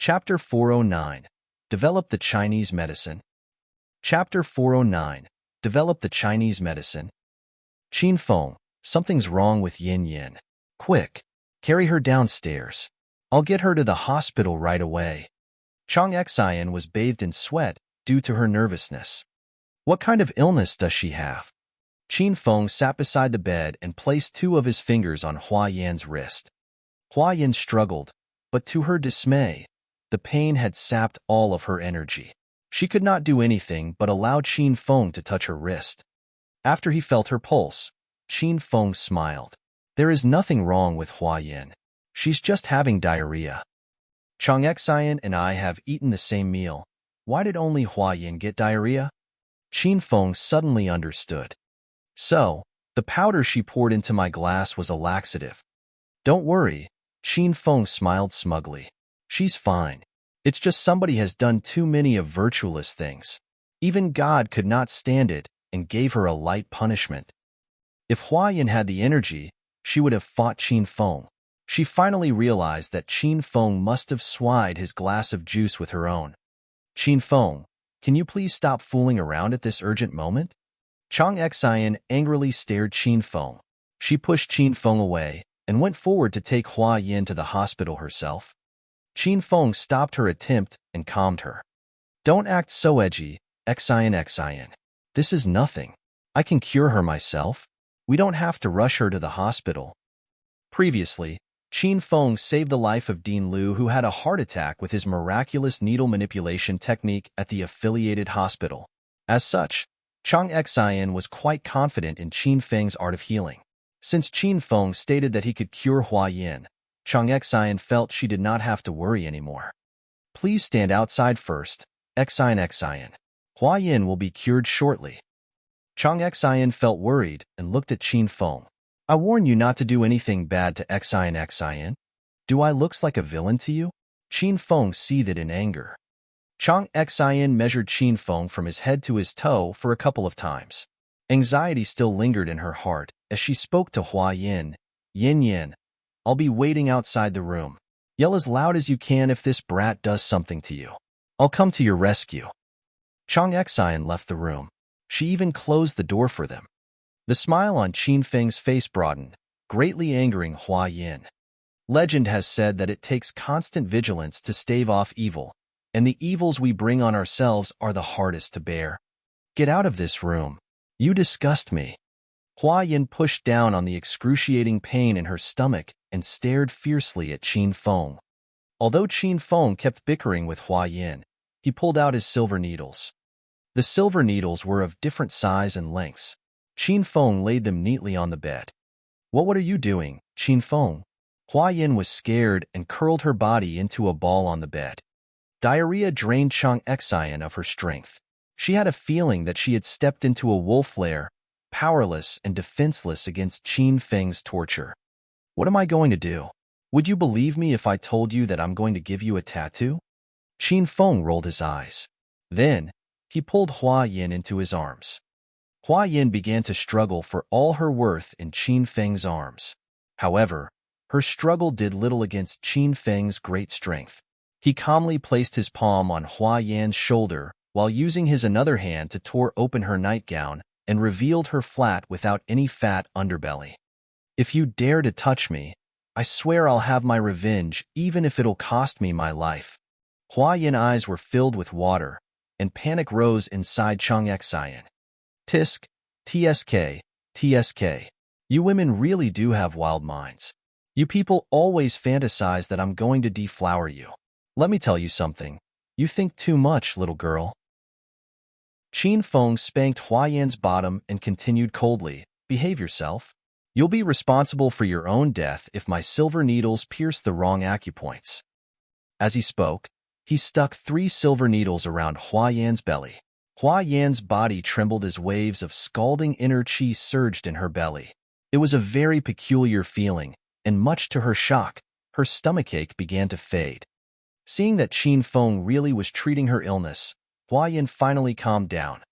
Chapter 409. Develop the Chinese Medicine. Chapter 409. Develop the Chinese Medicine. Qin Feng, something's wrong with Yin Yin. Quick, carry her downstairs. I'll get her to the hospital right away. Chang Xian was bathed in sweat due to her nervousness. What kind of illness does she have? Qin Feng sat beside the bed and placed 2 of his fingers on Hua Yan's wrist. Hua Yan struggled, but to her dismay, the pain had sapped all of her energy. She could not do anything but allow Qin Feng to touch her wrist. After he felt her pulse, Qin Feng smiled. There is nothing wrong with Hua Yan. She's just having diarrhea. Chang Xian and I have eaten the same meal. Why did only Hua Yan get diarrhea? Qin Feng suddenly understood. So, the powder she poured into my glass was a laxative. Don't worry, Qin Feng smiled smugly. She's fine. It's just somebody has done too many of virtueless things. Even God could not stand it and gave her a light punishment. If Hua Yan had the energy, she would have fought Qin Feng. She finally realized that Qin Feng must have swayed his glass of juice with her own. Qin Feng, can you please stop fooling around at this urgent moment? Chang Xian angrily stared Qin Feng. She pushed Qin Feng away and went forward to take Hua Yan to the hospital herself. Qin Feng stopped her attempt and calmed her. Don't act so edgy, Xian. This is nothing. I can cure her myself. We don't have to rush her to the hospital. Previously, Qin Feng saved the life of Dean Liu, who had a heart attack with his miraculous needle manipulation technique at the affiliated hospital. As such, Chang Xian was quite confident in Qin Feng's art of healing. Since Qin Feng stated that he could cure Hua Yan, Chang Xian felt she did not have to worry anymore. Please stand outside first, Xian. Hua Yan will be cured shortly. Chang Xian felt worried and looked at Qin Feng. I warn you not to do anything bad to Xian. Do I looks like a villain to you? Qin Feng seethed in anger. Chang Xian measured Qin Feng from his head to his toe for a couple of times. Anxiety still lingered in her heart as she spoke to Hua Yan. Yin, I'll be waiting outside the room. Yell as loud as you can if this brat does something to you. I'll come to your rescue. Chang Xian left the room. She even closed the door for them. The smile on Qin Feng's face broadened, greatly angering Hua Yan. Legend has said that it takes constant vigilance to stave off evil, and the evils we bring on ourselves are the hardest to bear. Get out of this room. You disgust me. Hua Yan pushed down on the excruciating pain in her stomach and stared fiercely at Qin Feng. Although Qin Feng kept bickering with Hua Yan, he pulled out his silver needles. The silver needles were of different size and lengths. Qin Feng laid them neatly on the bed. What are you doing, Qin Feng? Hua Yan was scared and curled her body into a ball on the bed. Diarrhea drained Chang Xian of her strength. She had a feeling that she had stepped into a wolf lair, powerless and defenseless against Qin Feng's torture. What am I going to do? Would you believe me if I told you that I'm going to give you a tattoo? Qin Feng rolled his eyes. Then, he pulled Hua Yan into his arms. Hua Yan began to struggle for all her worth in Qin Feng's arms. However, her struggle did little against Qin Feng's great strength. He calmly placed his palm on Hua Yan's shoulder while using his another hand to tore open her nightgown and revealed her flat without any fat underbelly. If you dare to touch me, I swear I'll have my revenge even if it'll cost me my life. Hua Yan's eyes were filled with water, and panic rose inside Chang Xian. Tisk, TSK. You women really do have wild minds. You people always fantasize that I'm going to deflower you. Let me tell you something. You think too much, little girl. Qin Feng spanked Hua Yan's bottom and continued coldly, behave yourself. You'll be responsible for your own death if my silver needles pierce the wrong acupoints. As he spoke, he stuck 3 silver needles around Hua Yan's belly. Hua Yan's body trembled as waves of scalding inner qi surged in her belly. It was a very peculiar feeling, and much to her shock, her stomachache began to fade. Seeing that Qin Feng really was treating her illness, Hua Yan finally calmed down.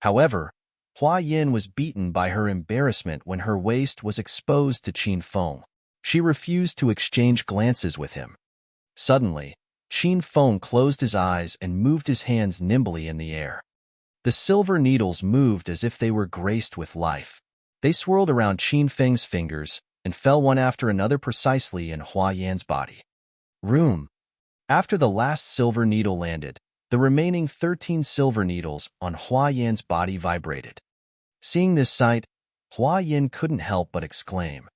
However, Hua Yan was beaten by her embarrassment when her waist was exposed to Qin Feng. She refused to exchange glances with him. Suddenly, Qin Feng closed his eyes and moved his hands nimbly in the air. The silver needles moved as if they were graced with life. They swirled around Qin Feng's fingers and fell one after another precisely in Hua Yan's body. Room. After the last silver needle landed, the remaining 13 silver needles on Hua Yan's body vibrated. Seeing this sight, Hua Yan couldn't help but exclaim,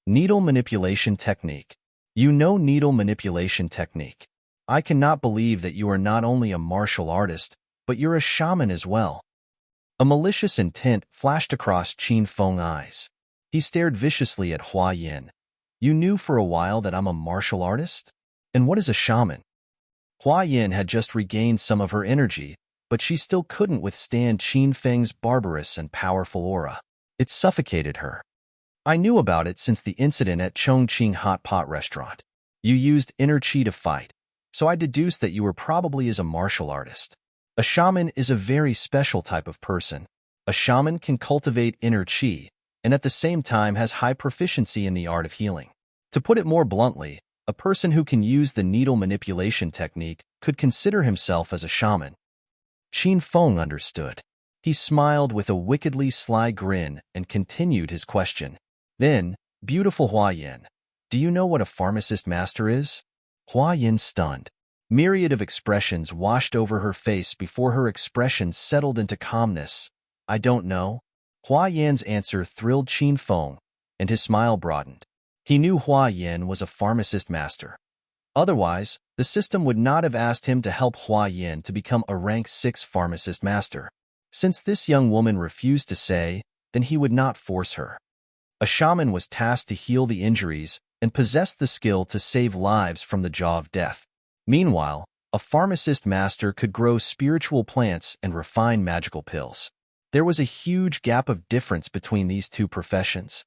"Needle manipulation technique. You know needle manipulation technique. I cannot believe that you are not only a martial artist, but you're a shaman as well." A malicious intent flashed across Qin Feng's eyes. He stared viciously at Hua Yan. "You knew for a while that I'm a martial artist? And what is a shaman?" Hua Yan had just regained some of her energy, but she still couldn't withstand Qin Feng's barbarous and powerful aura. It suffocated her. "I knew about it since the incident at Chongqing Hot Pot Restaurant. You used inner chi to fight, so I deduced that you were probably as a martial artist. A shaman is a very special type of person. A shaman can cultivate inner chi, and at the same time has high proficiency in the art of healing. To put it more bluntly, a person who can use the needle manipulation technique could consider himself as a shaman." Qin Feng understood. He smiled with a wickedly sly grin and continued his question. "Then, beautiful Hua Yan, do you know what a pharmacist master is?" Hua Yan stunned. Myriad of expressions washed over her face before her expression settled into calmness. "I don't know." Hua Yan's answer thrilled Qin Feng, and his smile broadened. He knew Hua Yan was a pharmacist master. Otherwise, the system would not have asked him to help Hua Yan to become a rank 6 pharmacist master. Since this young woman refused to say, then he would not force her. A shaman was tasked to heal the injuries and possessed the skill to save lives from the jaw of death. Meanwhile, a pharmacist master could grow spiritual plants and refine magical pills. There was a huge gap of difference between these two professions.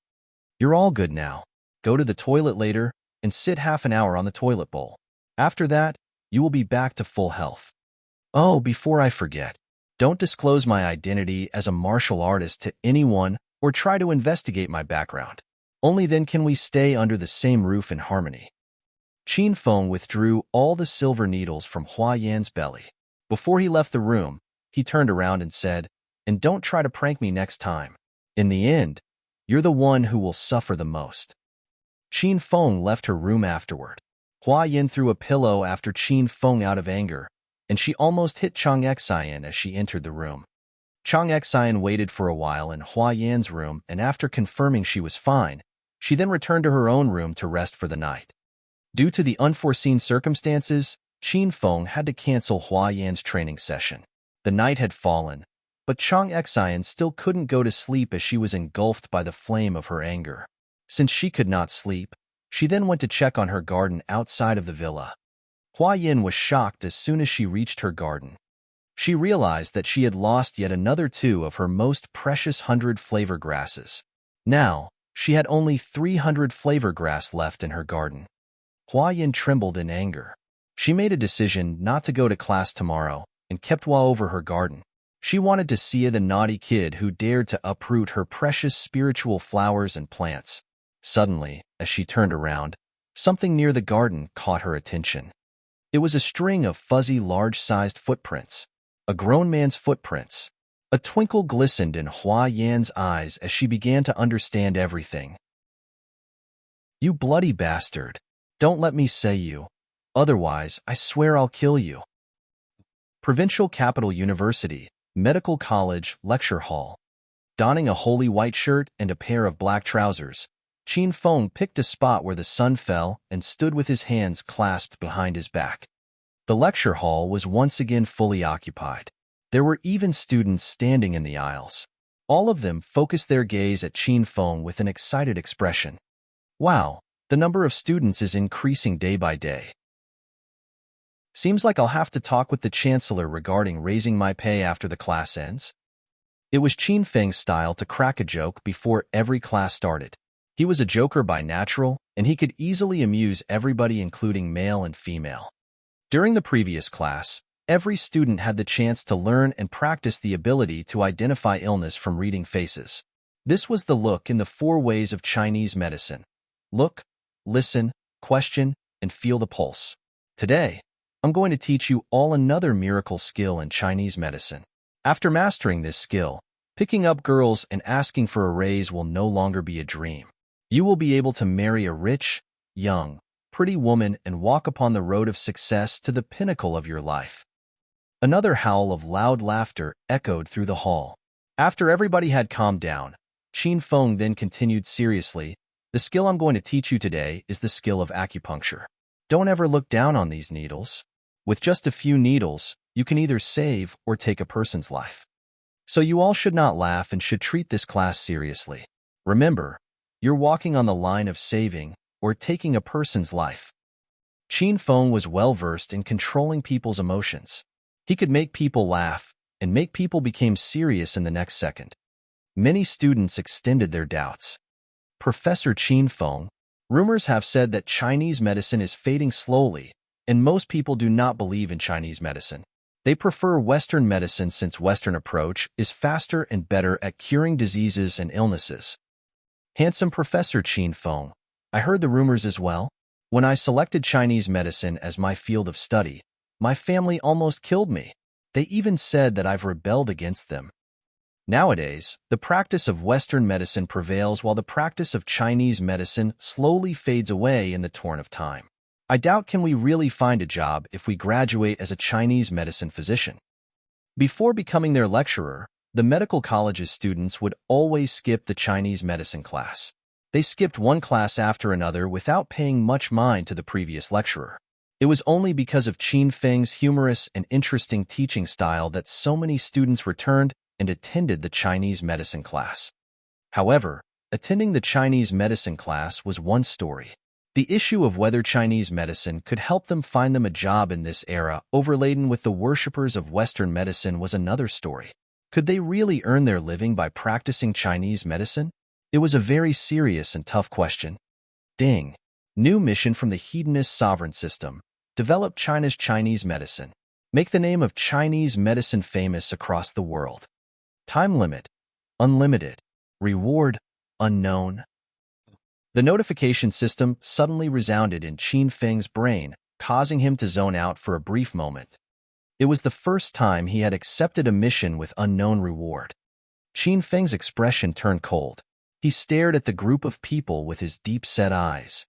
"You're all good now. Go to the toilet later and sit half an hour on the toilet bowl. After that, you will be back to full health. Oh, before I forget, don't disclose my identity as a martial artist to anyone or try to investigate my background. Only then can we stay under the same roof in harmony." Qin Feng withdrew all the silver needles from Hua Yan's belly. Before he left the room, he turned around and said, "And don't try to prank me next time. In the end, you're the one who will suffer the most." Qin Feng left her room afterward. Hua Yan threw a pillow after Qin Feng out of anger, and she almost hit Chang Xian as she entered the room. Chang Xian waited for a while in Hua Yan's room, and after confirming she was fine, she then returned to her own room to rest for the night. Due to the unforeseen circumstances, Qin Feng had to cancel Hua Yan's training session. The night had fallen, but Chang Xian still couldn't go to sleep as she was engulfed by the flame of her anger. Since she could not sleep, she then went to check on her garden outside of the villa. Hua Yan was shocked as soon as she reached her garden. She realized that she had lost yet another 2 of her most precious 100 flavor grasses. Now, she had only 300 flavor grass left in her garden. Hua Yan trembled in anger. She made a decision not to go to class tomorrow and kept watch over her garden. She wanted to see the naughty kid who dared to uproot her precious spiritual flowers and plants. Suddenly, as she turned around, something near the garden caught her attention. It was a string of fuzzy, large-sized footprints. A grown man's footprints. A twinkle glistened in Hua Yan's eyes as she began to understand everything. "You bloody bastard. Don't let me say you. Otherwise, I swear I'll kill you." Provincial Capital University, Medical College, Lecture Hall. Donning a holy white shirt and a pair of black trousers, Qin Feng picked a spot where the sun fell and stood with his hands clasped behind his back. The lecture hall was once again fully occupied. There were even students standing in the aisles. All of them focused their gaze at Qin Feng with an excited expression. "Wow, the number of students is increasing day by day. Seems like I'll have to talk with the chancellor regarding raising my pay after the class ends." It was Qin Feng's style to crack a joke before every class started. He was a joker by natural, and he could easily amuse everybody, including male and female. During the previous class, every student had the chance to learn and practice the ability to identify illness from reading faces. This was the look in the 4 ways of Chinese medicine. Look, listen, question, and feel the pulse. Today, I'm going to teach you all another miracle skill in Chinese medicine. After mastering this skill, picking up girls and asking for a raise will no longer be a dream. You will be able to marry a rich, young, pretty woman and walk upon the road of success to the pinnacle of your life. Another howl of loud laughter echoed through the hall. After everybody had calmed down, Qin Feng then continued seriously, "The skill I'm going to teach you today is the skill of acupuncture. Don't ever look down on these needles. With just a few needles, you can either save or take a person's life. So you all should not laugh and should treat this class seriously. Remember, you're walking on the line of saving or taking a person's life." Qin Feng was well-versed in controlling people's emotions. He could make people laugh and make people become serious in the next second. Many students extended their doubts. "Professor Qin Feng, rumors have said that Chinese medicine is fading slowly, and most people do not believe in Chinese medicine. They prefer Western medicine since Western approach is faster and better at curing diseases and illnesses." Handsome Professor Qin Feng, I heard the rumors as well. When I selected Chinese medicine as my field of study, my family almost killed me. They even said that I've rebelled against them. Nowadays, the practice of Western medicine prevails while the practice of Chinese medicine slowly fades away in the torrent of time. I doubt can we really find a job if we graduate as a Chinese medicine physician. Before becoming their lecturer, the medical college's students would always skip the Chinese medicine class. They skipped one class after another without paying much mind to the previous lecturer. It was only because of Qin Feng's humorous and interesting teaching style that so many students returned and attended the Chinese medicine class. However, attending the Chinese medicine class was one story. The issue of whether Chinese medicine could help them find them a job in this era, overladen with the worshippers of Western medicine, was another story. Could they really earn their living by practicing Chinese medicine? It was a very serious and tough question. Ding. New mission from the Hedonist sovereign system. Develop China's Chinese medicine. Make the name of Chinese medicine famous across the world. Time limit. Unlimited. Reward. Unknown. The notification system suddenly resounded in Qin Feng's brain, causing him to zone out for a brief moment. It was the first time he had accepted a mission with unknown reward. Qin Feng's expression turned cold. He stared at the group of people with his deep-set eyes.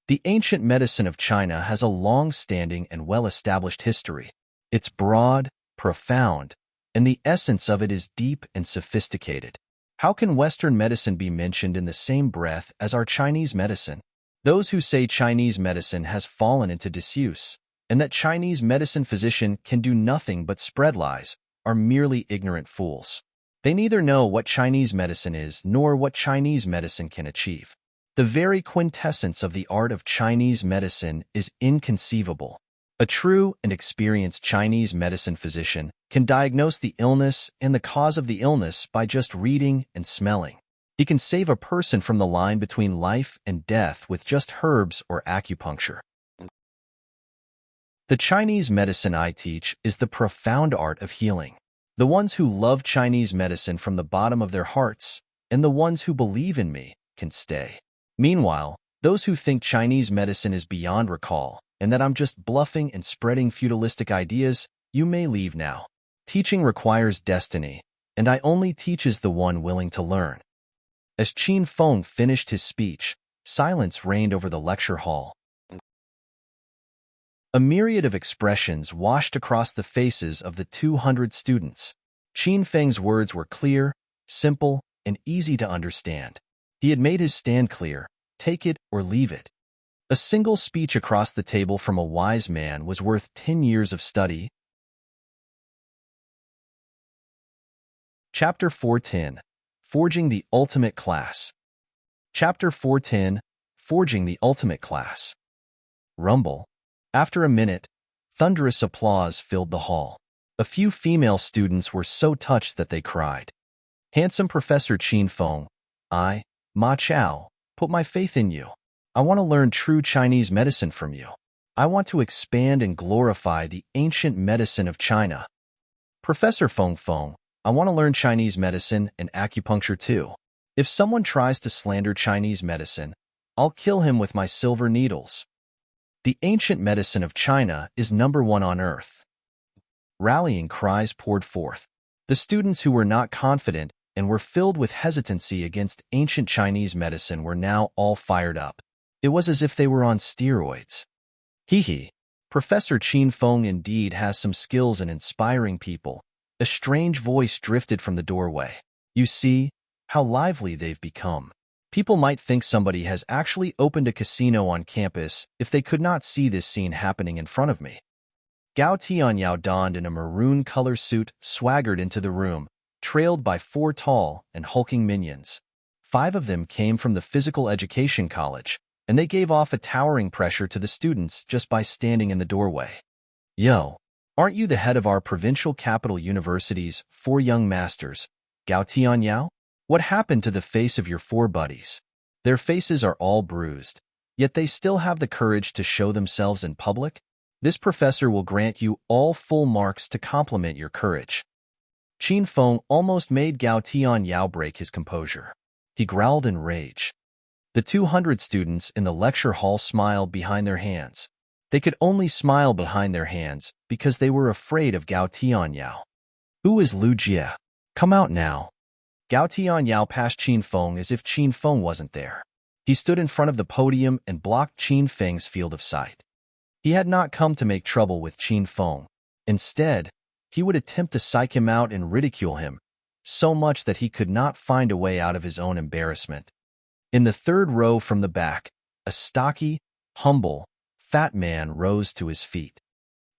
The ancient medicine of China has a long-standing and well-established history. It's broad, profound, and the essence of it is deep and sophisticated. How can Western medicine be mentioned in the same breath as our Chinese medicine? Those who say Chinese medicine has fallen into disuse, and that Chinese medicine physician can do nothing but spread lies, are merely ignorant fools. They neither know what Chinese medicine is nor what Chinese medicine can achieve. The very quintessence of the art of Chinese medicine is inconceivable. A true and experienced Chinese medicine physician can diagnose the illness and the cause of the illness by just reading and smelling. He can save a person from the line between life and death with just herbs or acupuncture. The Chinese medicine I teach is the profound art of healing. The ones who love Chinese medicine from the bottom of their hearts, and the ones who believe in me, can stay. Meanwhile, those who think Chinese medicine is beyond recall, and that I'm just bluffing and spreading feudalistic ideas, you may leave now. Teaching requires destiny, and I only teaches the one willing to learn. As Qin Feng finished his speech, silence reigned over the lecture hall. A myriad of expressions washed across the faces of the 200 students. Qin Feng's words were clear, simple, and easy to understand. He had made his stand clear: take it or leave it. A single speech across the table from a wise man was worth 10 years of study. Chapter 410. Forging the Ultimate Class. Chapter 410. Forging the Ultimate Class. Rumble. After a minute, thunderous applause filled the hall. A few female students were so touched that they cried. Handsome Professor Qin Feng, Ma Chao, put my faith in you. I want to learn true Chinese medicine from you. I want to expand and glorify the ancient medicine of China. Professor Feng, I want to learn Chinese medicine and acupuncture too. If someone tries to slander Chinese medicine, I'll kill him with my silver needles. The ancient medicine of China is #1 on earth. Rallying cries poured forth. The students who were not confident and were filled with hesitancy against ancient Chinese medicine were now all fired up. It was as if they were on steroids. Hee. Professor Qin Feng indeed has some skills in inspiring people. A strange voice drifted from the doorway. You see how lively they've become. People might think somebody has actually opened a casino on campus if they could not see this scene happening in front of me. Gao Tianyao, donned in a maroon color suit, swaggered into the room, trailed by 4 tall and hulking minions. 5 of them came from the Physical Education College, and they gave off a towering pressure to the students just by standing in the doorway. Yo, aren't you the head of our provincial capital university's 4 young masters, Gao Tianyao? What happened to the face of your 4 buddies? Their faces are all bruised, yet they still have the courage to show themselves in public? This professor will grant you all full marks to compliment your courage. Qin Feng almost made Gao Tianyao break his composure. He growled in rage. The 200 students in the lecture hall smiled behind their hands. They could only smile behind their hands because they were afraid of Gao Tianyao. Who is Lu Jie? Come out now. Gao Tianyao passed Qin Feng as if Qin Feng wasn't there. He stood in front of the podium and blocked Qin Feng's field of sight. He had not come to make trouble with Qin Feng. Instead, he would attempt to psych him out and ridicule him, so much that he could not find a way out of his own embarrassment. In the 3rd row from the back, a stocky, humble, fat man rose to his feet.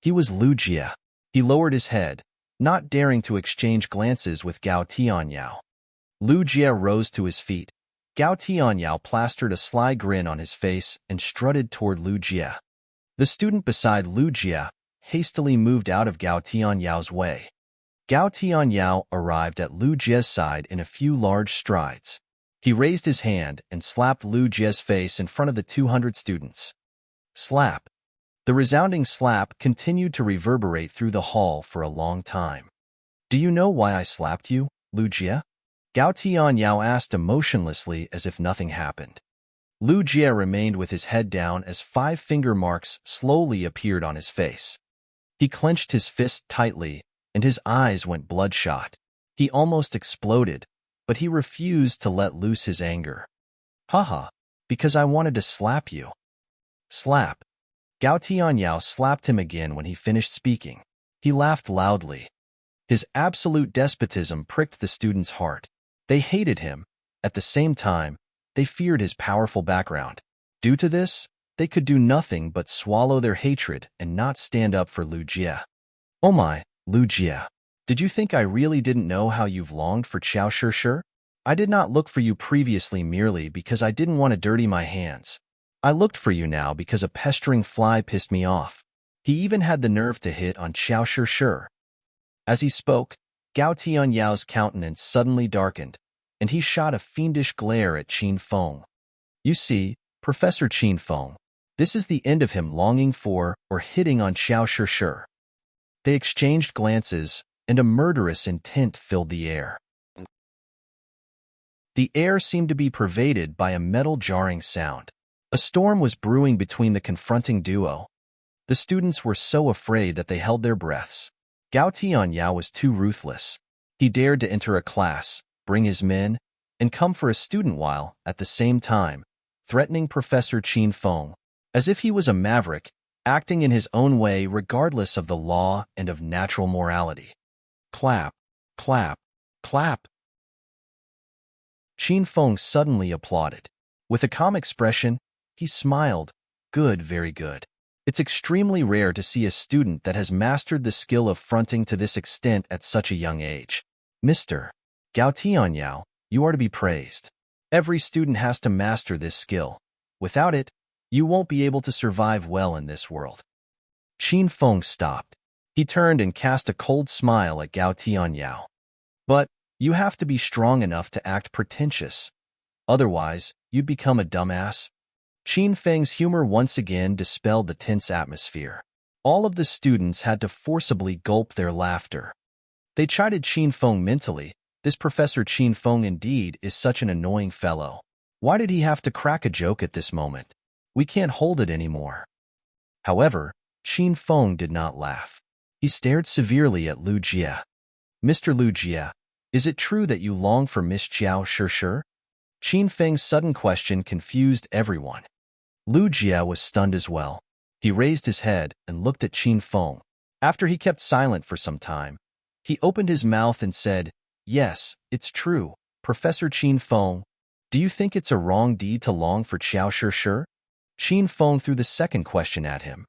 He was Lu Jie. He lowered his head, not daring to exchange glances with Gao Tianyao. Lu Jie rose to his feet. Gao Tianyao plastered a sly grin on his face and strutted toward Lu Jie. The student beside Lu Jie hastily moved out of Gao Tianyao's way. Gao Tianyao arrived at Lu Jie's side in a few large strides. He raised his hand and slapped Lu Jie's face in front of the 200 students. Slap. The resounding slap continued to reverberate through the hall for a long time. Do you know why I slapped you, Lu Jie? Gao Tianyao asked emotionlessly as if nothing happened. Lu Jie remained with his head down as 5 finger marks slowly appeared on his face. He clenched his fist tightly, and his eyes went bloodshot. He almost exploded, but he refused to let loose his anger. Haha, because I wanted to slap you. Slap. Gao Tianyao slapped him again when he finished speaking. He laughed loudly. His absolute despotism pricked the student's heart. They hated him. At the same time, they feared his powerful background. Due to this, they could do nothing but swallow their hatred and not stand up for Lu Jie. Oh my, Lu Jie. Did you think I really didn't know how you've longed for Qiao Shi? I did not look for you previously merely because I didn't want to dirty my hands. I looked for you now because a pestering fly pissed me off. He even had the nerve to hit on Qiao Shi. As he spoke, Gao Tianyao's countenance suddenly darkened, and he shot a fiendish glare at Qin Feng. You see, Professor Qin Feng, this is the end of him longing for or hitting on Qiao Shi. They exchanged glances, and a murderous intent filled the air. The air seemed to be pervaded by a metal jarring sound. A storm was brewing between the confronting duo. The students were so afraid that they held their breaths. Gao Tianyao was too ruthless. He dared to enter a class, bring his men, and come for a student while, at the same time, threatening Professor Qin Feng, as if he was a maverick, acting in his own way regardless of the law and of natural morality. Clap, clap, clap. Qin Feng suddenly applauded. With a calm expression, he smiled. Good, very good. It's extremely rare to see a student that has mastered the skill of fronting to this extent at such a young age. Mr. Gao Tianyao, you are to be praised. Every student has to master this skill. Without it, you won't be able to survive well in this world. Qin Feng stopped. He turned and cast a cold smile at Gao Tianyao. But you have to be strong enough to act pretentious. Otherwise, you'd become a dumbass. Qin Feng's humor once again dispelled the tense atmosphere. All of the students had to forcibly gulp their laughter. They chided Qin Feng mentally. This Professor Qin Feng indeed is such an annoying fellow. Why did he have to crack a joke at this moment? We can't hold it anymore. However, Qin Feng did not laugh. He stared severely at Lu Jie. Mr. Lu Jie, is it true that you long for Miss Qiao Shi? Qin Feng's sudden question confused everyone. Lu Jie was stunned as well. He raised his head and looked at Qin Feng. After he kept silent for some time, he opened his mouth and said, "Yes, it's true, Professor Qin Feng. Do you think it's a wrong deed to long for Qiao Shi?" Qin Feng threw the second question at him.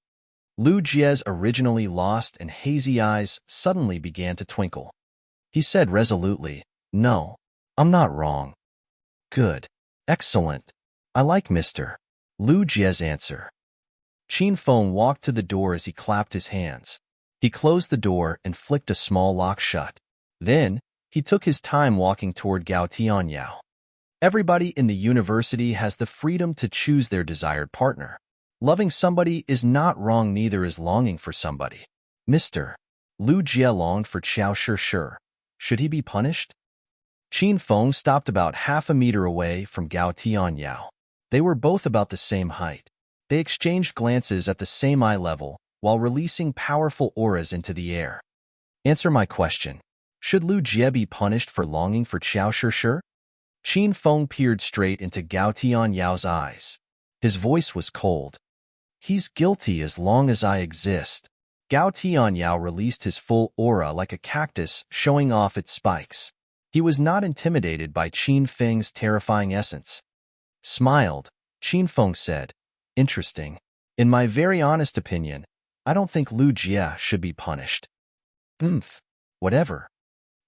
Lu Jie's originally lost and hazy eyes suddenly began to twinkle. He said resolutely, "No, I'm not wrong." "Good. Excellent. I like Mr. Lu Jie's answer." Qin Feng walked to the door as he clapped his hands. He closed the door and flicked a small lock shut. Then, he took his time walking toward Gao Tianyao. Everybody in the university has the freedom to choose their desired partner. Loving somebody is not wrong, neither is longing for somebody. Mr. Lu Jie longed for Qiao Shi. Should he be punished? Qin Feng stopped about half a meter away from Gao Tianyao. They were both about the same height. They exchanged glances at the same eye level while releasing powerful auras into the air. Answer my question. Should Lu Jie be punished for longing for Qiao Shi? Qin Feng peered straight into Gao Tianyao's eyes. His voice was cold. He's guilty as long as I exist. Gao Tianyao released his full aura like a cactus, showing off its spikes. He was not intimidated by Qin Feng's terrifying essence. Smiled, Qin Feng said, "Interesting. In my very honest opinion, I don't think Lu Jie should be punished." Whatever.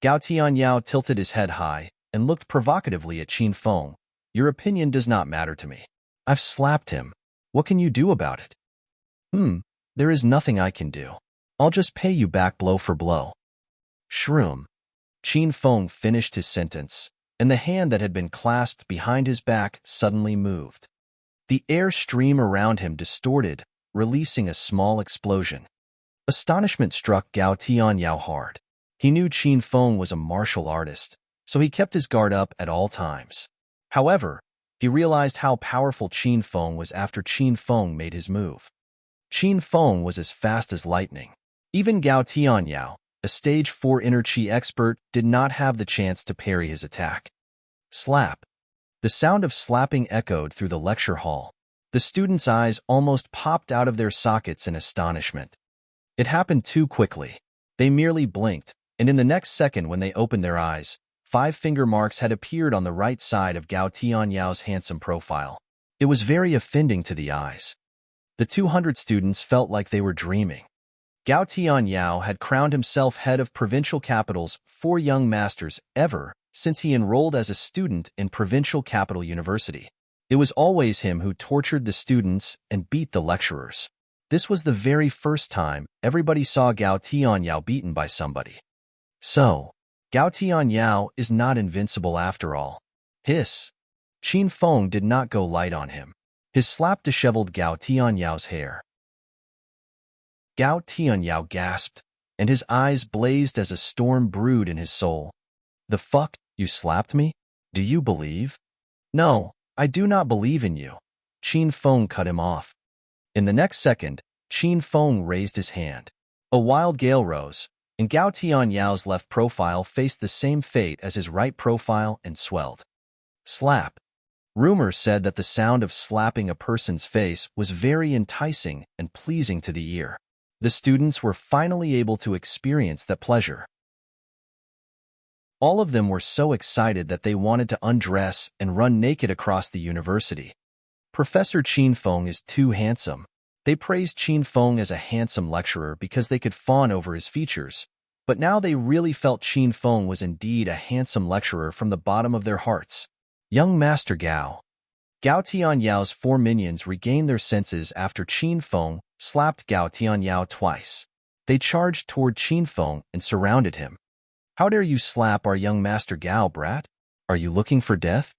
Gao Tianyao tilted his head high and looked provocatively at Qin Feng. "Your opinion does not matter to me. I've slapped him. What can you do about it?" There is nothing I can do. I'll just pay you back blow for blow." Shroom. Qin Feng finished his sentence, and the hand that had been clasped behind his back suddenly moved. The air stream around him distorted, releasing a small explosion. Astonishment struck Gao Tianyao hard. He knew Qin Feng was a martial artist, so he kept his guard up at all times. However, he realized how powerful Qin Feng was after Qin Feng made his move. Qin Feng was as fast as lightning. Even Gao Tianyao, a stage 4 inner chi expert, did not have the chance to parry his attack. Slap. The sound of slapping echoed through the lecture hall. The students' eyes almost popped out of their sockets in astonishment. It happened too quickly. They merely blinked, and in the next second when they opened their eyes, 5 finger marks had appeared on the right side of Gao Tianyao's handsome profile. It was very offending to the eyes. The 200 students felt like they were dreaming. Gao Tianyao had crowned himself head of Provincial Capital's 4 young masters ever since he enrolled as a student in Provincial Capital University. It was always him who tortured the students and beat the lecturers. This was the very first time everybody saw Gao Tianyao beaten by somebody. So, Gao Tianyao is not invincible after all. Hiss. Qin Feng did not go light on him. His slap disheveled Gao Tianyao's hair. Gao Tianyao gasped, and his eyes blazed as a storm brewed in his soul. "The fuck, you slapped me? Do you believe?" "No, I do not believe in you." Qin Feng cut him off. In the next second, Qin Feng raised his hand. A wild gale rose, and Gao Tianyao's left profile faced the same fate as his right profile and swelled. Slap. Rumor said that the sound of slapping a person's face was very enticing and pleasing to the ear. The students were finally able to experience that pleasure. All of them were so excited that they wanted to undress and run naked across the university. Professor Qin Feng is too handsome. They praised Qin Feng as a handsome lecturer because they could fawn over his features, but now they really felt Qin Feng was indeed a handsome lecturer from the bottom of their hearts. Young Master Gao. Gao Tianyao's 4 minions regained their senses after Qin Feng slapped Gao Tianyao twice. They charged toward Qin Feng and surrounded him. "How dare you slap our young Master Gao, brat? Are you looking for death?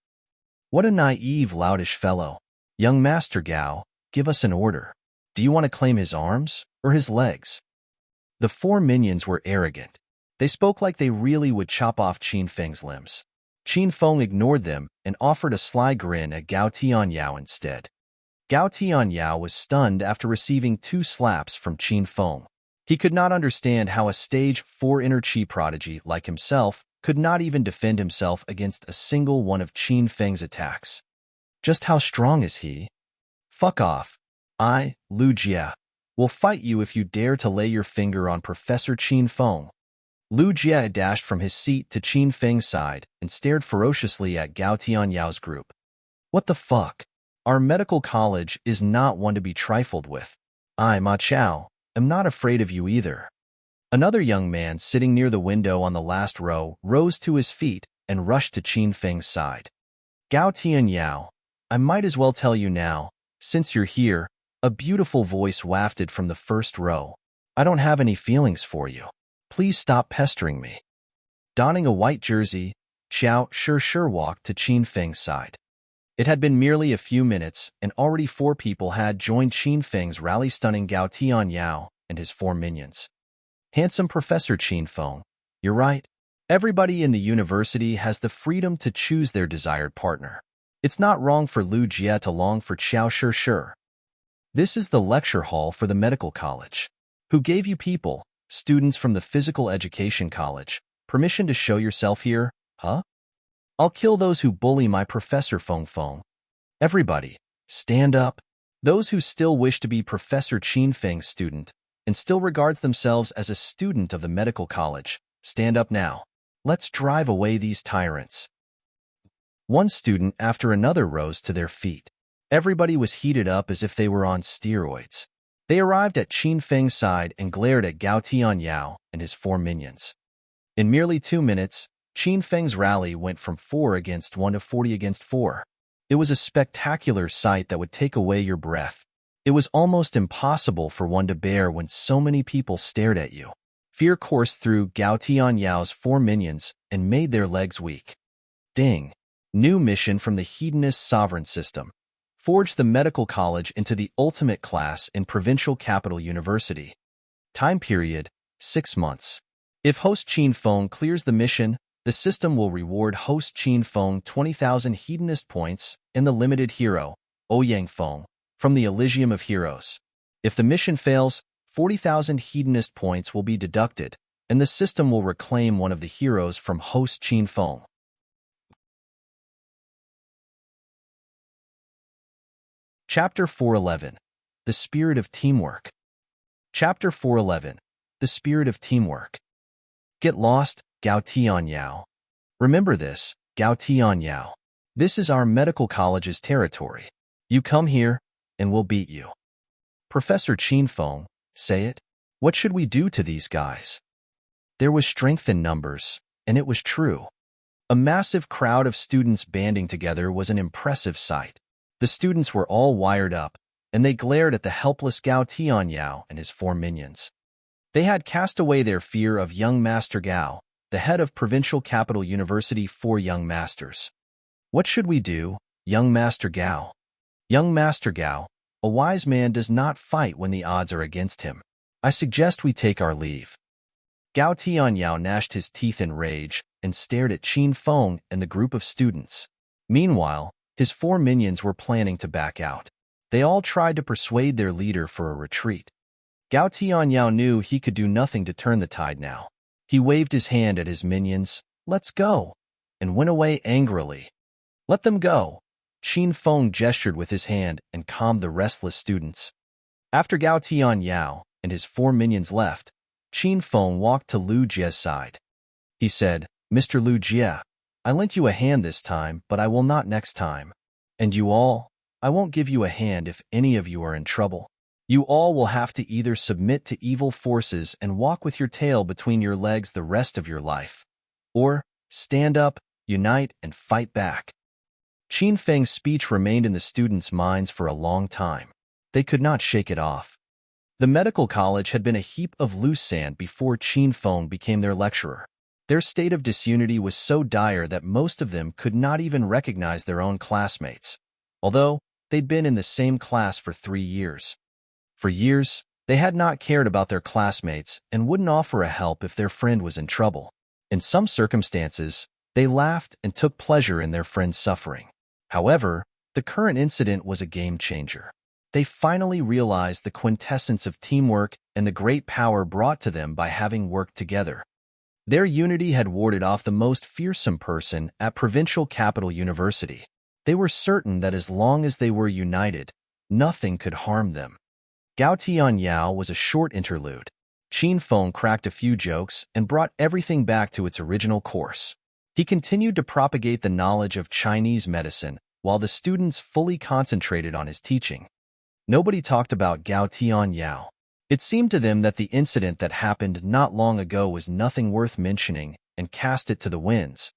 What a naive, loutish fellow. Young Master Gao, give us an order. Do you want to claim his arms or his legs?" The 4 minions were arrogant. They spoke like they really would chop off Qin Feng's limbs. Qin Feng ignored them and offered a sly grin at Gao Tianyao instead. Gao Tianyao was stunned after receiving 2 slaps from Qin Feng. He could not understand how a stage 4 inner chi prodigy like himself could not even defend himself against a single one of Qin Feng's attacks. Just how strong is he? Fuck off. I, Lu Jie, will fight you if you dare to lay your finger on Professor Qin Feng. Lu Jie dashed from his seat to Qin Feng's side and stared ferociously at Gao Tianyao's group. What the fuck? Our medical college is not one to be trifled with. I, Ma Chao, am not afraid of you either. Another young man sitting near the window on the last row rose to his feet and rushed to Qin Feng's side. Gao Tianyao, I might as well tell you now, since you're here, a beautiful voice wafted from the first row. I don't have any feelings for you. Please stop pestering me. Donning a white jersey, Xiao Sure walked to Qin Feng's side. It had been merely a few minutes, and already 4 people had joined Qin Feng's rally, stunning Gao Tianyao and his 4 minions. Handsome Professor Qin Feng, you're right. Everybody in the university has the freedom to choose their desired partner. It's not wrong for Lu Jie to long for Xiao Sure. This is the lecture hall for the medical college. Who gave you people, students from the physical education college, permission to show yourself here, huh? I'll kill those who bully my Professor Feng Feng. Everybody, stand up. Those who still wish to be Professor Qin Feng's student and still regards themselves as a student of the medical college, stand up now. Let's drive away these tyrants. One student after another rose to their feet. Everybody was heated up as if they were on steroids. They arrived at Qin Feng's side and glared at Gao Tianyao and his 4 minions. In merely 2 minutes, Qin Feng's rally went from 4 against 1 to 40 against 4. It was a spectacular sight that would take away your breath. It was almost impossible for one to bear when so many people stared at you. Fear coursed through Gao Tianyao's 4 minions and made their legs weak. Ding. New mission from the Hedonist sovereign system. Forge the medical college into the ultimate class in provincial capital university. Time period, 6 months. If host Qin Feng clears the mission, the system will reward host Qin Feng 20,000 hedonist points and the limited hero, Ouyang Feng, from the Elysium of Heroes. If the mission fails, 40,000 hedonist points will be deducted, and the system will reclaim one of the heroes from host Qin Feng. Chapter 411. The Spirit of Teamwork. Chapter 411. The Spirit of Teamwork. Get lost, Gao Tianyao. Remember this, Gao Tianyao. This is our medical college's territory. You come here, and we'll beat you. Professor Qin Feng, say it. What should we do to these guys? There was strength in numbers, and it was true. A massive crowd of students banding together was an impressive sight. The students were all wired up, and they glared at the helpless Gao Tianyao and his 4 minions. They had cast away their fear of young Master Gao, the head of Provincial Capital University 4 young masters. What should we do, young Master Gao? Young Master Gao, a wise man does not fight when the odds are against him. I suggest we take our leave. Gao Tianyao gnashed his teeth in rage and stared at Qin Feng and the group of students. Meanwhile, his 4 minions were planning to back out. They all tried to persuade their leader for a retreat. Gao Tianyao knew he could do nothing to turn the tide now. He waved his hand at his minions, "Let's go," and went away angrily. "Let them go." Qin Feng gestured with his hand and calmed the restless students. After Gao Tianyao and his 4 minions left, Qin Feng walked to Lu Jie's side. He said, "Mr. Lu Jie, I lent you a hand this time, but I will not next time. And you all, I won't give you a hand if any of you are in trouble. You all will have to either submit to evil forces and walk with your tail between your legs the rest of your life, or stand up, unite, and fight back." Qin Feng's speech remained in the students' minds for a long time. They could not shake it off. The medical college had been a heap of loose sand before Qin Feng became their lecturer. Their state of disunity was so dire that most of them could not even recognize their own classmates, although they'd been in the same class for 3 years. For years, they had not cared about their classmates and wouldn't offer a help if their friend was in trouble. In some circumstances, they laughed and took pleasure in their friend's suffering. However, the current incident was a game changer. They finally realized the quintessence of teamwork and the great power brought to them by having worked together. Their unity had warded off the most fearsome person at provincial capital university. They were certain that as long as they were united, nothing could harm them. Gao Tianyao was a short interlude. Qin Feng cracked a few jokes and brought everything back to its original course. He continued to propagate the knowledge of Chinese medicine while the students fully concentrated on his teaching. Nobody talked about Gao Tianyao. It seemed to them that the incident that happened not long ago was nothing worth mentioning and cast it to the winds.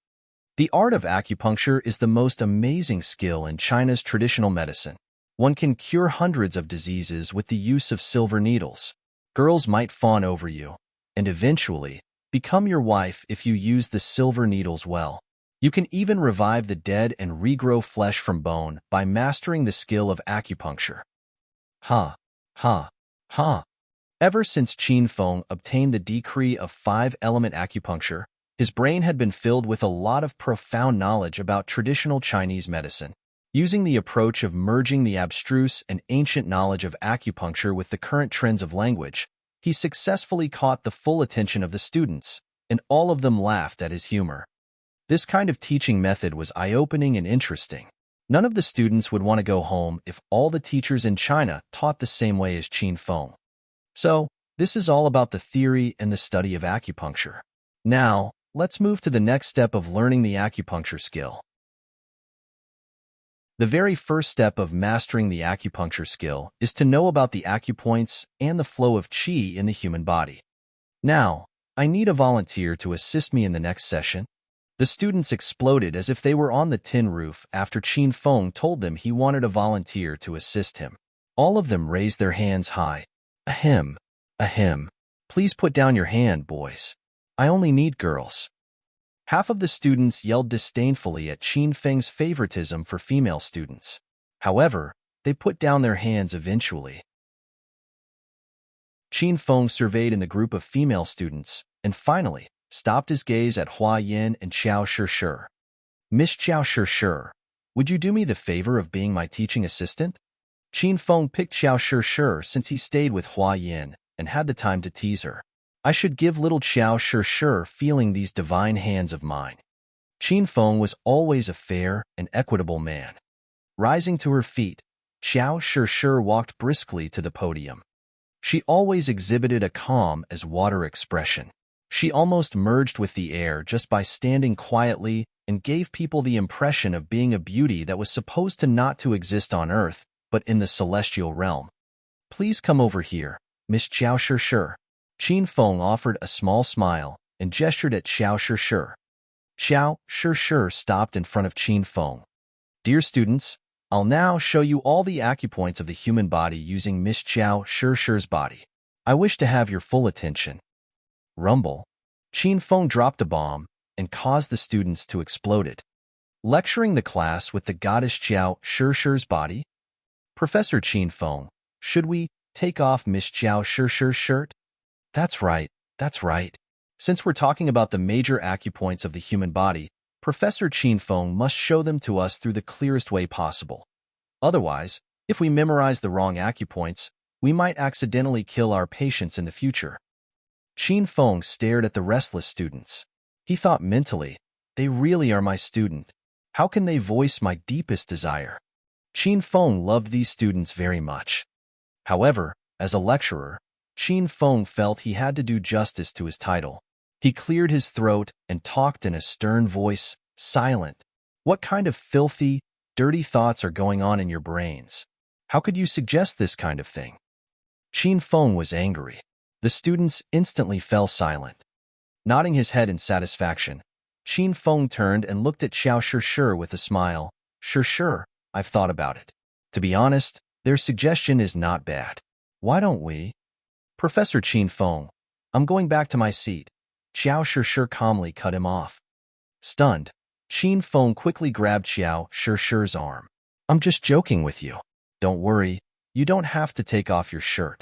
The art of acupuncture is the most amazing skill in China's traditional medicine. One can cure hundreds of diseases with the use of silver needles. Girls might fawn over you, and eventually become your wife if you use the silver needles well. You can even revive the dead and regrow flesh from bone by mastering the skill of acupuncture. Ha, ha, ha. Ever since Qin Feng obtained the decree of 5-element acupuncture, his brain had been filled with a lot of profound knowledge about traditional Chinese medicine. Using the approach of merging the abstruse and ancient knowledge of acupuncture with the current trends of language, he successfully caught the full attention of the students, and all of them laughed at his humor. This kind of teaching method was eye-opening and interesting. None of the students would want to go home if all the teachers in China taught the same way as Qin Feng. So, this is all about the theory and the study of acupuncture. Now, let's move to the next step of learning the acupuncture skill. The very first step of mastering the acupuncture skill is to know about the acupoints and the flow of qi in the human body. Now, I need a volunteer to assist me in the next session. The students exploded as if they were on the tin roof after Qin Feng told them he wanted a volunteer to assist him. All of them raised their hands high. Ahem, ahem. Please put down your hand, boys. I only need girls. Half of the students yelled disdainfully at Qin Feng's favoritism for female students. However, they put down their hands eventually. Qin Feng surveyed in the group of female students, and finally, stopped his gaze at Hua Yin and Qiao Shi. Miss Qiao Shi, would you do me the favor of being my teaching assistant? Qin Feng picked Qiao Shi since he stayed with Hua Yin and had the time to tease her. I should give little Qiao Shi feeling these divine hands of mine. Qin Feng was always a fair and equitable man. Rising to her feet, Qiao Shi walked briskly to the podium. She always exhibited a calm as water expression. She almost merged with the air just by standing quietly and gave people the impression of being a beauty that was supposed to not to exist on earth, but in the celestial realm. Please come over here, Miss Qiao Shi. Qin Feng offered a small smile and gestured at Qiao Shi. Qiao Shi stopped in front of Qin Feng. Dear students, I'll now show you all the acupoints of the human body using Miss Qiao Shi's body. I wish to have your full attention. Rumble. Qin Feng dropped a bomb and caused the students to explode. Lecturing the class with the goddess Qiao Shi's body? Professor Qin Feng, should we take off Miss Qiao Shi's shirt? That's right, that's right. Since we're talking about the major acupoints of the human body, Professor Qin Feng must show them to us through the clearest way possible. Otherwise, if we memorize the wrong acupoints, we might accidentally kill our patients in the future. Qin Feng stared at the restless students. He thought mentally, they really are my student. How can they voice my deepest desire? Qin Feng loved these students very much. However, as a lecturer, Qin Feng felt he had to do justice to his title. He cleared his throat and talked in a stern voice, silent. What kind of filthy, dirty thoughts are going on in your brains? How could you suggest this kind of thing? Qin Feng was angry. The students instantly fell silent. Nodding his head in satisfaction, Qin Feng turned and looked at Qiao Shi with a smile. Sure, I've thought about it. To be honest, their suggestion is not bad. Why don't we? Professor Qin Feng, I'm going back to my seat. Qiao Shi calmly cut him off. Stunned, Qin Feng quickly grabbed Qiao Shi's arm. I'm just joking with you. Don't worry, you don't have to take off your shirt.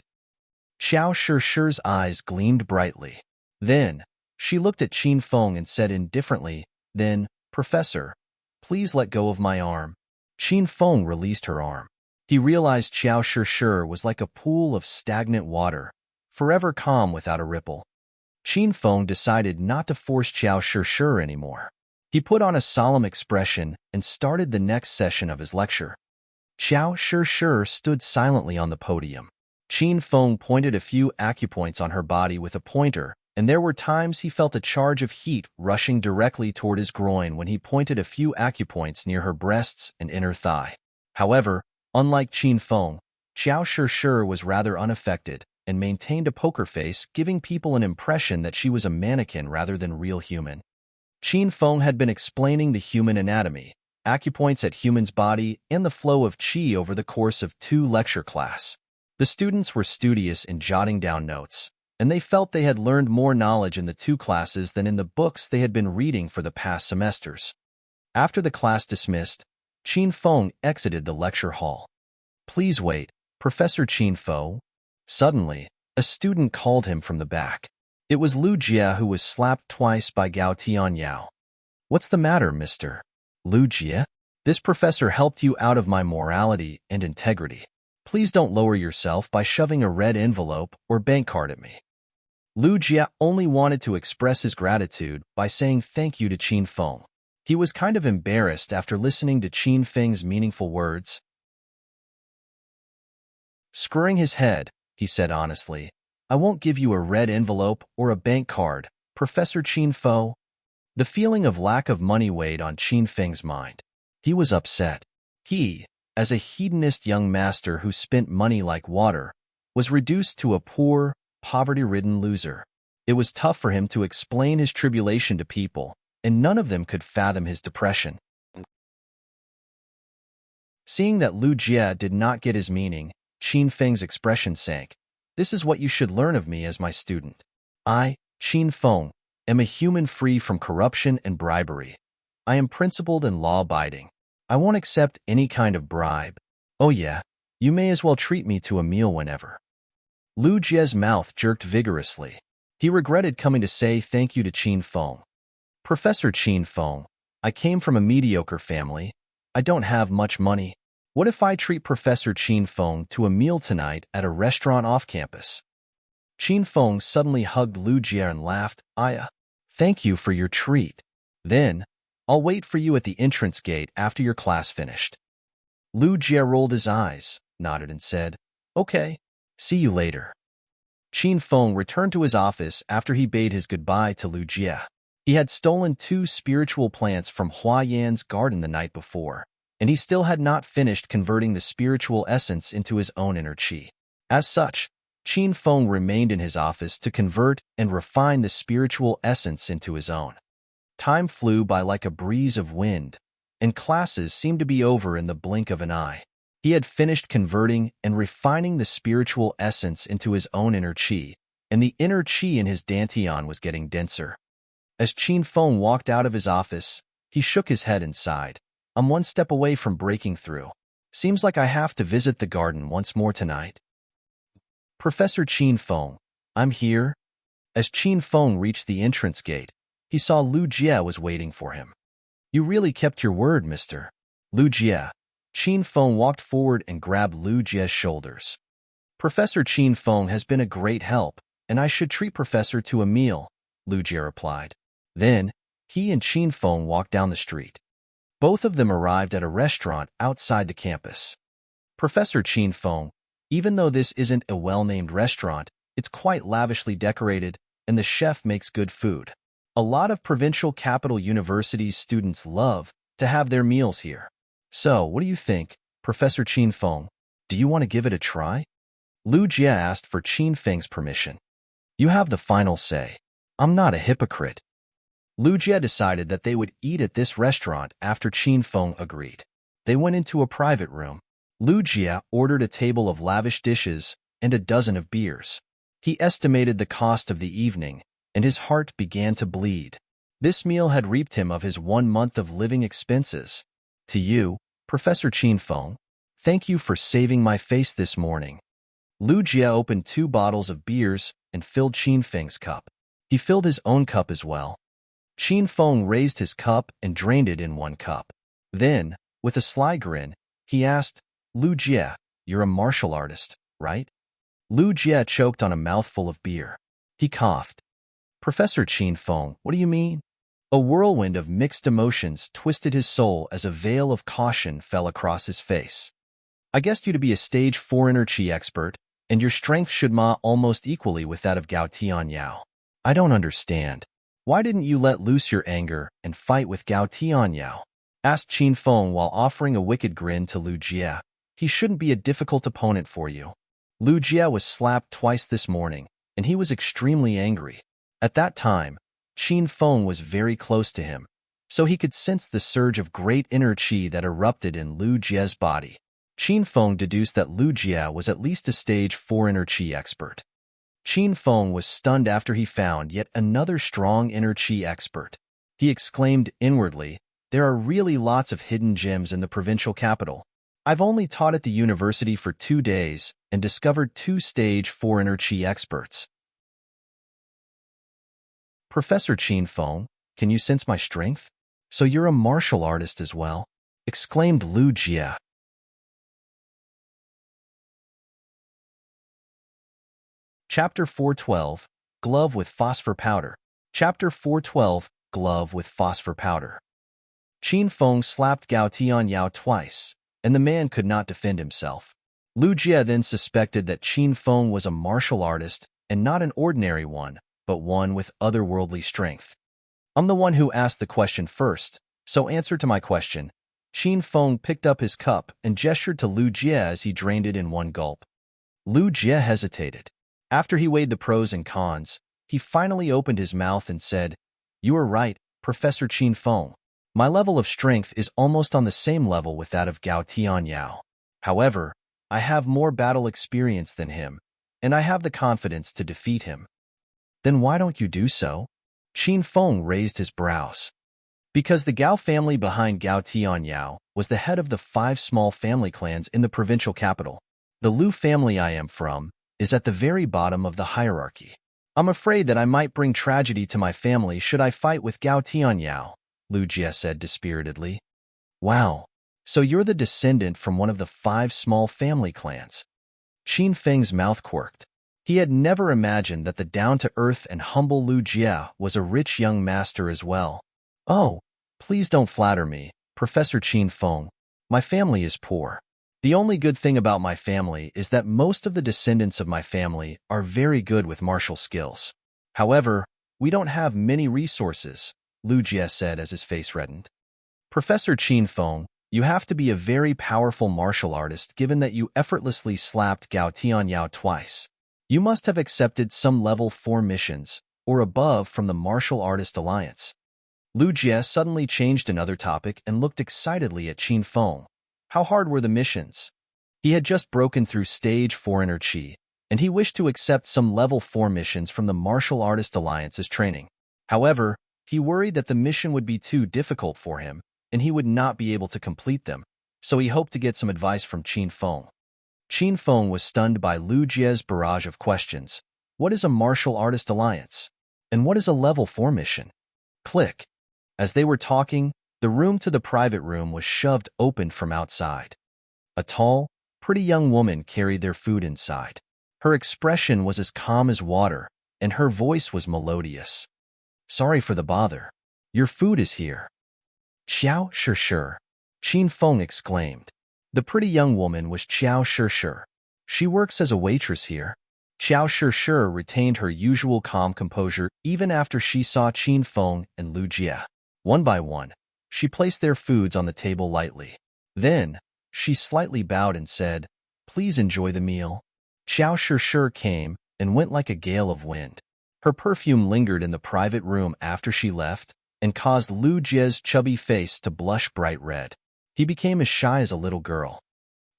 Qiao Shi's eyes gleamed brightly. Then, she looked at Qin Feng and said indifferently, Then, Professor, please let go of my arm. Qin Feng released her arm. He realized Qiao Shi was like a pool of stagnant water, forever calm without a ripple. Qin Feng decided not to force Qiao Shi anymore. He put on a solemn expression and started the next session of his lecture. Qiao Shi stood silently on the podium. Qin Feng pointed a few acupoints on her body with a pointer, and there were times he felt a charge of heat rushing directly toward his groin when he pointed a few acupoints near her breasts and inner thigh. However, unlike Qin Feng, Qiao Shi was rather unaffected and maintained a poker face, giving people an impression that she was a mannequin rather than real human. Qin Feng had been explaining the human anatomy, acupoints at human's body, and the flow of qi over the course of 2 lecture class. The students were studious in jotting down notes, and they felt they had learned more knowledge in the 2 classes than in the books they had been reading for the past semesters. After the class dismissed, Qin Feng exited the lecture hall. "Please wait, Professor Qin Feng." Suddenly, a student called him from the back. It was Lu Jie, who was slapped twice by Gao Tianyao. "What's the matter, Mr. Lu Jie? This professor helped you out of my morality and integrity. Please don't lower yourself by shoving a red envelope or bank card at me." Lu Jie only wanted to express his gratitude by saying thank you to Qin Feng. He was kind of embarrassed after listening to Qin Feng's meaningful words. Screwing his head, he said honestly, "I won't give you a red envelope or a bank card, Professor Qin Feng." The feeling of lack of money weighed on Qin Feng's mind. He was upset. He, as a hedonist young master who spent money like water, was reduced to a poor, poverty-ridden loser. It was tough for him to explain his tribulation to people, and none of them could fathom his depression. Seeing that Lu Jie did not get his meaning, Qin Feng's expression sank. "This is what you should learn of me as my student. I, Qin Feng, am a human free from corruption and bribery. I am principled and law-abiding. I won't accept any kind of bribe. Oh yeah, you may as well treat me to a meal whenever." Lu Jie's mouth jerked vigorously. He regretted coming to say thank you to Qin Feng. "Professor Qin Feng, I came from a mediocre family. I don't have much money. What if I treat Professor Qin Feng to a meal tonight at a restaurant off campus?" Qin Feng suddenly hugged Lu Jie and laughed. Thank you for your treat. Then, I'll wait for you at the entrance gate after your class finished." Lu Jie rolled his eyes, nodded and said, "Okay, see you later." Qin Feng returned to his office after he bade his goodbye to Lu Jie. He had stolen 2 spiritual plants from Hua Yan's garden the night before, and he still had not finished converting the spiritual essence into his own inner qi. As such, Qin Feng remained in his office to convert and refine the spiritual essence into his own. Time flew by like a breeze of wind, and classes seemed to be over in the blink of an eye. He had finished converting and refining the spiritual essence into his own inner qi, and the inner qi in his dantian was getting denser. As Qin Feng walked out of his office, he shook his head and sighed. "I'm one step away from breaking through. Seems like I have to visit the garden once more tonight." "Professor Qin Feng, I'm here." As Qin Feng reached the entrance gate, he saw Lu Jie was waiting for him. "You really kept your word, Mr. Lu Jie." Qin Feng walked forward and grabbed Lu Jie's shoulders. "Professor Qin Feng has been a great help, and I should treat Professor to a meal," Lu Jie replied. Then, he and Qin Feng walked down the street. Both of them arrived at a restaurant outside the campus. "Professor Qin Feng, even though this isn't a well-named restaurant, it's quite lavishly decorated, and the chef makes good food. A lot of provincial capital universities students love to have their meals here. So, what do you think, Professor Qin Feng? Do you want to give it a try?" Lu Jie asked for Qin Feng's permission. "You have the final say. I'm not a hypocrite." Lu Jie decided that they would eat at this restaurant after Qin Feng agreed. They went into a private room. Lu Jie ordered a table of lavish dishes and a dozen of beers. He estimated the cost of the evening, and his heart began to bleed. This meal had reaped him of his 1 month of living expenses. "To you, Professor Qin Feng, thank you for saving my face this morning." Lu Jie opened 2 bottles of beers and filled Qin Feng's cup. He filled his own cup as well. Qin Feng raised his cup and drained it in 1 cup. Then, with a sly grin, he asked, Lu Jie, you're a martial artist, right? Lu Jie choked on a mouthful of beer. He coughed. Professor Qin Feng, what do you mean? A whirlwind of mixed emotions twisted his soul as a veil of caution fell across his face. I guessed you to be a stage 4 inner chi expert, and your strength should ma almost equally with that of Gao Tianyao. I don't understand. Why didn't you let loose your anger and fight with Gao Tianyao? Asked Qin Feng while offering a wicked grin to Lu Jie. He shouldn't be a difficult opponent for you. Lu Jie was slapped twice this morning, and he was extremely angry. At that time, Qin Feng was very close to him, so he could sense the surge of great inner chi that erupted in Lu Jie's body. Qin Feng deduced that Lu Jie was at least a stage 4 inner chi expert. Qin Feng was stunned after he found yet another strong inner chi expert. He exclaimed inwardly, there are really lots of hidden gems in the provincial capital. I've only taught at the university for 2 days and discovered 2 stage 4 inner chi experts. Professor Qin Feng, can you sense my strength? So you're a martial artist as well? Exclaimed Lu Jie. Chapter 412, Glove with Phosphor Powder. Chapter 412, Glove with Phosphor Powder. Qin Feng slapped Gao Tianyao twice, and the man could not defend himself. Lu Jie then suspected that Qin Feng was a martial artist and not an ordinary one, but one with otherworldly strength. I'm the one who asked the question first, so answer to my question. Qin Feng picked up his cup and gestured to Lu Jie as he drained it in one gulp. Lu Jie hesitated. After he weighed the pros and cons, he finally opened his mouth and said, You are right, Professor Qin Feng. My level of strength is almost on the same level with that of Gao Tianyao. However, I have more battle experience than him, and I have the confidence to defeat him. Then why don't you do so? Qin Feng raised his brows. Because the Gao family behind Gao Tianyao was the head of the 5 small family clans in the provincial capital. The Lu family I am from is at the very bottom of the hierarchy. I'm afraid that I might bring tragedy to my family should I fight with Gao Tianyao, Lu Jie said dispiritedly. Wow, so you're the descendant from one of the 5 small family clans. Qin Feng's mouth quirked. He had never imagined that the down-to-earth and humble Lu Jie was a rich young master as well. Oh, please don't flatter me, Professor Qin Feng. My family is poor. The only good thing about my family is that most of the descendants of my family are very good with martial skills. However, we don't have many resources, Lu Jie said as his face reddened. Professor Qin Feng, you have to be a very powerful martial artist given that you effortlessly slapped Gao Tianyao twice. You must have accepted some level 4 missions, or above from the Martial Artist Alliance. Lu Jie suddenly changed another topic and looked excitedly at Qin Feng. How hard were the missions? He had just broken through stage 4 inner chi, and he wished to accept some level 4 missions from the Martial Artist Alliance as training. However, he worried that the mission would be too difficult for him, and he would not be able to complete them, so he hoped to get some advice from Qin Feng. Qin Feng was stunned by Lu Jie's barrage of questions. What is a Martial Artist Alliance? And what is a level 4 mission? Click. As they were talking, the room to the private room was shoved open from outside. A tall, pretty young woman carried their food inside. Her expression was as calm as water, and her voice was melodious. Sorry for the bother. Your food is here. Xiao Shi, Qin Feng exclaimed. The pretty young woman was Xiao Shi. She works as a waitress here. Xiao Shi retained her usual calm composure even after she saw Qin Feng and Lu Jie. One by one, she placed their foods on the table lightly. Then, she slightly bowed and said, Please enjoy the meal. Xiao Shi came and went like a gale of wind. Her perfume lingered in the private room after she left and caused Lu Jie's chubby face to blush bright red. He became as shy as a little girl.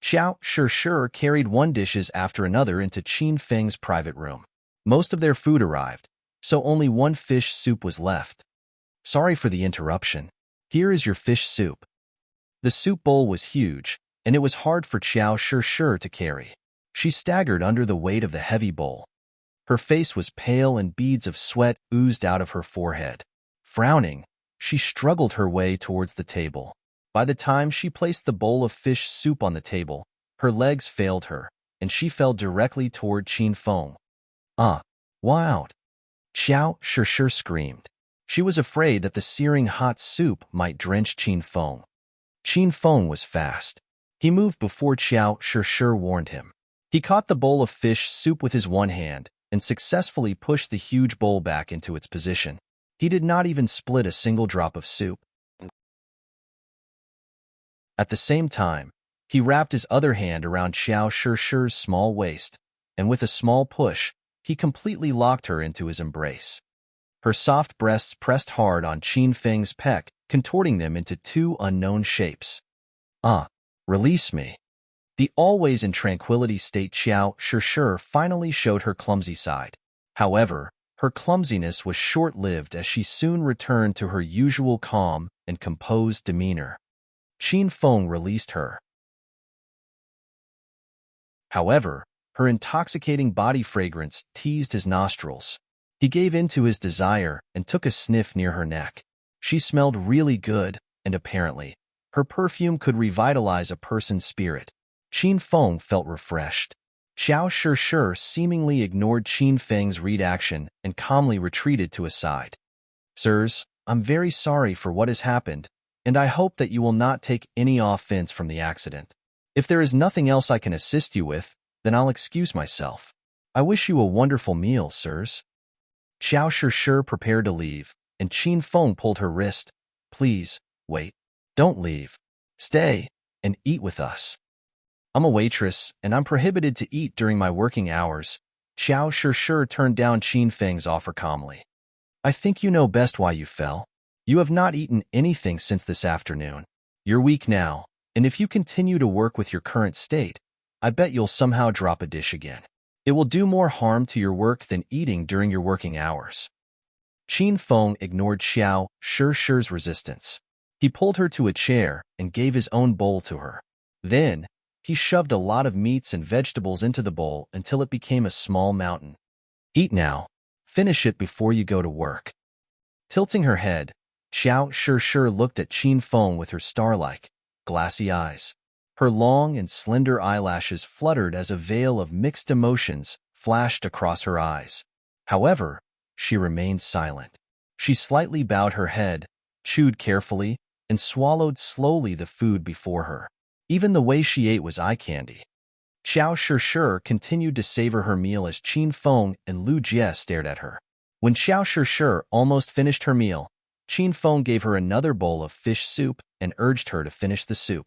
Xiao Shi carried one dishes after another into Qin Feng's private room. Most of their food arrived, so only one fish soup was left. Sorry for the interruption. Here is your fish soup. The soup bowl was huge, and it was hard for Xiao Shi to carry. She staggered under the weight of the heavy bowl. Her face was pale and beads of sweat oozed out of her forehead. Frowning, she struggled her way towards the table. By the time she placed the bowl of fish soup on the table, Her legs failed her, and she fell directly toward Qin Feng. Wow! Xiao Shishir screamed. She was afraid that the searing hot soup might drench Qin Feng. Qin Feng was fast. He moved before Xiao Shishir warned him. He caught the bowl of fish soup with his one hand and successfully pushed the huge bowl back into its position. He did not even split a single drop of soup. At the same time, he wrapped his other hand around Xiao Shishir's small waist, and with a small push, he completely locked her into his embrace. Her soft breasts pressed hard on Qin Feng's pec, contorting them into two unknown shapes. Release me. The always in tranquility state Xiao Shishir finally showed her clumsy side. However, her clumsiness was short-lived as she soon returned to her usual calm and composed demeanor. Qin Feng released her. However, her intoxicating body fragrance teased his nostrils. He gave in to his desire and took a sniff near her neck. She smelled really good, and apparently, her perfume could revitalize a person's spirit. Qin Feng felt refreshed. Xiao Shishir seemingly ignored Qin Feng's reaction and calmly retreated to a side. Sirs, I'm very sorry for what has happened, and I hope that you will not take any offense from the accident. If there is nothing else I can assist you with, then I'll excuse myself. I wish you a wonderful meal, sirs. Xiao Shishir prepared to leave, and Qin Feng pulled her wrist. Please, wait. Don't leave. Stay, and eat with us. I'm a waitress, and I'm prohibited to eat during my working hours. Xiao Shishir turned down Qin Feng's offer calmly. I think you know best why you fell. You have not eaten anything since this afternoon. You're weak now, and if you continue to work with your current state, I bet you'll somehow drop a dish again. It will do more harm to your work than eating during your working hours. Qin Feng ignored Xiao Shishir's resistance. He pulled her to a chair and gave his own bowl to her. Then, he shoved a lot of meats and vegetables into the bowl until it became a small mountain. Eat now. Finish it before you go to work. Tilting her head, Xiao Shishir looked at Qin Feng with her star-like, glassy eyes. Her long and slender eyelashes fluttered as a veil of mixed emotions flashed across her eyes. However, she remained silent. She slightly bowed her head, chewed carefully, and swallowed slowly the food before her. Even the way she ate was eye candy. Xiao Shishir continued to savor her meal as Qin Feng and Lu Jie stared at her. When Xiao Shishir almost finished her meal, Qin Feng gave her another bowl of fish soup and urged her to finish the soup.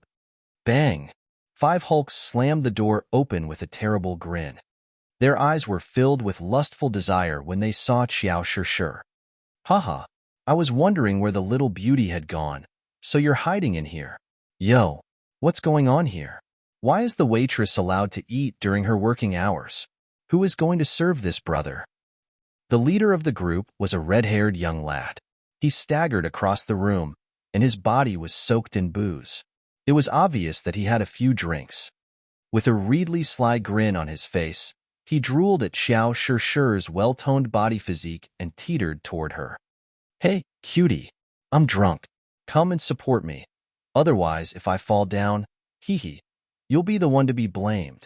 Bang! 5 hulks slammed the door open with a terrible grin. Their eyes were filled with lustful desire when they saw Xiao Shishir. Haha, I was wondering where the little beauty had gone. So you're hiding in here. Yo, what's going on here? Why is the waitress allowed to eat during her working hours? Who is going to serve this brother? The leader of the group was a red-haired young lad. He staggered across the room, and his body was soaked in booze. It was obvious that he had a few drinks. With a reedly sly grin on his face, he drooled at Xiao Shishir's well-toned body physique and teetered toward her. Hey, cutie, I'm drunk. Come and support me. Otherwise, if I fall down, hee-hee, you'll be the one to be blamed.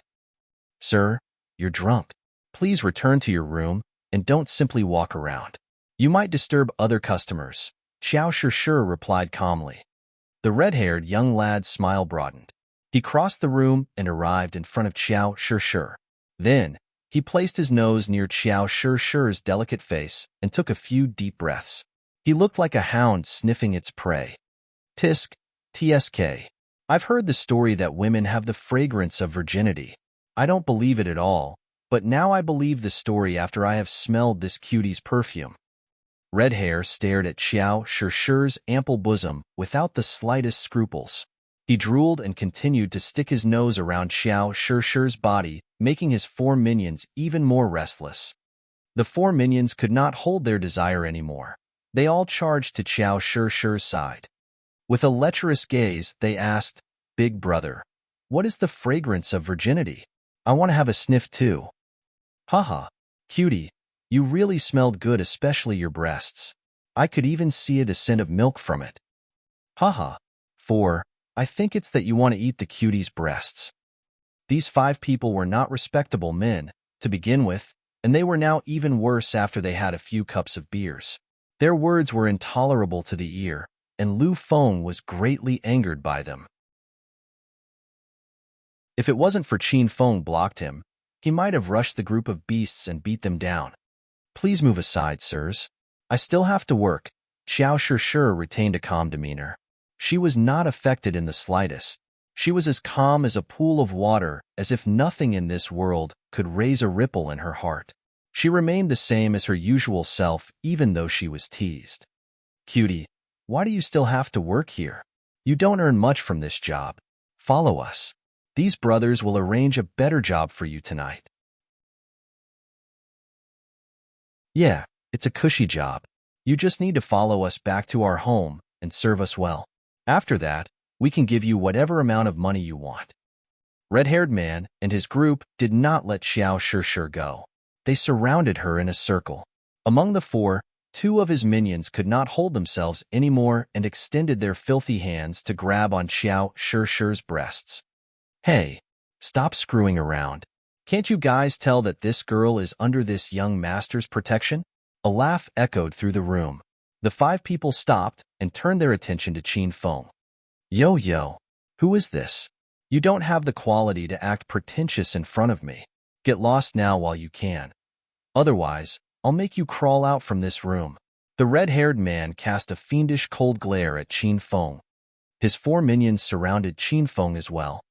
Sir, you're drunk. Please return to your room and don't simply walk around. You might disturb other customers, Xiao Shishir replied calmly. The red-haired young lad's smile broadened. He crossed the room and arrived in front of Xiao Shishir. Then, he placed his nose near Xiao Shishir's delicate face and took a few deep breaths. He looked like a hound sniffing its prey. Tisk, tsk. I've heard the story that women have the fragrance of virginity. I don't believe it at all, but now I believe the story after I have smelled this cutie's perfume. Red Hair stared at Xiao Shishir's ample bosom without the slightest scruples. He drooled and continued to stick his nose around Xiao Shishir's body, making his 4 minions even more restless. The 4 minions could not hold their desire anymore. They all charged to Xiao Shishir's side. With a lecherous gaze, they asked, Big brother, what is the fragrance of virginity? I want to have a sniff too. Haha, cutie, you really smelled good, especially your breasts. I could even see the scent of milk from it. Haha, 4, I think it's that you want to eat the cutie's breasts. These 5 people were not respectable men, to begin with, and they were now even worse after they had a few cups of beers. Their words were intolerable to the ear, and Lu Feng was greatly angered by them. If it wasn't for Qin Feng blocked him, he might have rushed the group of beasts and beat them down. Please move aside, sirs. I still have to work. Xiao Shishir retained a calm demeanor. She was not affected in the slightest. She was as calm as a pool of water, as if nothing in this world could raise a ripple in her heart. She remained the same as her usual self, even though she was teased. Cutie, why do you still have to work here? You don't earn much from this job. Follow us. These brothers will arrange a better job for you tonight. Yeah, it's a cushy job. You just need to follow us back to our home and serve us well. After that, we can give you whatever amount of money you want. Red-haired man and his group did not let Xiao Shishir go. They surrounded her in a circle. Among the 4, 2 of his minions could not hold themselves anymore and extended their filthy hands to grab on Xiao Shishir's breasts. Hey, stop screwing around. Can't you guys tell that this girl is under this young master's protection? A laugh echoed through the room. The 5 people stopped and turned their attention to Qin Feng. Yo, who is this? You don't have the quality to act pretentious in front of me. Get lost now while you can. Otherwise, I'll make you crawl out from this room. The red-haired man cast a fiendish cold glare at Qin Feng. His 4 minions surrounded Qin Feng as well.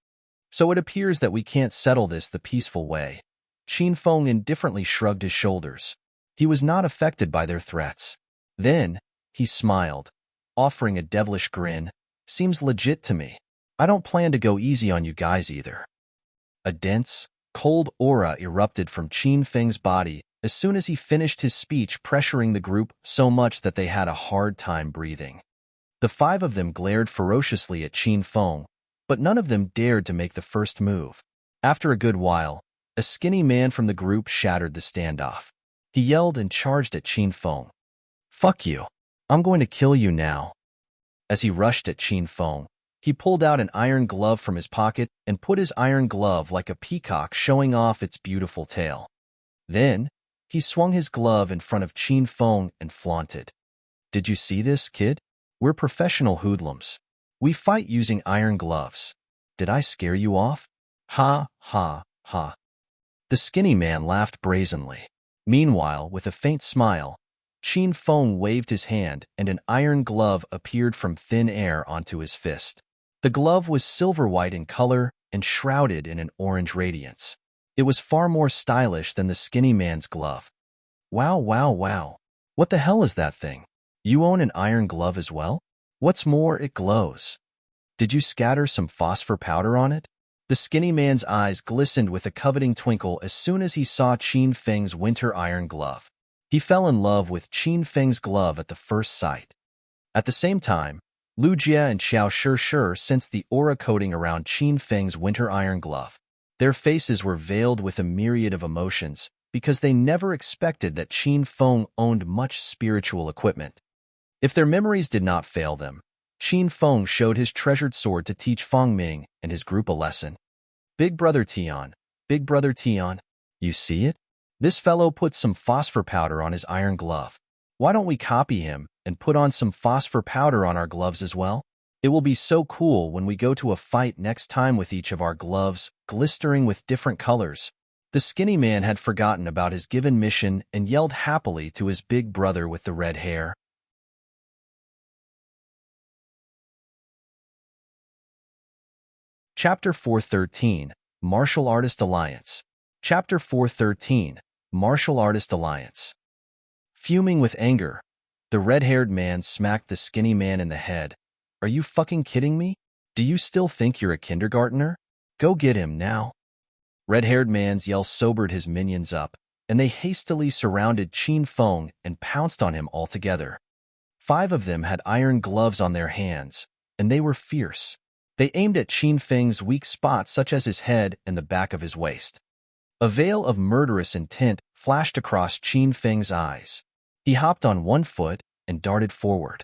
So it appears that we can't settle this the peaceful way. Qin Feng indifferently shrugged his shoulders. He was not affected by their threats. Then, he smiled, offering a devilish grin. Seems legit to me. I don't plan to go easy on you guys either. A dense, cold aura erupted from Qin Feng's body as soon as he finished his speech, pressuring the group so much that they had a hard time breathing. The 5 of them glared ferociously at Qin Feng, but none of them dared to make the first move. After a good while, a skinny man from the group shattered the standoff. He yelled and charged at Qin Feng. Fuck you. I'm going to kill you now. As he rushed at Qin Feng, he pulled out an iron glove from his pocket and put his iron glove like a peacock, showing off its beautiful tail. Then, he swung his glove in front of Qin Feng and flaunted. Did you see this, kid? We're professional hoodlums. We fight using iron gloves. Did I scare you off? Ha, ha, ha. The skinny man laughed brazenly. Meanwhile, with a faint smile, Qin Feng waved his hand and an iron glove appeared from thin air onto his fist. The glove was silver-white in color and shrouded in an orange radiance. It was far more stylish than the skinny man's glove. Wow. What the hell is that thing? You own an iron glove as well? What's more, it glows. Did you scatter some phosphor powder on it? The skinny man's eyes glistened with a coveting twinkle as soon as he saw Qin Feng's winter iron glove. He fell in love with Qin Feng's glove at the first sight. At the same time, Lu Jie and Xiao Shishir sensed the aura coating around Qin Feng's winter iron glove. Their faces were veiled with a myriad of emotions because they never expected that Qin Feng owned much spiritual equipment. If their memories did not fail them, Qin Feng showed his treasured sword to teach Feng Ming and his group a lesson. Big Brother Tian, you see it? This fellow put some phosphor powder on his iron glove. Why don't we copy him and put on some phosphor powder on our gloves as well? It will be so cool when we go to a fight next time with each of our gloves glistering with different colors. The skinny man had forgotten about his given mission and yelled happily to his big brother with the red hair. Chapter 413, Martial Artist Alliance. Chapter 413, Martial Artist Alliance. Fuming with anger, the red-haired man smacked the skinny man in the head. Are you fucking kidding me? Do you still think you're a kindergartner? Go get him now. Red-haired man's yell sobered his minions up, and they hastily surrounded Qin Feng and pounced on him altogether. 5 of them had iron gloves on their hands, and they were fierce. They aimed at Qin Feng's weak spots such as his head and the back of his waist. A veil of murderous intent flashed across Qin Feng's eyes. He hopped on one foot and darted forward.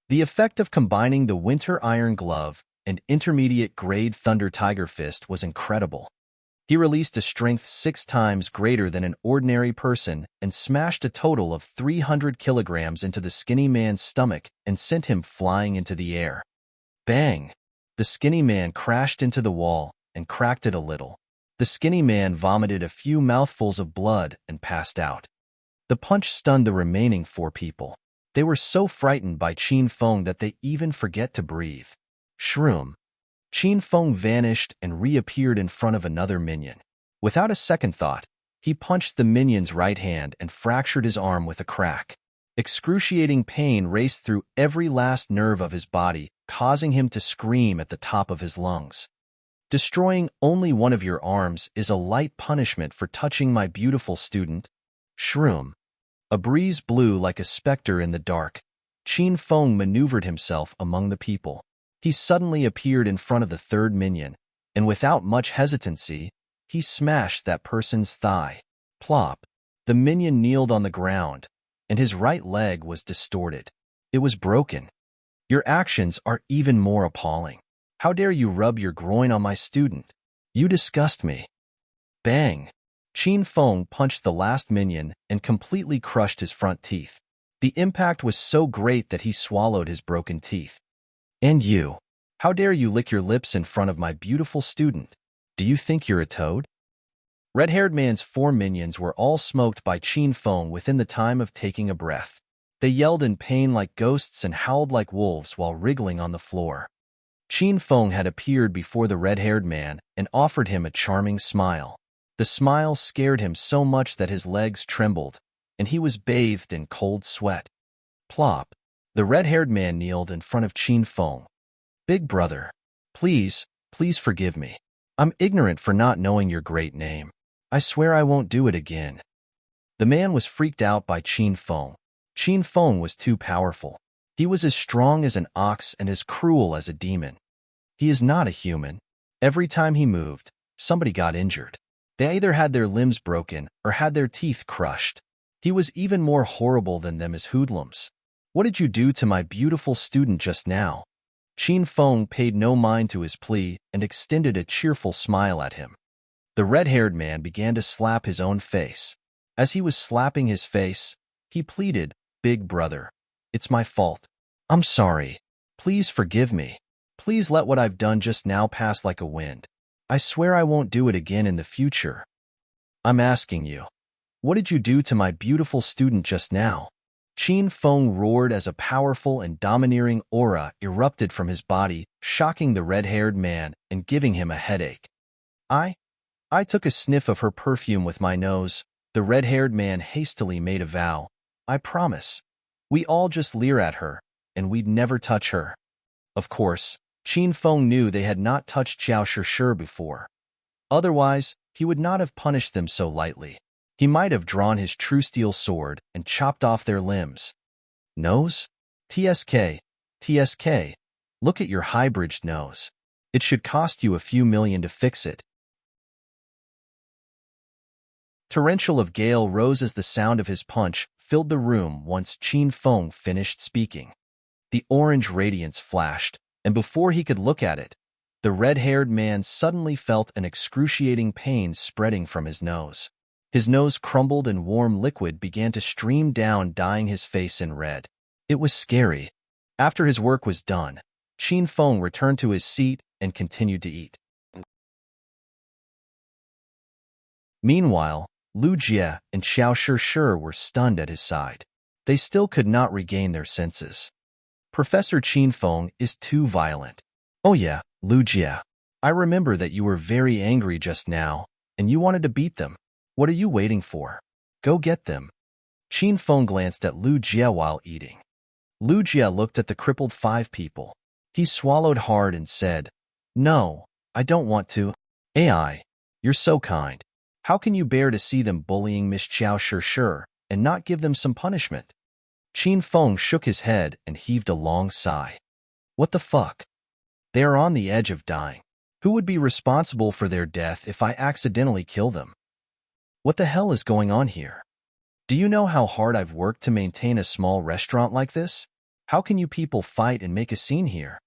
The effect of combining the winter iron glove and intermediate-grade thunder tiger fist was incredible. He released a strength 6 times greater than an ordinary person and smashed a total of 300 kilograms into the skinny man's stomach and sent him flying into the air. Bang! The skinny man crashed into the wall and cracked it a little. The skinny man vomited a few mouthfuls of blood and passed out. The punch stunned the remaining 4 people. They were so frightened by Qin Feng that they even forget to breathe. Shroom. Qin Feng vanished and reappeared in front of another minion. Without a second thought, he punched the minion's right hand and fractured his arm with a crack. Excruciating pain raced through every last nerve of his body, causing him to scream at the top of his lungs. Destroying only one of your arms is a light punishment for touching my beautiful student. Shroom. A breeze blew like a specter in the dark. Qin Feng maneuvered himself among the people. He suddenly appeared in front of the 3rd minion, and without much hesitancy, he smashed that person's thigh. Plop. The minion kneeled on the ground, and his right leg was distorted. It was broken. Your actions are even more appalling. How dare you rub your groin on my student? You disgust me. Bang! Qin Feng punched the last minion and completely crushed his front teeth. The impact was so great that he swallowed his broken teeth. And you, how dare you lick your lips in front of my beautiful student? Do you think you're a toad? Red-haired man's 4 minions were all smoked by Qin Feng within the time of taking a breath. They yelled in pain like ghosts and howled like wolves while wriggling on the floor. Qin Feng had appeared before the red-haired man and offered him a charming smile. The smile scared him so much that his legs trembled, and he was bathed in cold sweat. Plop. The red-haired man kneeled in front of Qin Feng. Big brother, please forgive me. I'm ignorant for not knowing your great name. I swear I won't do it again. The man was freaked out by Qin Feng. Qin Feng was too powerful. He was as strong as an ox and as cruel as a demon. He is not a human. Every time he moved, somebody got injured. They either had their limbs broken or had their teeth crushed. He was even more horrible than them as hoodlums. What did you do to my beautiful student just now? Qin Feng paid no mind to his plea and extended a cheerful smile at him. The red-haired man began to slap his own face. As he was slapping his face, he pleaded, Big brother, it's my fault. I'm sorry. Please forgive me. Please let what I've done just now pass like a wind. I swear I won't do it again in the future. I'm asking you, what did you do to my beautiful student just now? Qin Feng roared as a powerful and domineering aura erupted from his body, shocking the red-haired man and giving him a headache. I took a sniff of her perfume with my nose. The red-haired man hastily made a vow. I promise. We all just leer at her, and we'd never touch her. Of course, Qin Feng knew they had not touched Xiao Shishir before. Otherwise, he would not have punished them so lightly. He might have drawn his true steel sword and chopped off their limbs. Nose? TSK. Look at your high-bridged nose. It should cost you a few million to fix it. Torrential of gale rose as the sound of his punch filled the room once Qin Feng finished speaking. The orange radiance flashed, and before he could look at it, the red-haired man suddenly felt an excruciating pain spreading from his nose. His nose crumbled and warm liquid began to stream down, dyeing his face in red. It was scary. After his work was done, Qin Feng returned to his seat and continued to eat. Meanwhile, Lu Jie and Xiao Shishir were stunned at his side. They still could not regain their senses. Professor Qin Feng is too violent. Oh yeah, Lu Jie. I remember that you were very angry just now, and you wanted to beat them. What are you waiting for? Go get them. Qin Feng glanced at Lu Jie while eating. Lu Jie looked at the crippled 5 people. He swallowed hard and said, No, I don't want to. AI, you're so kind. How can you bear to see them bullying Miss Xiao Shishir and not give them some punishment? Qin Feng shook his head and heaved a long sigh. What the fuck? They are on the edge of dying. Who would be responsible for their death if I accidentally kill them? What the hell is going on here? Do you know how hard I've worked to maintain a small restaurant like this? How can you people fight and make a scene here?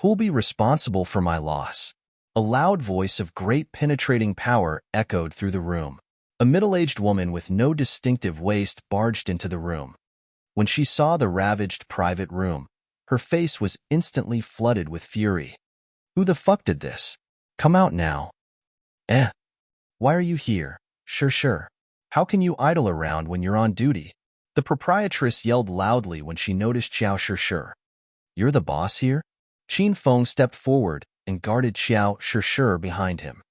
Who'll be responsible for my loss? A loud voice of great penetrating power echoed through the room. A middle-aged woman with no distinctive waist barged into the room. When she saw the ravaged private room, her face was instantly flooded with fury. Who the fuck did this? Come out now. Eh? Why are you here? Sure. How can you idle around when you're on duty? The proprietress yelled loudly when she noticed Xiao Sure. You're the boss here? Qin Feng stepped forward and guarded Xiao Sure behind him.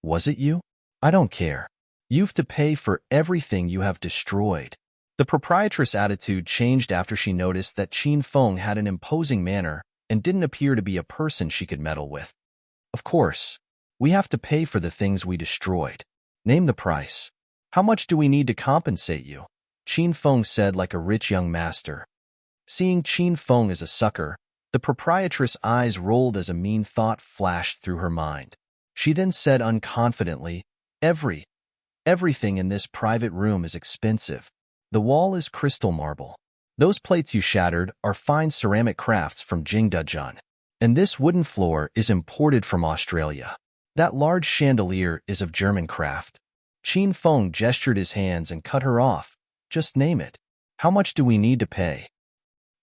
Was it you? I don't care. You've to pay for everything you have destroyed. The proprietress' attitude changed after she noticed that Qin Feng had an imposing manner and didn't appear to be a person she could meddle with. Of course, we have to pay for the things we destroyed. Name the price. How much do we need to compensate you? Qin Feng said like a rich young master. Seeing Qin Feng as a sucker, the proprietress' eyes rolled as a mean thought flashed through her mind. She then said unconfidently, Everything in this private room is expensive. The wall is crystal marble. Those plates you shattered are fine ceramic crafts from Jingdezhan. And this wooden floor is imported from Australia. That large chandelier is of German craft. Qin Feng gestured his hands and cut her off. Just name it. How much do we need to pay?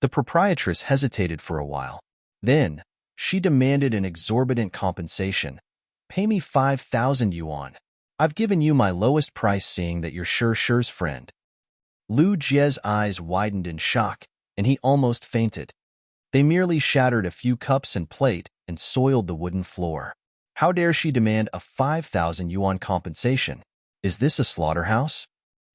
The proprietress hesitated for a while. Then, she demanded an exorbitant compensation. Pay me 5,000 yuan. I've given you my lowest price seeing that you're Sure's friend. Lu Jie's eyes widened in shock, and he almost fainted. They merely shattered a few cups and plate and soiled the wooden floor. How dare she demand a 5,000 yuan compensation? Is this a slaughterhouse?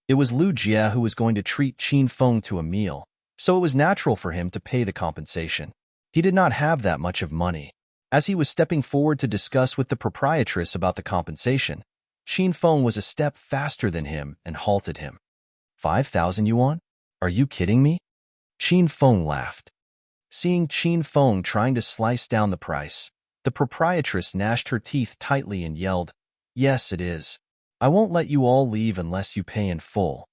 It was Lu Jie who was going to treat Qin Feng to a meal, so it was natural for him to pay the compensation. He did not have that much of money. As he was stepping forward to discuss with the proprietress about the compensation, Qin Feng was a step faster than him and halted him. 5,000 yuan? Are you kidding me? Qin Feng laughed. Seeing Qin Feng trying to slice down the price, the proprietress gnashed her teeth tightly and yelled, Yes, it is. I won't let you all leave unless you pay in full.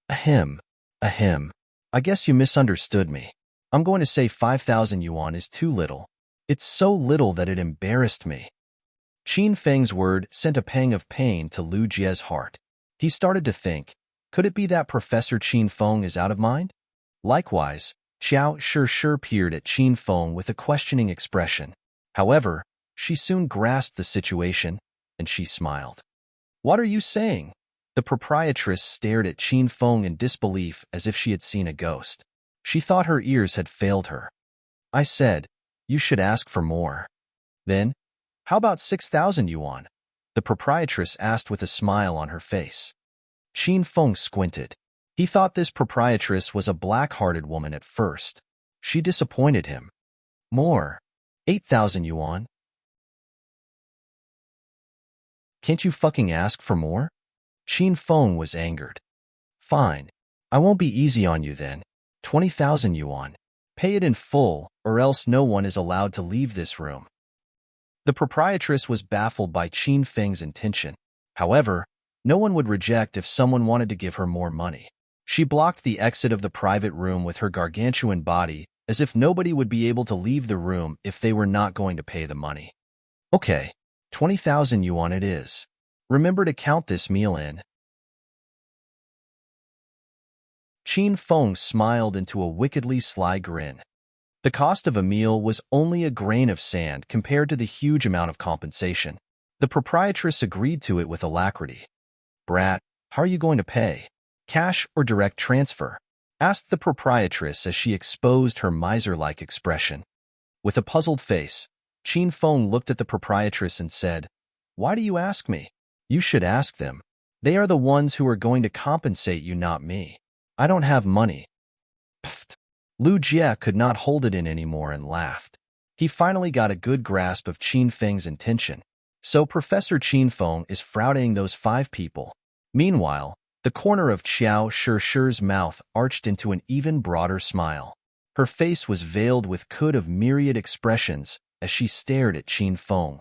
Ahem. I guess you misunderstood me. I'm going to say 5,000 yuan is too little. It's so little that it embarrassed me. Qin Feng's word sent a pang of pain to Lu Jie's heart. He started to think, could it be that Professor Qin Feng is out of mind? Likewise, Xiao Sure peered at Qin Feng with a questioning expression. However, she soon grasped the situation, and she smiled. What are you saying? The proprietress stared at Qin Feng in disbelief as if she had seen a ghost. She thought her ears had failed her. I said, you should ask for more. Then, how about 6,000 yuan? The proprietress asked with a smile on her face. Qin Feng squinted. He thought this proprietress was a black-hearted woman at first. She disappointed him. More. 8,000 yuan? Can't you fucking ask for more? Qin Feng was angered. Fine. I won't be easy on you then. 20,000 yuan. Pay it in full, or else no one is allowed to leave this room. The proprietress was baffled by Qin Feng's intention. However, no one would reject if someone wanted to give her more money. She blocked the exit of the private room with her gargantuan body, as if nobody would be able to leave the room if they were not going to pay the money. Okay, 20,000 yuan it is. Remember to count this meal in. Qin Feng smiled into a wickedly sly grin. The cost of a meal was only a grain of sand compared to the huge amount of compensation. The proprietress agreed to it with alacrity. Brat, how are you going to pay? Cash or direct transfer? Asked the proprietress as she exposed her miser-like expression. With a puzzled face, Qin Feng looked at the proprietress and said, Why do you ask me? You should ask them. They are the ones who are going to compensate you, not me. I don't have money. Pfft. Lu Jie could not hold it in anymore and laughed. He finally got a good grasp of Qin Feng's intention. So Professor Qin Feng is frowning those 5 people. Meanwhile, the corner of Xiao Shure's mouth arched into an even broader smile. Her face was veiled with could of myriad expressions as she stared at Qin Feng.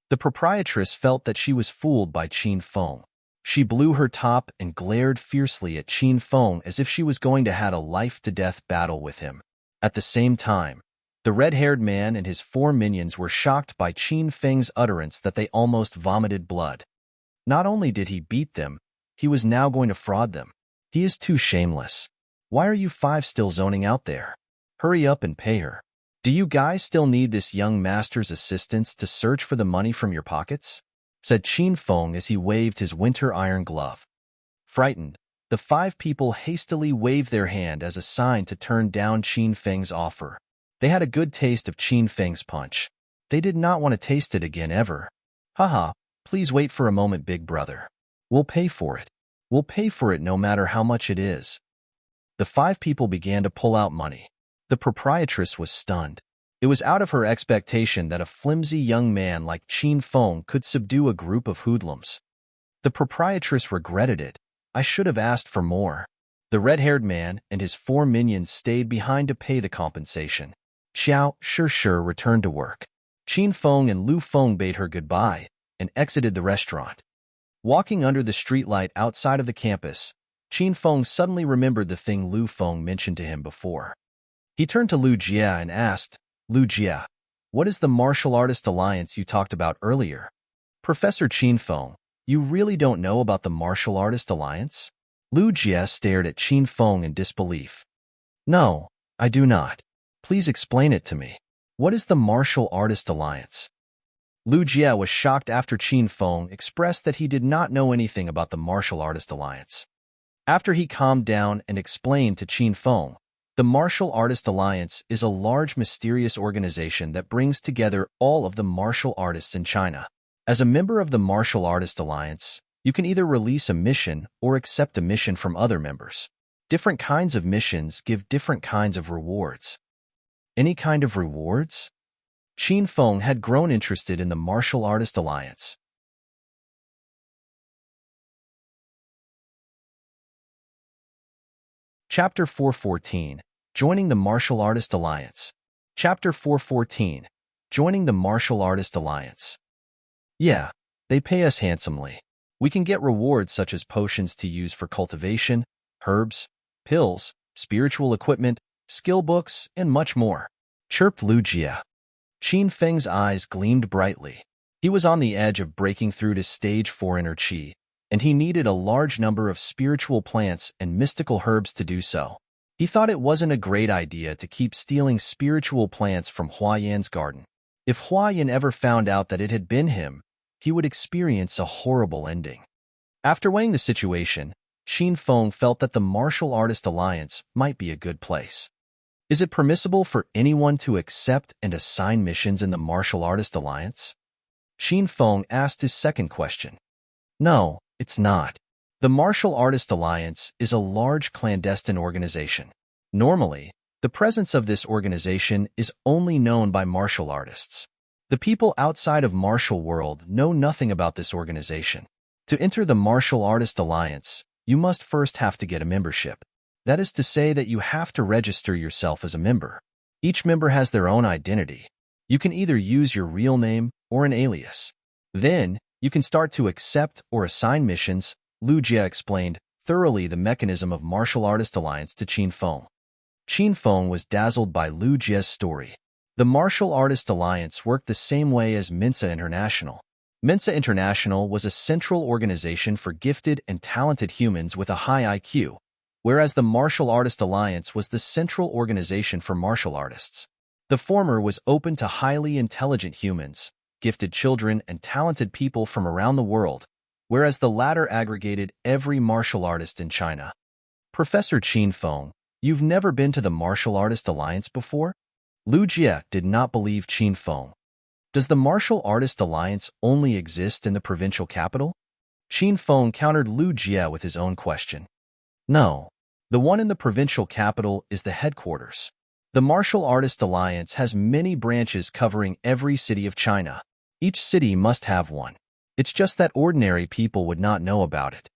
The proprietress felt that she was fooled by Qin Feng. She blew her top and glared fiercely at Qin Feng as if she was going to have a life-to-death battle with him. At the same time, The red-haired man and his 4 minions were shocked by Qin Feng's utterance that they almost vomited blood. Not only did he beat them, he was now going to fraud them. He is too shameless. Why are you 5 still zoning out there? Hurry up and pay her. Do you guys still need this young master's assistance to search for the money from your pockets? Said Qin Feng as he waved his winter iron glove. Frightened, the 5 people hastily waved their hand as a sign to turn down Qin Feng's offer. They had a good taste of Qin Feng's punch. They did not want to taste it again ever. Haha, please wait for a moment, big brother. We'll pay for it. We'll pay for it no matter how much it is. The 5 people began to pull out money. The proprietress was stunned. It was out of her expectation that a flimsy young man like Qin Feng could subdue a group of hoodlums. The proprietress regretted it. I should have asked for more. The red-haired man and his 4 minions stayed behind to pay the compensation. Xiao, sure, returned to work. Qin Feng and Lu Feng bade her goodbye and exited the restaurant. Walking under the streetlight outside of the campus, Qin Feng suddenly remembered the thing Lu Feng mentioned to him before. He turned to Lu Jia and asked, Lu Jia, what is the martial artist alliance you talked about earlier? Professor Qin Feng, you really don't know about the martial artist alliance? Lu Jia stared at Qin Feng in disbelief. No, I do not. Please explain it to me. What is the martial artist alliance? Lu Jia was shocked after Qin Feng expressed that he did not know anything about the martial artist alliance. After he calmed down and explained to Qin Feng, the Martial Artist Alliance is a large mysterious organization that brings together all of the martial artists in China. As a member of the Martial Artist Alliance, you can either release a mission or accept a mission from other members. Different kinds of missions give different kinds of rewards. Any kind of rewards? Qin Feng had grown interested in the Martial Artist Alliance. Chapter 414. Joining the Martial Artist Alliance. Chapter 414. Joining the Martial Artist Alliance. Yeah, they pay us handsomely. We can get rewards such as potions to use for cultivation, herbs, pills, spiritual equipment, skill books, and much more, chirped Lu Jia. Qin Feng's eyes gleamed brightly. He was on the edge of breaking through to stage 4 inner qi, and he needed a large number of spiritual plants and mystical herbs to do so. He thought it wasn't a great idea to keep stealing spiritual plants from Huayan's garden. If Huayan ever found out that it had been him, he would experience a horrible ending. After weighing the situation, Qin Feng felt that the Martial Artist Alliance might be a good place. Is it permissible for anyone to accept and assign missions in the Martial Artist Alliance? Qin Feng asked his second question. No, it's not. The Martial Artist Alliance is a large clandestine organization. Normally, the presence of this organization is only known by martial artists. The people outside of martial world know nothing about this organization. To enter the Martial Artist Alliance, you must first have to get a membership. That is to say that you have to register yourself as a member. Each member has their own identity. You can either use your real name or an alias. Then, you can start to accept or assign missions. Lu Jia explained thoroughly the mechanism of Martial Artist Alliance to Qin Feng. Qin Feng was dazzled by Lu Jia's story. The Martial Artist Alliance worked the same way as Mensa International. Mensa International was a central organization for gifted and talented humans with a high IQ, whereas the Martial Artist Alliance was the central organization for martial artists. The former was open to highly intelligent humans, gifted children, and talented people from around the world, whereas the latter aggregated every martial artist in China. Professor Qin Feng, you've never been to the Martial Artist Alliance before? Lu Jia did not believe Qin Feng. Does the Martial Artist Alliance only exist in the provincial capital? Qin Feng countered Lu Jia with his own question. No, the one in the provincial capital is the headquarters. The Martial Artist Alliance has many branches covering every city of China. Each city must have one. It's just that ordinary people would not know about it.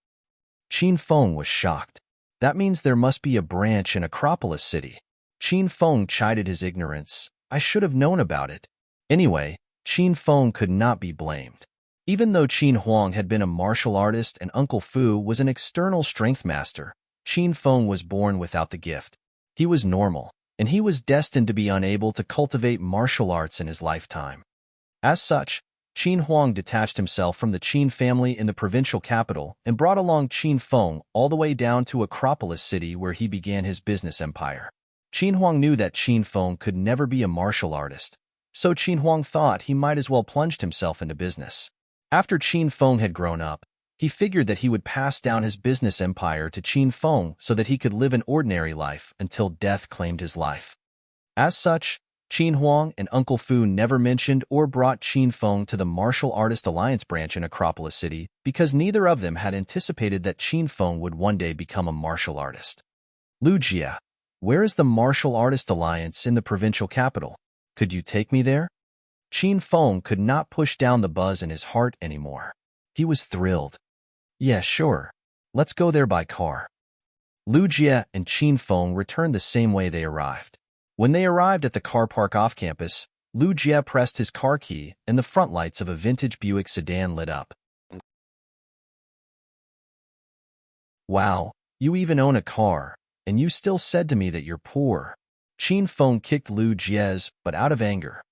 Qin Feng was shocked. That means there must be a branch in Acropolis City. Qin Feng chided his ignorance. I should have known about it. Anyway, Qin Feng could not be blamed. Even though Qin Huang had been a martial artist and Uncle Fu was an external strength master, Qin Feng was born without the gift. He was normal. and he was destined to be unable to cultivate martial arts in his lifetime. As such, Qin Huang detached himself from the Qin family in the provincial capital and brought along Qin Feng all the way down to Acropolis City, where he began his business empire. Qin Huang knew that Qin Feng could never be a martial artist, so Qin Huang thought he might as well plunge himself into business. After Qin Feng had grown up, he figured that he would pass down his business empire to Qin Feng so that he could live an ordinary life until death claimed his life. As such, Qin Huang and Uncle Fu never mentioned or brought Qin Feng to the Martial Artist Alliance branch in Acropolis City because neither of them had anticipated that Qin Feng would one day become a martial artist. Lu Jia, where is the Martial Artist Alliance in the provincial capital? Could you take me there? Qin Feng could not push down the buzz in his heart anymore. He was thrilled. Yeah, sure. Let's go there by car. Lu Jia and Qin Feng returned the same way they arrived. When they arrived at the car park off campus, Lu Jia pressed his car key and the front lights of a vintage Buick sedan lit up. Wow, you even own a car, and you still said to me that you're poor. Qin Feng kicked Lu Jia's, but out of anger.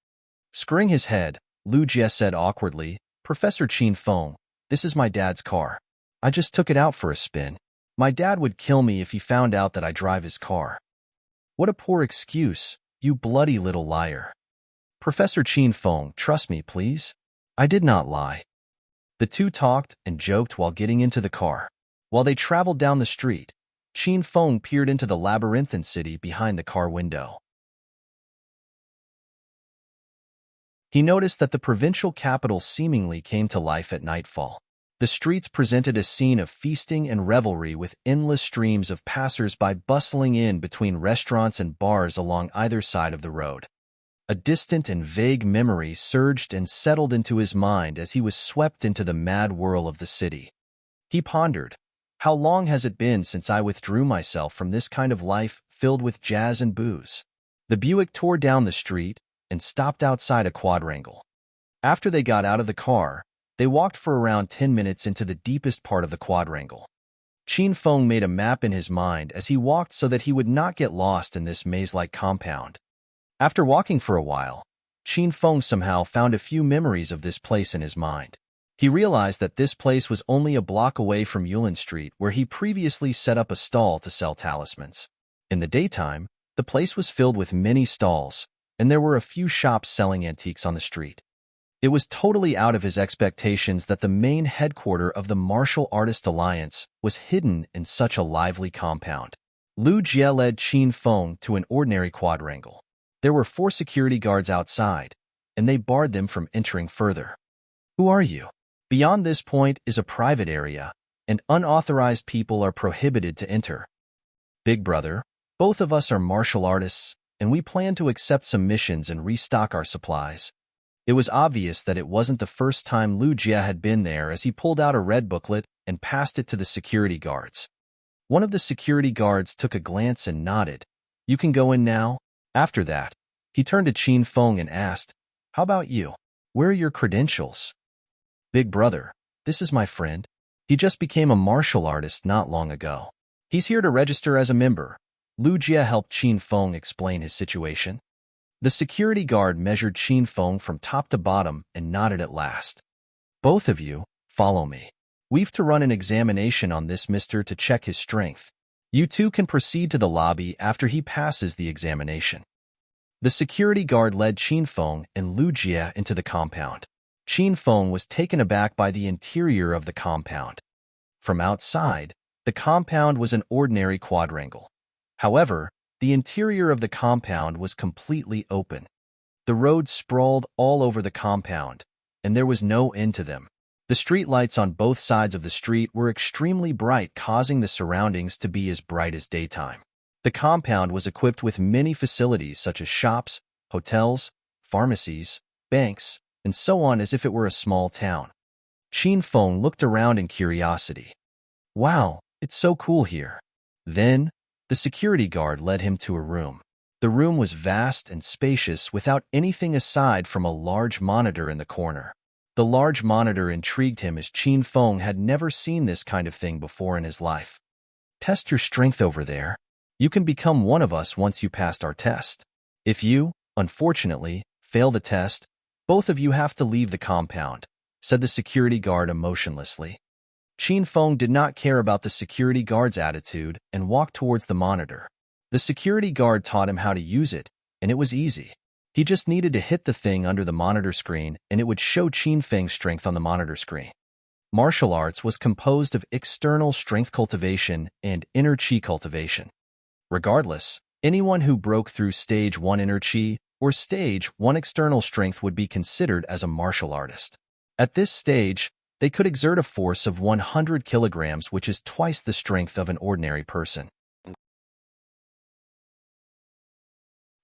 Screwing his head, Lu Jia said awkwardly, Professor Qin Feng, this is my dad's car. I just took it out for a spin. My dad would kill me if he found out that I drive his car. What a poor excuse, you bloody little liar. Professor Qin Feng, trust me, please. I did not lie. The two talked and joked while getting into the car. While they traveled down the street, Qin Feng peered into the labyrinthine city behind the car window. He noticed that the provincial capital seemingly came to life at nightfall. The streets presented a scene of feasting and revelry with endless streams of passers-by bustling in between restaurants and bars along either side of the road. A distant and vague memory surged and settled into his mind as he was swept into the mad whirl of the city. He pondered, how long has it been since I withdrew myself from this kind of life filled with jazz and booze? The Buick tore down the street and stopped outside a quadrangle. After they got out of the car, they walked for around 10 minutes into the deepest part of the quadrangle. Qin Feng made a map in his mind as he walked so that he would not get lost in this maze-like compound. After walking for a while, Qin Feng somehow found a few memories of this place in his mind. He realized that this place was only a block away from Yulin Street, where he previously set up a stall to sell talismans. In the daytime, the place was filled with many stalls, and there were a few shops selling antiques on the street. It was totally out of his expectations that the main headquarters of the Martial Artist Alliance was hidden in such a lively compound. Lu Jia led Qin Feng to an ordinary quadrangle. There were 4 security guards outside, and they barred them from entering further. Who are you? Beyond this point is a private area, and unauthorized people are prohibited to enter. Big brother, both of us are martial artists, and we plan to accept some missions and restock our supplies. It was obvious that it wasn't the first time Lu Jia had been there as he pulled out a red booklet and passed it to the security guards. One of the security guards took a glance and nodded. You can go in now. After that, he turned to Qin Feng and asked, how about you? Where are your credentials? Big brother, this is my friend. He just became a martial artist not long ago. He's here to register as a member. Lu Jia helped Qin Feng explain his situation. The security guard measured Qin Feng from top to bottom and nodded at last. Both of you, follow me. We've to run an examination on this mister to check his strength. You two can proceed to the lobby after he passes the examination. The security guard led Qin Feng and Lu Jia into the compound. Qin Feng was taken aback by the interior of the compound. From outside, the compound was an ordinary quadrangle. However, the interior of the compound was completely open. The roads sprawled all over the compound, and there was no end to them. The street lights on both sides of the street were extremely bright, causing the surroundings to be as bright as daytime. The compound was equipped with many facilities such as shops, hotels, pharmacies, banks, and so on, as if it were a small town. Qin Feng looked around in curiosity. Wow, it's so cool here. Then, the security guard led him to a room. The room was vast and spacious without anything aside from a large monitor in the corner. The large monitor intrigued him as Qin Feng had never seen this kind of thing before in his life. Test your strength over there. You can become one of us once you passed our test. If you, unfortunately, fail the test, both of you have to leave the compound," said the security guard emotionlessly. Qin Feng did not care about the security guard's attitude and walked towards the monitor. The security guard taught him how to use it, and it was easy. He just needed to hit the thing under the monitor screen, and it would show Qin Feng's strength on the monitor screen. Martial arts was composed of external strength cultivation and inner chi cultivation. Regardless, anyone who broke through Stage 1 inner chi or Stage 1 external strength would be considered as a martial artist. At this stage, they could exert a force of 100 kilograms, which is twice the strength of an ordinary person.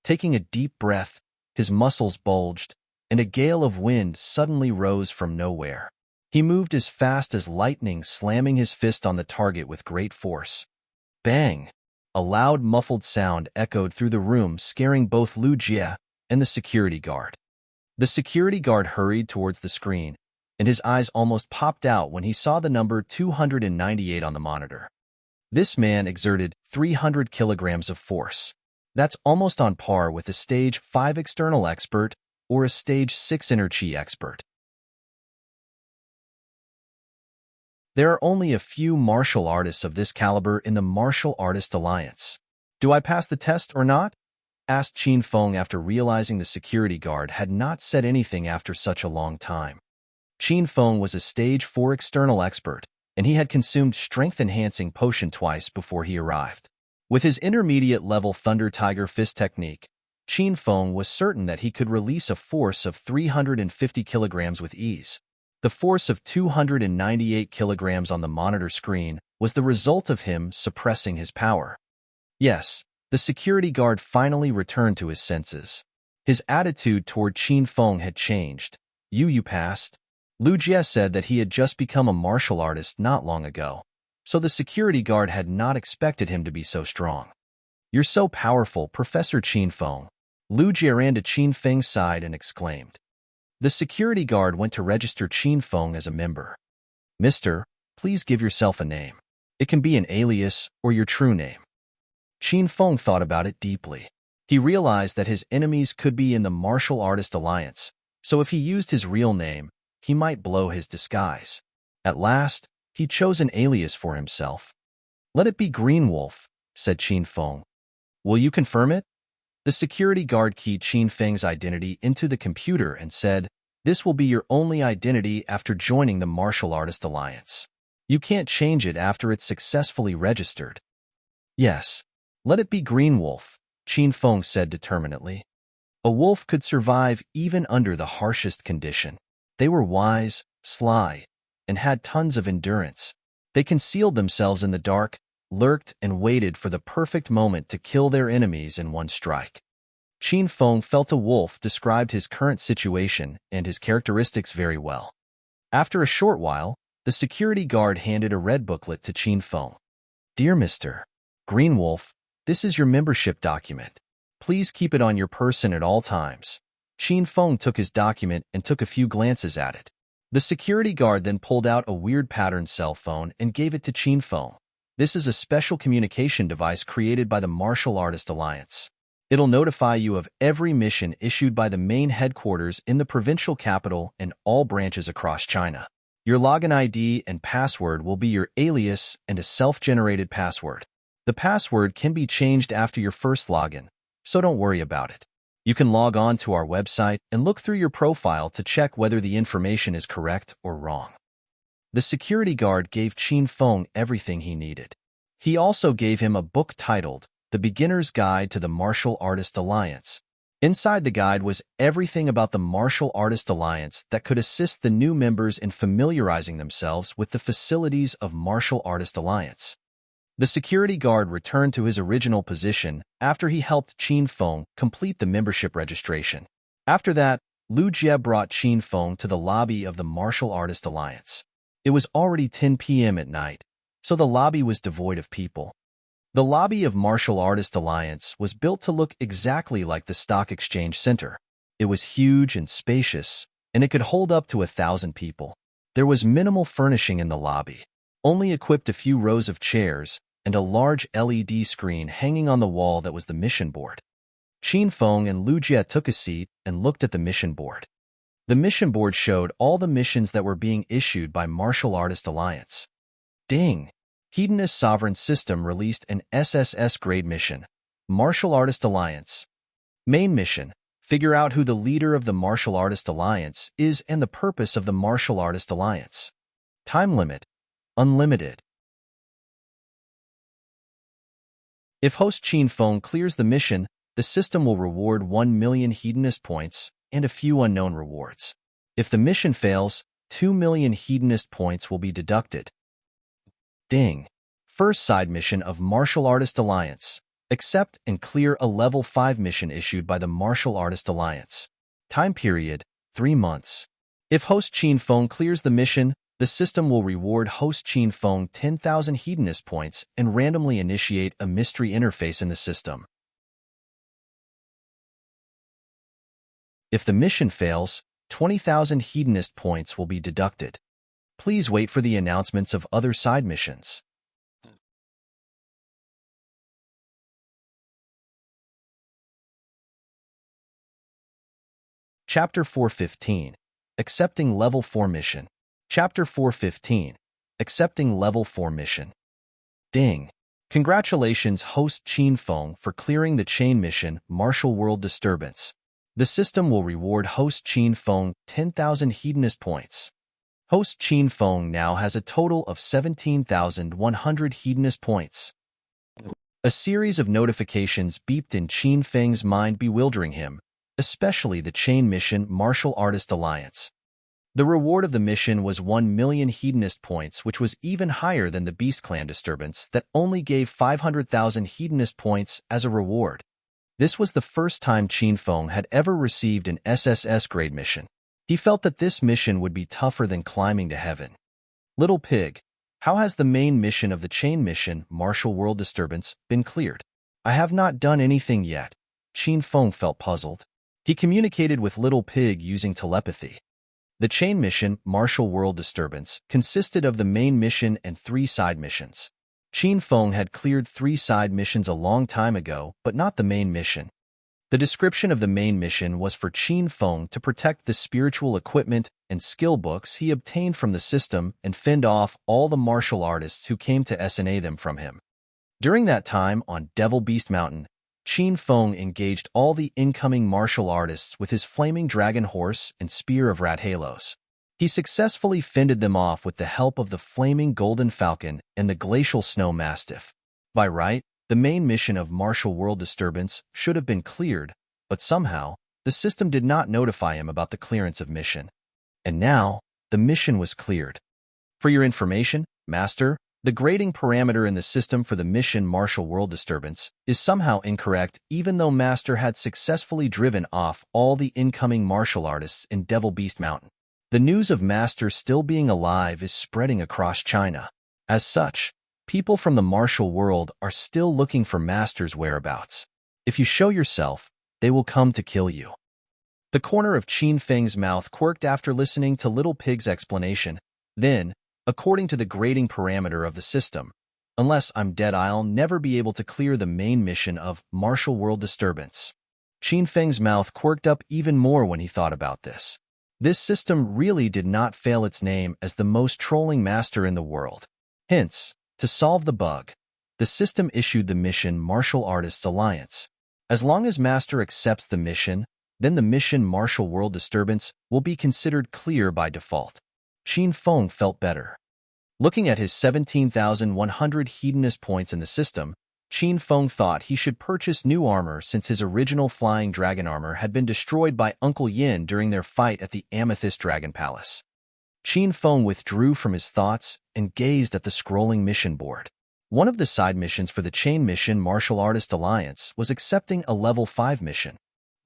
Taking a deep breath, his muscles bulged, and a gale of wind suddenly rose from nowhere. He moved as fast as lightning, slamming his fist on the target with great force. Bang! A loud, muffled sound echoed through the room, scaring both Lu Jie and the security guard. The security guard hurried towards the screen, and his eyes almost popped out when he saw the number 298 on the monitor. This man exerted 300 kilograms of force. That's almost on par with a Stage 5 external expert or a Stage 6 inner chi expert. There are only a few martial artists of this caliber in the Martial Artist Alliance. "Do I pass the test or not?" asked Qin Feng after realizing the security guard had not said anything after such a long time. Qin Feng was a Stage 4 external expert, and he had consumed strength-enhancing potion twice before he arrived. With his intermediate-level Thunder Tiger Fist technique, Qin Feng was certain that he could release a force of 350 kilograms with ease. The force of 298 kilograms on the monitor screen was the result of him suppressing his power. Yes, the security guard finally returned to his senses. His attitude toward Qin Feng had changed. You passed." Lu Jie said that he had just become a martial artist not long ago, so the security guard had not expected him to be so strong. "You're so powerful, Professor Qin Feng." Lu Jie ran to Qin Feng's side and exclaimed. The security guard went to register Qin Feng as a member. "Mister, please give yourself a name. It can be an alias or your true name." Qin Feng thought about it deeply. He realized that his enemies could be in the Martial Artist Alliance, so if he used his real name, he might blow his disguise. At last, he chose an alias for himself. "Let it be Green Wolf," said Qin Feng. "Will you confirm it?" The security guard keyed Qin Feng's identity into the computer and said, "This will be your only identity after joining the Martial Artist Alliance. You can't change it after it's successfully registered." "Yes, let it be Green Wolf," Qin Feng said determinedly. A wolf could survive even under the harshest condition. They were wise, sly, and had tons of endurance. They concealed themselves in the dark, lurked, and waited for the perfect moment to kill their enemies in one strike. Qin Feng felt a wolf described his current situation and his characteristics very well. After a short while, the security guard handed a red booklet to Qin Feng. "Dear Mr. Green Wolf, this is your membership document. Please keep it on your person at all times." Qin Feng took his document and took a few glances at it. The security guard then pulled out a weird patterned cell phone and gave it to Qin Feng. "This is a special communication device created by the Martial Artist Alliance. It'll notify you of every mission issued by the main headquarters in the provincial capital and all branches across China. Your login ID and password will be your alias and a self-generated password. The password can be changed after your first login, so don't worry about it. You can log on to our website and look through your profile to check whether the information is correct or wrong." The security guard gave Qin Feng everything he needed. He also gave him a book titled The Beginner's Guide to the Martial Artist Alliance. Inside the guide was everything about the Martial Artist Alliance that could assist the new members in familiarizing themselves with the facilities of Martial Artist Alliance. The security guard returned to his original position after he helped Qin Feng complete the membership registration. After that, Lu Jie brought Qin Feng to the lobby of the Martial Artist Alliance. It was already 10 p.m. at night, so the lobby was devoid of people. The lobby of Martial Artist Alliance was built to look exactly like the Stock Exchange Center. It was huge and spacious, and it could hold up to 1,000 people. There was minimal furnishing in the lobby, only equipped a few rows of chairs and a large LED screen hanging on the wall that was the mission board. Qin Feng and Lu Jie took a seat and looked at the mission board. The mission board showed all the missions that were being issued by Martial Artist Alliance. Ding! Hedonist Sovereign System released an SSS grade mission. Martial Artist Alliance. Main mission. Figure out who the leader of the Martial Artist Alliance is and the purpose of the Martial Artist Alliance. Time limit. Unlimited. If host Qin Feng clears the mission, the system will reward 1 million Hedonist points and a few unknown rewards. If the mission fails, 2 million Hedonist points will be deducted. Ding! First side mission of Martial Artist Alliance. Accept and clear a level 5 mission issued by the Martial Artist Alliance. Time period, 3 months. If host Qin Feng clears the mission, the system will reward host Qin Feng 10,000 Hedonist points and randomly initiate a mystery interface in the system. If the mission fails, 20,000 Hedonist points will be deducted. Please wait for the announcements of other side missions. Chapter 415. Accepting Level 4 Mission. Chapter 415. Accepting Level 4 Mission. Ding! Congratulations host Qin Feng for clearing the chain mission Martial World Disturbance. The system will reward host Qin Feng 10,000 Hedonist points. Host Qin Feng now has a total of 17,100 Hedonist points. A series of notifications beeped in Qin Feng's mind, bewildering him, especially the chain mission Martial Artist Alliance. The reward of the mission was 1 million Hedonist points, which was even higher than the Beast Clan disturbance that only gave 500,000 Hedonist points as a reward. This was the first time Qin Feng had ever received an SSS grade mission. He felt that this mission would be tougher than climbing to heaven. Little Pig, how has the main mission of the chain mission, Martial World Disturbance, been cleared? I have not done anything yet. Qin Feng felt puzzled. He communicated with Little Pig using telepathy. The chain mission, Martial World Disturbance, consisted of the main mission and 3 side missions. Qin Feng had cleared 3 side missions a long time ago, but not the main mission. The description of the main mission was for Qin Feng to protect the spiritual equipment and skill books he obtained from the system and fend off all the martial artists who came to SNA them from him. During that time on Devil Beast Mountain, Qin Feng engaged all the incoming martial artists with his flaming dragon horse and spear of rat halos. He successfully fended them off with the help of the flaming golden falcon and the glacial snow mastiff. By right, the main mission of Martial World Disturbance should have been cleared, but somehow, the system did not notify him about the clearance of mission. And now, the mission was cleared. For your information, Master, the grading parameter in the system for the mission Martial World Disturbance is somehow incorrect, even though Master had successfully driven off all the incoming martial artists in Devil Beast Mountain. The news of Master still being alive is spreading across China. As such, people from the martial world are still looking for Master's whereabouts. If you show yourself, they will come to kill you. The corner of Qin Feng's mouth quirked after listening to Little Pig's explanation. Then, according to the grading parameter of the system, unless I'm dead, I'll never be able to clear the main mission of Martial World Disturbance. Qin Feng's mouth quirked up even more when he thought about this. This system really did not fail its name as the most trolling master in the world. Hence, to solve the bug, the system issued the mission Martial Artists Alliance. As long as Master accepts the mission, then the mission Martial World Disturbance will be considered clear by default. Qin Feng felt better. Looking at his 17,100 hedonist points in the system, Qin Feng thought he should purchase new armor since his original flying dragon armor had been destroyed by Uncle Yin during their fight at the Amethyst Dragon Palace. Qin Feng withdrew from his thoughts and gazed at the scrolling mission board. One of the side missions for the chain mission Martial Artist Alliance was accepting a level 5 mission.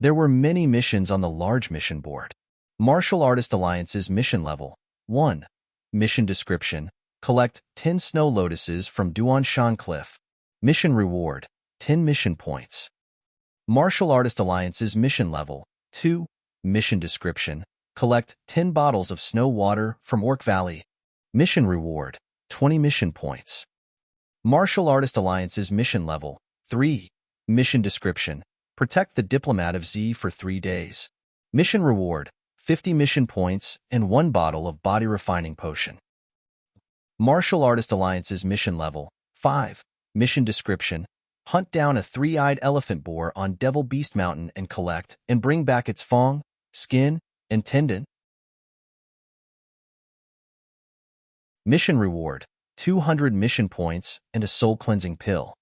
There were many missions on the large mission board. Martial Artist Alliance's mission level 1. Mission description: collect 10 snow lotuses from Duanshan Cliff. Mission reward: 10 mission points. Martial Artist Alliance's mission level 2. Mission description: collect 10 bottles of snow water from Orc Valley. Mission reward: 20 mission points. Martial Artist Alliance's mission level 3. Mission description: protect the diplomat of Z for 3 days. Mission reward: 50 mission points and 1 bottle of body refining potion. Martial Artist Alliance's mission level 5. Mission description: hunt down a 3-eyed elephant boar on Devil Beast Mountain and collect and bring back its fong, skin, and tendon. Mission reward: 200 mission points and a soul-cleansing pill.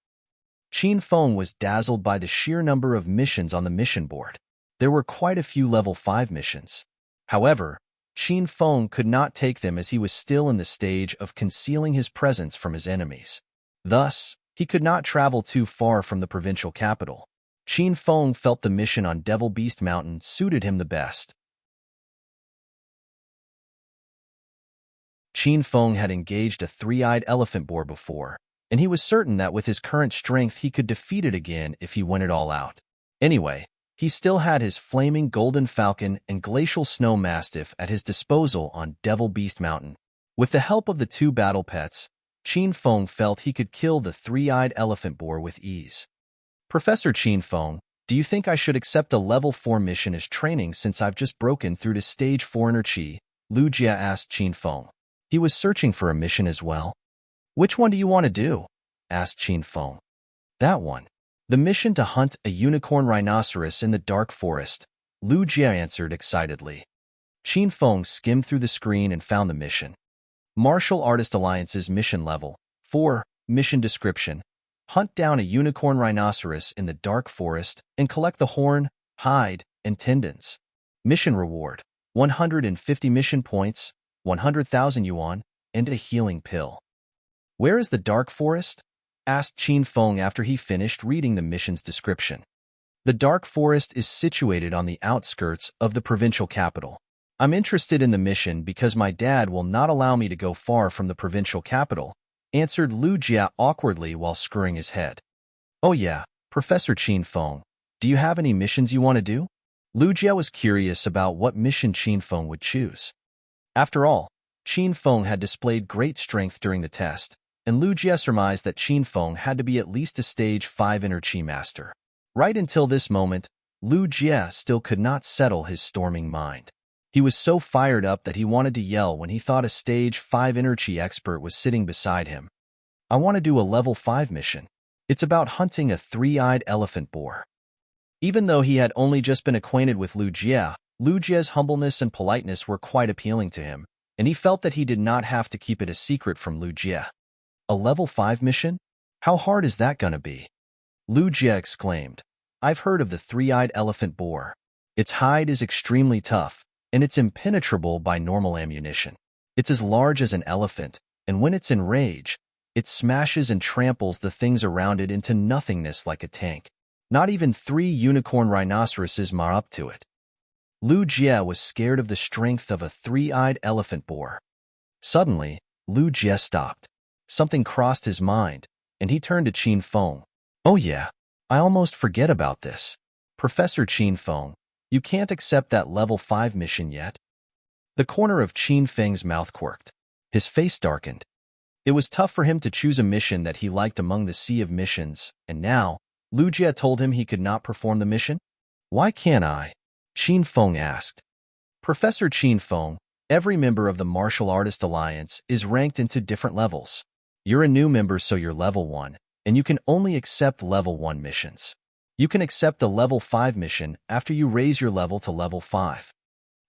Qin Feng was dazzled by the sheer number of missions on the mission board. There were quite a few level 5 missions. However, Qin Feng could not take them as he was still in the stage of concealing his presence from his enemies. Thus, he could not travel too far from the provincial capital. Qin Feng felt the mission on Devil Beast Mountain suited him the best. Qin Feng had engaged a 3-eyed elephant boar before, and he was certain that with his current strength he could defeat it again if he went it all out. Anyway, he still had his flaming golden falcon and glacial snow mastiff at his disposal on Devil Beast Mountain. With the help of the 2 battle pets, Qin Feng felt he could kill the 3-eyed elephant boar with ease. Professor Qin Feng, do you think I should accept a level 4 mission as training since I've just broken through to stage 4 energy? Lu Jia asked Qin Feng. He was searching for a mission as well. Which one do you want to do? Asked Qin Feng. That one. The mission to hunt a unicorn rhinoceros in the dark forest, Lu Jia answered excitedly. Qin Feng skimmed through the screen and found the mission. Martial Artist Alliance's mission level 4. Mission description: hunt down a unicorn rhinoceros in the dark forest and collect the horn, hide, and tendons. Mission reward: 150 mission points, 100,000 yuan, and a healing pill. Where is the dark forest? Asked Qin Feng after he finished reading the mission's description. The dark forest is situated on the outskirts of the provincial capital. I'm interested in the mission because my dad will not allow me to go far from the provincial capital, answered Lu Jia awkwardly while screwing his head. Oh yeah, Professor Qin Feng, do you have any missions you want to do? Lu Jia was curious about what mission Qin Feng would choose. After all, Qin Feng had displayed great strength during the test, and Lu Jia surmised that Qin Feng had to be at least a stage 5 inner Qi master. Right until this moment, Lu Jia still could not settle his storming mind. He was so fired up that he wanted to yell when he thought a stage 5 inner Qi expert was sitting beside him. I want to do a level 5 mission. It's about hunting a 3-eyed elephant boar. Even though he had only just been acquainted with Lu Jia's humbleness and politeness were quite appealing to him, and he felt that he did not have to keep it a secret from Lu Jia. A level 5 mission? How hard is that gonna be? Lu Jia exclaimed. I've heard of the 3-eyed elephant boar. Its hide is extremely tough, and it's impenetrable by normal ammunition. It's as large as an elephant, and when it's in rage, it smashes and tramples the things around it into nothingness like a tank. Not even 3 unicorn rhinoceroses are up to it. Lu Jia was scared of the strength of a 3-eyed elephant boar. Suddenly, Lu Jia stopped. Something crossed his mind, and he turned to Qin Feng. Oh yeah, I almost forget about this. Professor Qin Feng, you can't accept that level 5 mission yet? The corner of Qin Feng's mouth quirked. His face darkened. It was tough for him to choose a mission that he liked among the sea of missions, and now, Lu Jia told him he could not perform the mission? Why can't I? Qin Feng asked. Professor Qin Feng, every member of the Martial Artist Alliance is ranked into different levels. You're a new member, so you're level 1, and you can only accept level 1 missions. You can accept a level 5 mission after you raise your level to level 5.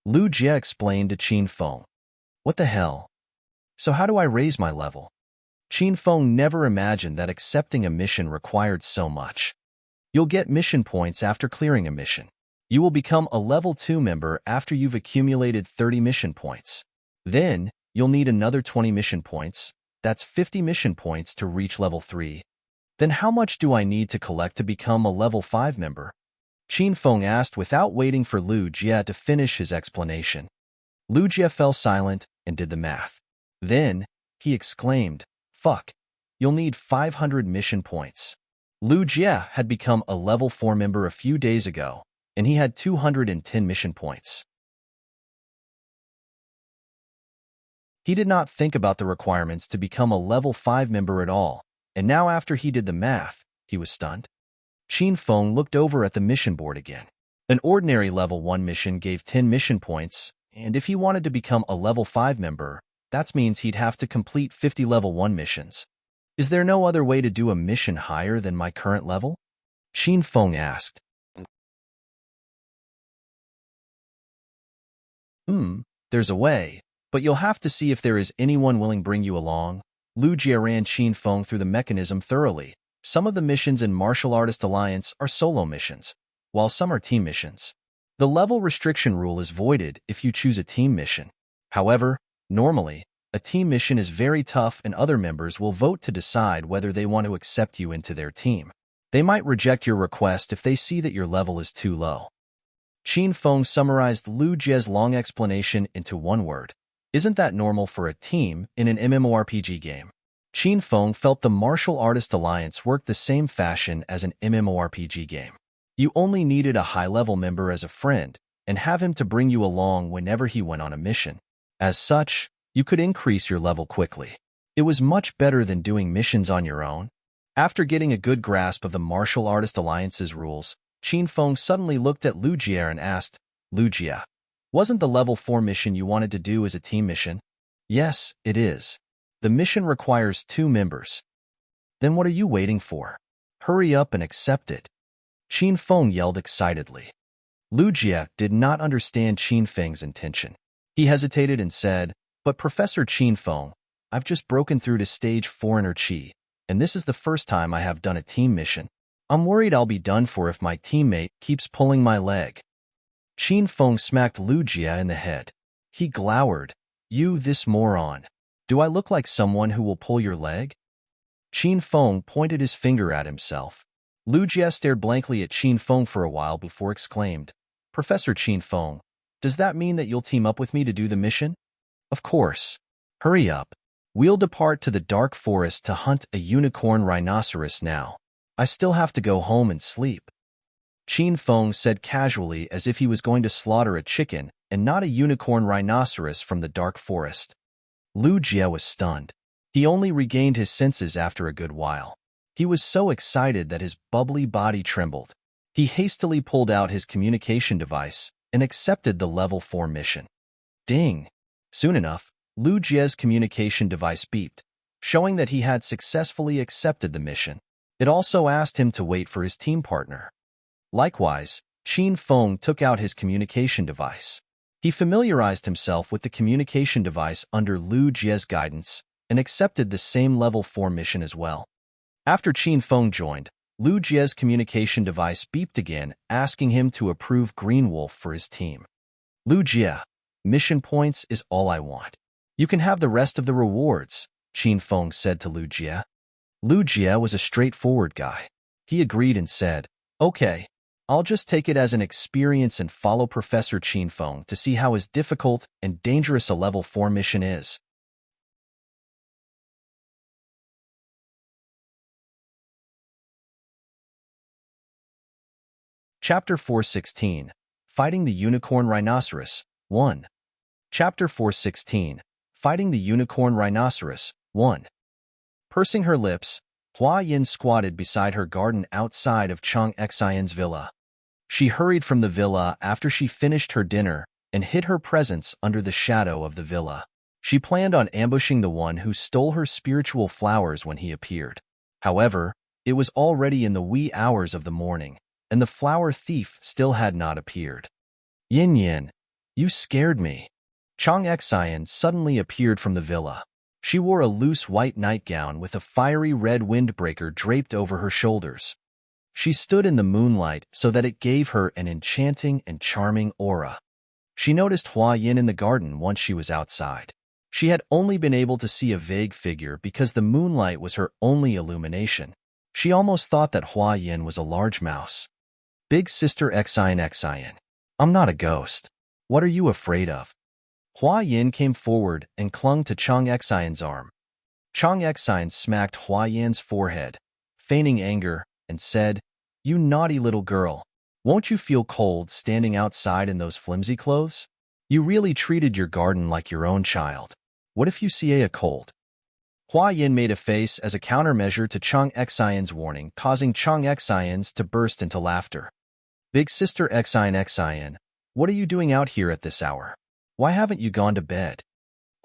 Lu Jia explained to Qin Feng. What the hell? So how do I raise my level? Qin Feng never imagined that accepting a mission required so much. You'll get mission points after clearing a mission. You will become a level 2 member after you've accumulated 30 mission points. Then, you'll need another 20 mission points. That's 50 mission points to reach level 3. Then how much do I need to collect to become a level 5 member? Qin Feng asked without waiting for Lu Jia to finish his explanation. Lu Jia fell silent and did the math. Then, he exclaimed, fuck, you'll need 500 mission points. Lu Jia had become a level 4 member a few days ago, and he had 210 mission points. He did not think about the requirements to become a level 5 member at all, And now after he did the math, he was stunned. Qin Feng looked over at the mission board again. An ordinary level 1 mission gave 10 mission points, and if he wanted to become a level 5 member, that means he'd have to complete 50 level 1 missions. Is there no other way to do a mission higher than my current level? Qin Feng asked. There's a way, but you'll have to see if there is anyone willing to bring you along. Lu Jie ran Qin Feng through the mechanism thoroughly. Some of the missions in Martial Artist Alliance are solo missions, while some are team missions. The level restriction rule is voided if you choose a team mission. However, normally, a team mission is very tough and other members will vote to decide whether they want to accept you into their team. They might reject your request if they see that your level is too low. Qin Feng summarized Lu Jie's long explanation into one word. Isn't that normal for a team in an MMORPG game? Qin Feng felt the Martial Artist Alliance worked the same fashion as an MMORPG game. You only needed a high-level member as a friend and have him to bring you along whenever he went on a mission. As such, you could increase your level quickly. It was much better than doing missions on your own. After getting a good grasp of the Martial Artist Alliance's rules, Qin Feng suddenly looked at Lu Jie and asked, Lu Jie, wasn't the level 4 mission you wanted to do as a team mission? Yes, it is. The mission requires 2 members. Then what are you waiting for? Hurry up and accept it. Qin Feng yelled excitedly. Lu Jie did not understand Qin Feng's intention. He hesitated and said, But Professor Qin Feng, I've just broken through to stage 4 enrich, and this is the first time I have done a team mission. I'm worried I'll be done for if my teammate keeps pulling my leg. Qin Feng smacked Lu Jie in the head. He glowered. You, this moron. Do I look like someone who will pull your leg? Qin Feng pointed his finger at himself. Lu Jie stared blankly at Qin Feng for a while before exclaimed, Professor Qin Feng, does that mean that you'll team up with me to do the mission? Of course. Hurry up. We'll depart to the dark forest to hunt a unicorn rhinoceros now. I still have to go home and sleep. Qin Feng said casually as if he was going to slaughter a chicken and not a unicorn rhinoceros from the dark forest. Lu Jie was stunned. He only regained his senses after a good while. He was so excited that his bubbly body trembled. He hastily pulled out his communication device and accepted the level 4 mission. Ding! Soon enough, Lu Jie's communication device beeped, showing that he had successfully accepted the mission. It also asked him to wait for his team partner. Likewise, Qin Feng took out his communication device. He familiarized himself with the communication device under Lu Jie's guidance and accepted the same level 4 mission as well. After Qin Feng joined, Lu Jie's communication device beeped again, asking him to approve Green Wolf for his team. Lu Jie, mission points is all I want. You can have the rest of the rewards, Qin Feng said to Lu Jie. Lu Jie was a straightforward guy. He agreed and said, Okay, I'll just take it as an experience and follow Professor Qin Feng to see how difficult and dangerous a level 4 mission is. Chapter 416, Fighting the Unicorn Rhinoceros, 1. Chapter 416, Fighting the Unicorn Rhinoceros, 1. Pursing her lips, Hua Yin squatted beside her garden outside of Chang Xian's villa. She hurried from the villa after she finished her dinner and hid her presence under the shadow of the villa. She planned on ambushing the one who stole her spiritual flowers when he appeared. However, it was already in the wee hours of the morning, and the flower thief still had not appeared. Yin Yin, you scared me. Chang Xian suddenly appeared from the villa. She wore a loose white nightgown with a fiery red windbreaker draped over her shoulders. She stood in the moonlight so that it gave her an enchanting and charming aura. She noticed Hua Yin in the garden once she was outside. She had only been able to see a vague figure because the moonlight was her only illumination. She almost thought that Hua Yin was a large mouse. Big Sister Xian, I'm not a ghost. What are you afraid of? Hua Yin came forward and clung to Chang Xian's arm. Chang Xian smacked Hua Yin's forehead, feigning anger, and said, You naughty little girl. Won't you feel cold standing outside in those flimsy clothes? You really treated your garden like your own child. What if you see a cold? Hua Yin made a face as a countermeasure to Chang Xian's warning, causing Chang Xian's to burst into laughter. Big sister Xian, what are you doing out here at this hour? Why haven't you gone to bed?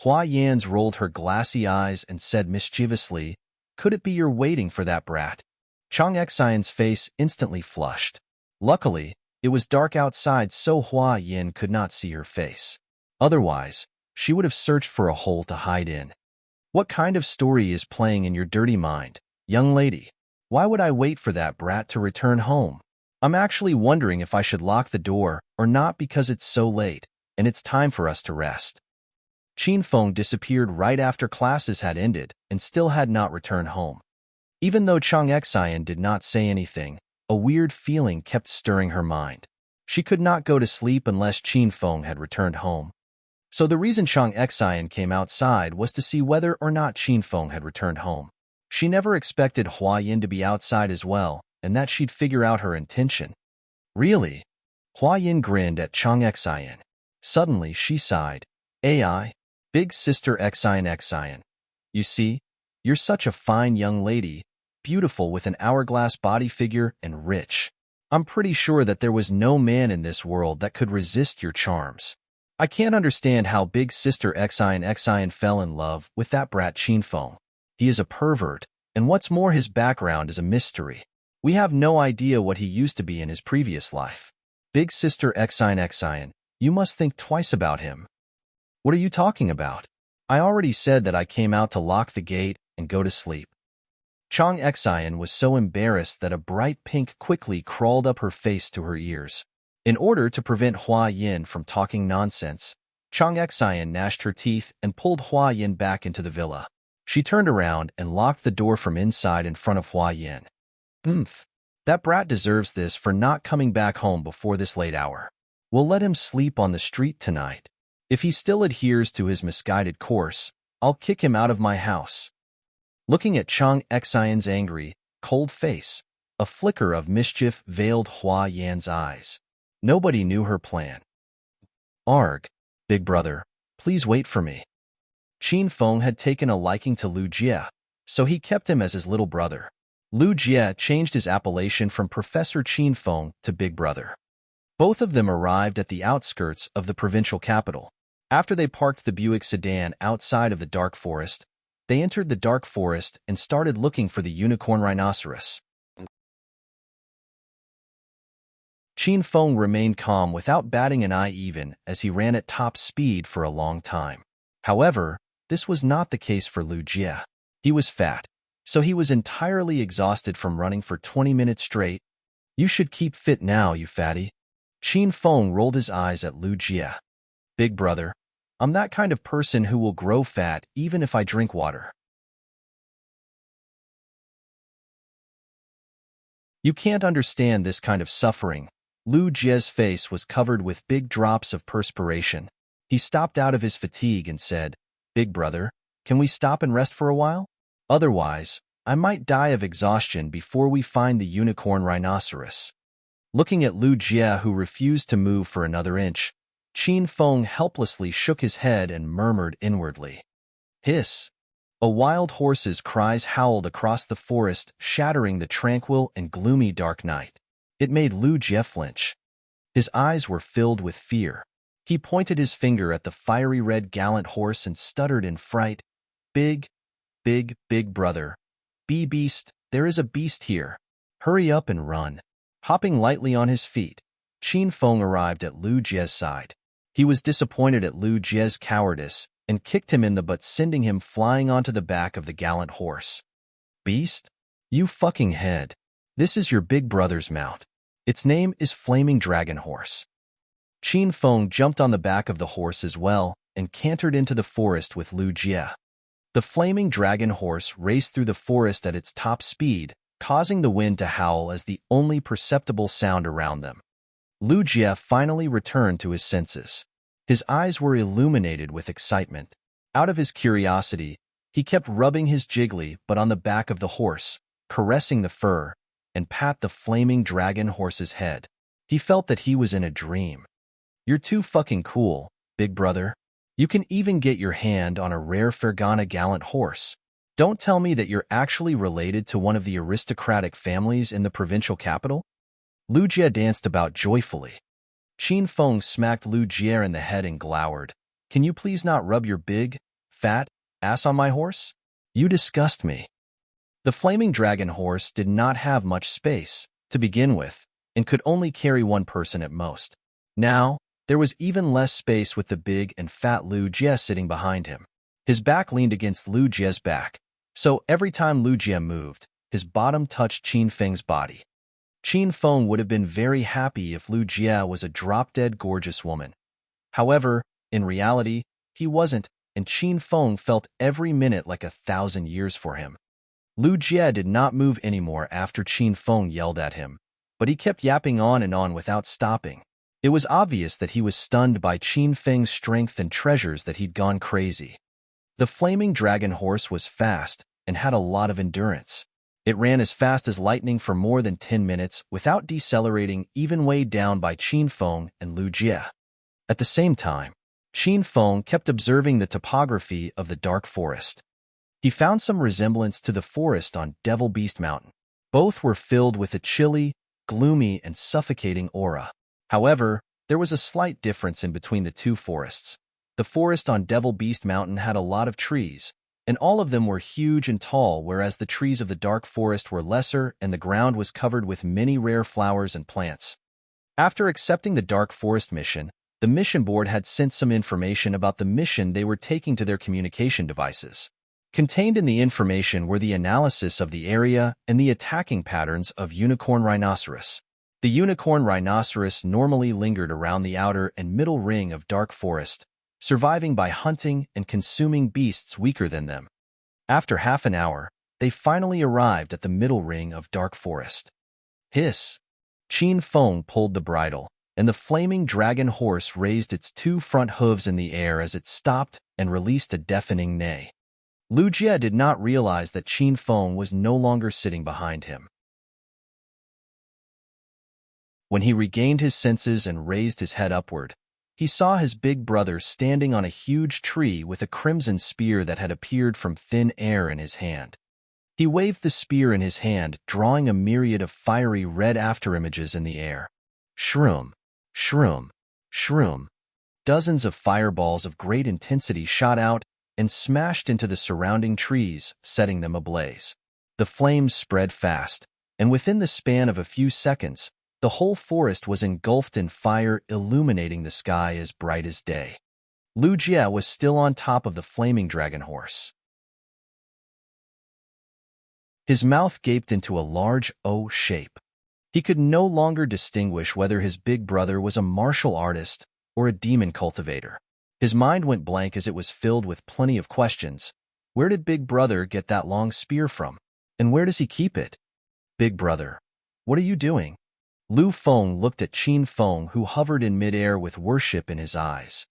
Hua Yan's rolled her glassy eyes and said mischievously, could it be you're waiting for that brat? Chang Xian's face instantly flushed. Luckily, it was dark outside so Hua Yin could not see her face. Otherwise, she would have searched for a hole to hide in. What kind of story is playing in your dirty mind, young lady? Why would I wait for that brat to return home? I'm actually wondering if I should lock the door or not because it's so late, and it's time for us to rest. Qin Feng disappeared right after classes had ended and still had not returned home. Even though Chang Xian did not say anything, a weird feeling kept stirring her mind. She could not go to sleep unless Qin Feng had returned home. So the reason Chang Xian came outside was to see whether or not Qin Feng had returned home. She never expected Hua Yin to be outside as well, and that she'd figure out her intention. Really? Hua Yin grinned at Chang Xian. Suddenly she sighed. Ai, big sister Xian. You see, you're such a fine young lady, beautiful with an hourglass body figure and rich. I'm pretty sure that there was no man in this world that could resist your charms. I can't understand how big sister Xian fell in love with that brat Qin Feng. He is a pervert, and what's more, his background is a mystery. We have no idea what he used to be in his previous life. Big sister Xian, you must think twice about him. What are you talking about? I already said that I came out to lock the gate and go to sleep. Chang Xian was so embarrassed that a bright pink quickly crawled up her face to her ears. In order to prevent Hua Yin from talking nonsense, Chang Xian gnashed her teeth and pulled Hua Yin back into the villa. She turned around and locked the door from inside in front of Hua Yin. That brat deserves this for not coming back home before this late hour. We'll let him sleep on the street tonight. If he still adheres to his misguided course, I'll kick him out of my house. Looking at Chang Xian's angry, cold face, a flicker of mischief veiled Hua Yan's eyes. Nobody knew her plan. Arg, big brother, please wait for me. Qin Feng had taken a liking to Lu Jie, so he kept him as his little brother. Lu Jie changed his appellation from Professor Qin Feng to Big Brother. Both of them arrived at the outskirts of the provincial capital. After they parked the Buick sedan outside of the dark forest, they entered the dark forest and started looking for the unicorn rhinoceros. Qin Feng remained calm without batting an eye even as he ran at top speed for a long time. However, this was not the case for Lu Jie. He was fat, so he was entirely exhausted from running for 20 minutes straight. You should keep fit now, you fatty. Qin Feng rolled his eyes at Lu Jie. Big brother, I'm that kind of person who will grow fat even if I drink water. You can't understand this kind of suffering. Lu Jie's face was covered with big drops of perspiration. He stopped out of his fatigue and said, Big brother, can we stop and rest for a while? Otherwise, I might die of exhaustion before we find the unicorn rhinoceros. Looking at Lu Jie, who refused to move for another inch, Qin Feng helplessly shook his head and murmured inwardly. Hiss! A wild horse's cries howled across the forest, shattering the tranquil and gloomy dark night. It made Lu Jie flinch. His eyes were filled with fear. He pointed his finger at the fiery red gallant horse and stuttered in fright. Big brother. Beast, there is a beast here. Hurry up and run. Hopping lightly on his feet, Qin Feng arrived at Lu Jie's side. He was disappointed at Lu Jie's cowardice and kicked him in the butt, sending him flying onto the back of the gallant horse. Beast? You fucking head. This is your big brother's mount. Its name is Flaming Dragon Horse. Qin Feng jumped on the back of the horse as well and cantered into the forest with Lu Jie. The Flaming Dragon Horse raced through the forest at its top speed, causing the wind to howl as the only perceptible sound around them. Lu Jie finally returned to his senses. His eyes were illuminated with excitement. Out of his curiosity, he kept rubbing his jiggly butt on the back of the horse, caressing the fur, and pat the Flaming Dragon Horse's head. He felt that he was in a dream. You're too fucking cool, big brother. You can even get your hand on a rare Fergana gallant horse. Don't tell me that you're actually related to one of the aristocratic families in the provincial capital? Lu Jie danced about joyfully. Qin Feng smacked Lu Jie in the head and glowered. Can you please not rub your big, fat ass on my horse? You disgust me. The flaming dragon horse did not have much space to begin with and could only carry one person at most. Now, there was even less space with the big and fat Lu Jie sitting behind him. His back leaned against Lu Jie's back, so every time Lu Jie moved, his bottom touched Qin Feng's body. Qin Feng would have been very happy if Lu Jie was a drop-dead gorgeous woman. However, in reality, he wasn't, and Qin Feng felt every minute like 1,000 years for him. Lu Jie did not move anymore after Qin Feng yelled at him, but he kept yapping on and on without stopping. It was obvious that he was stunned by Qin Feng's strength and treasures that he'd gone crazy. The flaming dragon horse was fast and had a lot of endurance. It ran as fast as lightning for more than 10 minutes without decelerating, even weighed down by Qin Feng and Lu Jie. At the same time, Qin Feng kept observing the topography of the dark forest. He found some resemblance to the forest on Devil Beast Mountain. Both were filled with a chilly, gloomy, and suffocating aura. However, there was a slight difference in between the two forests. The forest on Devil Beast Mountain had a lot of trees, and all of them were huge and tall, whereas the trees of the dark forest were lesser and the ground was covered with many rare flowers and plants. After accepting the dark forest mission, the mission board had sent some information about the mission they were taking to their communication devices. Contained in the information were the analysis of the area and the attacking patterns of unicorn rhinoceros. The unicorn rhinoceros normally lingered around the outer and middle ring of dark forest, surviving by hunting and consuming beasts weaker than them. After half an hour, they finally arrived at the middle ring of dark forest. Hiss! Qin Feng pulled the bridle, and the flaming dragon horse raised its two front hooves in the air as it stopped and released a deafening neigh. Lu Jie did not realize that Qin Feng was no longer sitting behind him. When he regained his senses and raised his head upward, he saw his big brother standing on a huge tree with a crimson spear that had appeared from thin air in his hand. He waved the spear in his hand, drawing a myriad of fiery red afterimages in the air. Shroom, shroom, shroom. Dozens of fireballs of great intensity shot out and smashed into the surrounding trees, setting them ablaze. The flames spread fast, and within the span of a few seconds, the whole forest was engulfed in fire, illuminating the sky as bright as day. Lu Jie was still on top of the flaming dragon horse. His mouth gaped into a large O shape. He could no longer distinguish whether his big brother was a martial artist or a demon cultivator. His mind went blank as it was filled with plenty of questions. Where did Big Brother get that long spear from? And where does he keep it? Big Brother, what are you doing? Lu Feng looked at Qin Feng, who hovered in midair with worship in his eyes.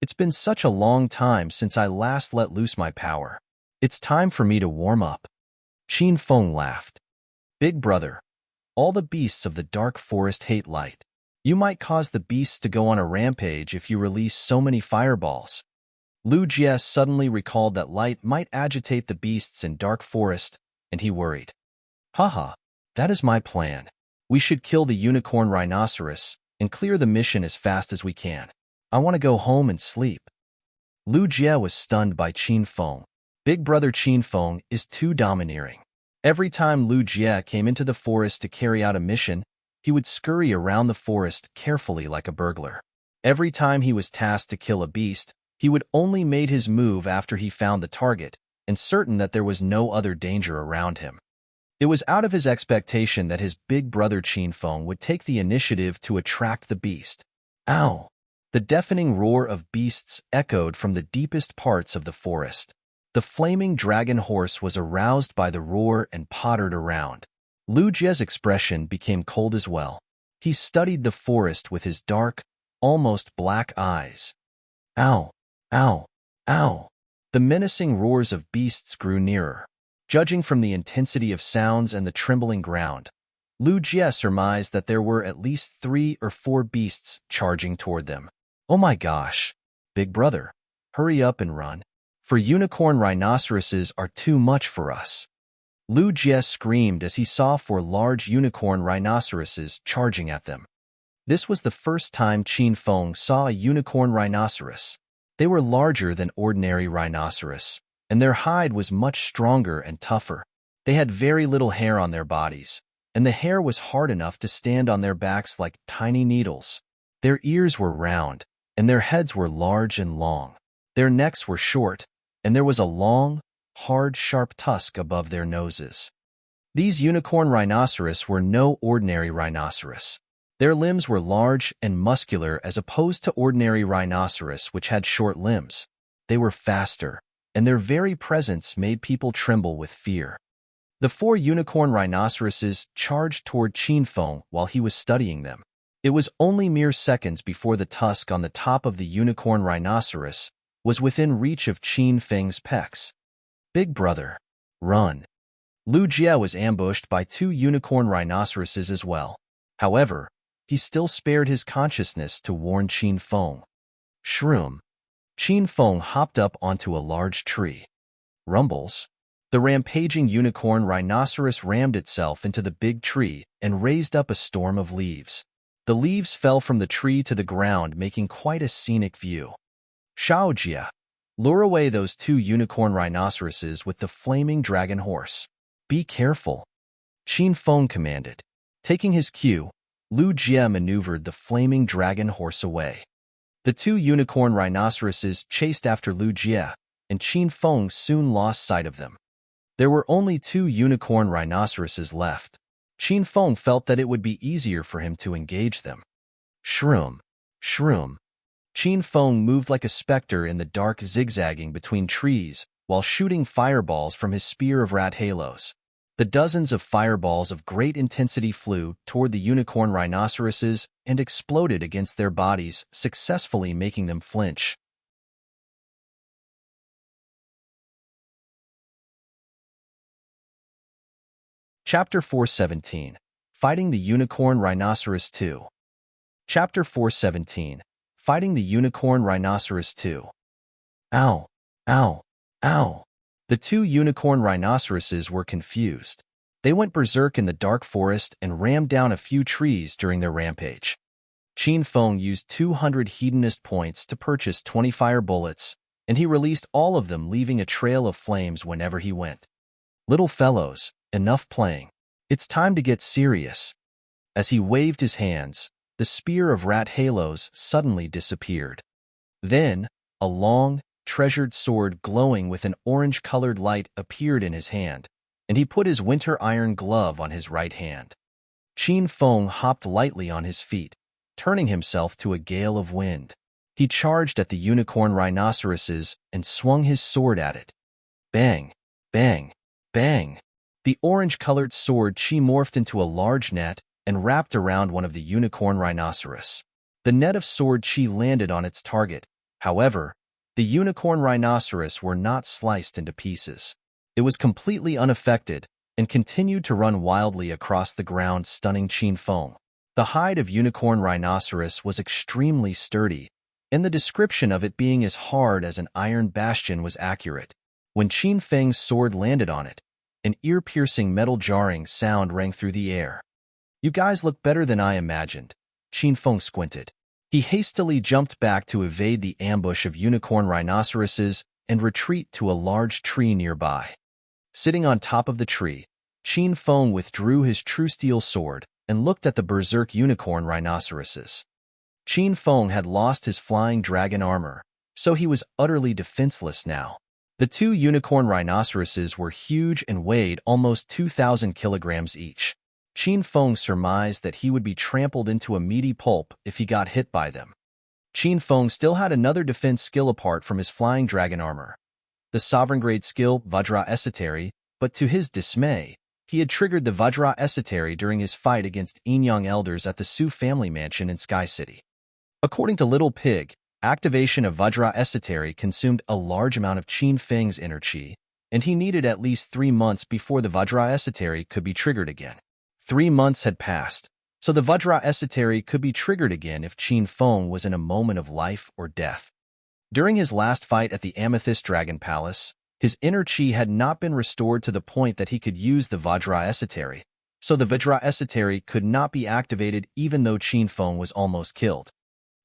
It's been such a long time since I last let loose my power. It's time for me to warm up. Qin Feng laughed. Big Brother, all the beasts of the dark forest hate light. You might cause the beasts to go on a rampage if you release so many fireballs. Lu Jie suddenly recalled that light might agitate the beasts in dark forest, and he worried. Haha, that is my plan. We should kill the unicorn rhinoceros and clear the mission as fast as we can. I want to go home and sleep. Lu Jie was stunned by Qin Feng. Big Brother Qin Feng is too domineering. Every time Lu Jie came into the forest to carry out a mission, he would scurry around the forest carefully like a burglar. Every time he was tasked to kill a beast, he would only make his move after he found the target and certain that there was no other danger around him. It was out of his expectation that his big brother Qin Feng would take the initiative to attract the beast. Ow! The deafening roar of beasts echoed from the deepest parts of the forest. The flaming dragon horse was aroused by the roar and pottered around. Lu Jie's expression became cold as well. He studied the forest with his dark, almost black eyes. Ow! Ow! Ow! The menacing roars of beasts grew nearer. Judging from the intensity of sounds and the trembling ground, Lu Jie surmised that there were at least 3 or 4 beasts charging toward them. Oh my gosh! Big Brother, hurry up and run. For unicorn rhinoceroses are too much for us. Lu Jie screamed as he saw 4 large unicorn rhinoceroses charging at them. This was the first time Qin Feng saw a unicorn rhinoceros. They were larger than ordinary rhinoceros, and their hide was much stronger and tougher. They had very little hair on their bodies, and the hair was hard enough to stand on their backs like tiny needles. Their ears were round, and their heads were large and long. Their necks were short, and there was a long, hard, sharp tusk above their noses. These unicorn rhinoceros were no ordinary rhinoceros. Their limbs were large and muscular as opposed to ordinary rhinoceros which had short limbs. They were faster, and their very presence made people tremble with fear. The 4 unicorn rhinoceroses charged toward Qin Feng while he was studying them. It was only mere seconds before the tusk on the top of the unicorn rhinoceros was within reach of Qin Feng's pecs. Big brother, run. Lu Jie was ambushed by 2 unicorn rhinoceroses as well. However, he still spared his consciousness to warn Qin Feng. Shroom. Qin Feng hopped up onto a large tree. Rumbles. The rampaging unicorn rhinoceros rammed itself into the big tree and raised up a storm of leaves. The leaves fell from the tree to the ground, making quite a scenic view. Shaojia, lure away those 2 unicorn rhinoceroses with the flaming dragon horse. Be careful, Qin Feng commanded. Taking his cue, Lu Jie maneuvered the flaming dragon horse away. The 2 unicorn rhinoceroses chased after Lu Jie, and Qin Feng soon lost sight of them. There were only 2 unicorn rhinoceroses left. Qin Feng felt that it would be easier for him to engage them. Shroom, shroom. Qin Feng moved like a specter in the dark, zigzagging between trees while shooting fireballs from his spear of rat halos. The dozens of fireballs of great intensity flew toward the unicorn rhinoceroses and exploded against their bodies, successfully making them flinch. Chapter 417. Fighting the Unicorn Rhinoceros 2. Chapter 417. Fighting the Unicorn Rhinoceros 2. Ow! Ow! Ow! The 2 unicorn rhinoceroses were confused. They went berserk in the dark forest and rammed down a few trees during their rampage. Qin Feng used 200 hedonist points to purchase 20 fire bullets, and he released all of them, leaving a trail of flames whenever he went. Little fellows, enough playing. It's time to get serious. As he waved his hands, the spear of rat halos suddenly disappeared. Then, a long, treasured sword glowing with an orange-colored light appeared in his hand, and he put his winter iron glove on his right hand. Qin Feng hopped lightly on his feet, turning himself to a gale of wind. He charged at the unicorn rhinoceroses and swung his sword at it. Bang! Bang! Bang! The orange-colored sword Qi morphed into a large net and wrapped around one of the unicorn rhinoceros. The net of sword Qi landed on its target. However, the unicorn rhinoceros were not sliced into pieces. It was completely unaffected and continued to run wildly across the ground, stunning Qin Feng. The hide of unicorn rhinoceros was extremely sturdy, and the description of it being as hard as an iron bastion was accurate. When Qin Feng's sword landed on it, an ear-piercing metal jarring sound rang through the air. You guys look better than I imagined. Qin Feng squinted. He hastily jumped back to evade the ambush of unicorn rhinoceroses and retreat to a large tree nearby. Sitting on top of the tree, Qin Feng withdrew his true steel sword and looked at the berserk unicorn rhinoceroses. Qin Feng had lost his flying dragon armor, so he was utterly defenseless now. The 2 unicorn rhinoceroses were huge and weighed almost 2,000 kilograms each. Qin Feng surmised that he would be trampled into a meaty pulp if he got hit by them. Qin Feng still had another defense skill apart from his flying dragon armor, the sovereign-grade skill Vajra Esotery, but to his dismay, he had triggered the Vajra Esotery during his fight against Yinyang elders at the Su family mansion in Sky City. According to Little Pig, activation of Vajra Esotery consumed a large amount of Qin Feng's inner chi, and he needed at least 3 months before the Vajra Esotery could be triggered again. 3 months had passed, so the Vajra Esotery could be triggered again if Qin Feng was in a moment of life or death. During his last fight at the Amethyst Dragon Palace, his inner chi had not been restored to the point that he could use the Vajra Esotery, so the Vajra Esotery could not be activated even though Qin Feng was almost killed.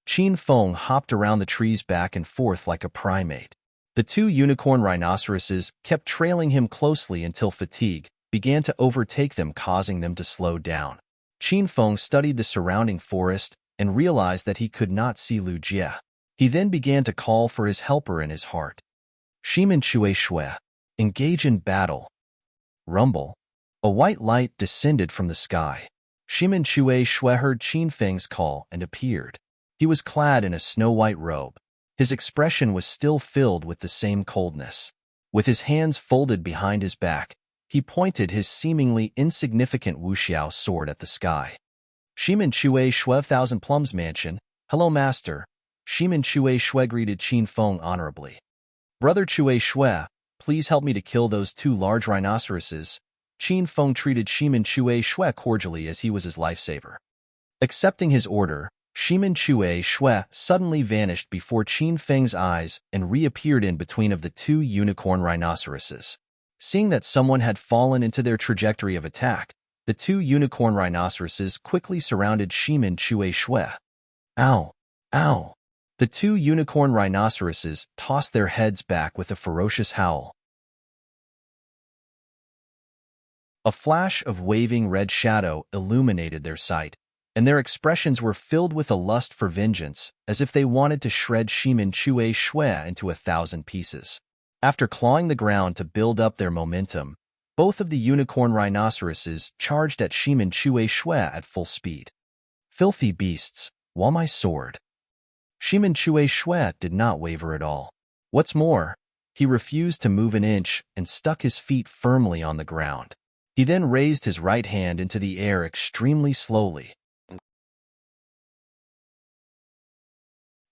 Qin Feng hopped around the trees back and forth like a primate. The two unicorn rhinoceroses kept trailing him closely until fatigue began to overtake them, causing them to slow down. Qin Feng studied the surrounding forest and realized that he could not see Lu Jie. He then began to call for his helper in his heart. Shimen Chui Shui, engage in battle. Rumble. A white light descended from the sky. Shimen Chui Shui heard Qin Feng's call and appeared. He was clad in a snow-white robe. His expression was still filled with the same coldness. With his hands folded behind his back, he pointed his seemingly insignificant wuxiao sword at the sky. Shimen Chui Shui Thousand Plums Mansion, hello master. Shimen Chui Shui greeted Qin Feng honorably. Brother Chui Shui, please help me to kill those two large rhinoceroses. Qin Feng treated Shimen Chui Shui cordially as he was his lifesaver. Accepting his order, Shimen Chui Shui suddenly vanished before Qin Feng's eyes and reappeared in between of the two unicorn rhinoceroses. Seeing that someone had fallen into their trajectory of attack, the two unicorn rhinoceroses quickly surrounded Shimen Chui Shui. Ow! Ow! The two unicorn rhinoceroses tossed their heads back with a ferocious howl. A flash of waving red shadow illuminated their sight, and their expressions were filled with a lust for vengeance, as if they wanted to shred Shimen Chui Shui into 1,000 pieces. After clawing the ground to build up their momentum, both of the unicorn rhinoceroses charged at Shimen Chui Shui at full speed. Filthy beasts, while my sword. Shimen Chui Shui did not waver at all. What's more, he refused to move an inch and stuck his feet firmly on the ground. He then raised his right hand into the air extremely slowly.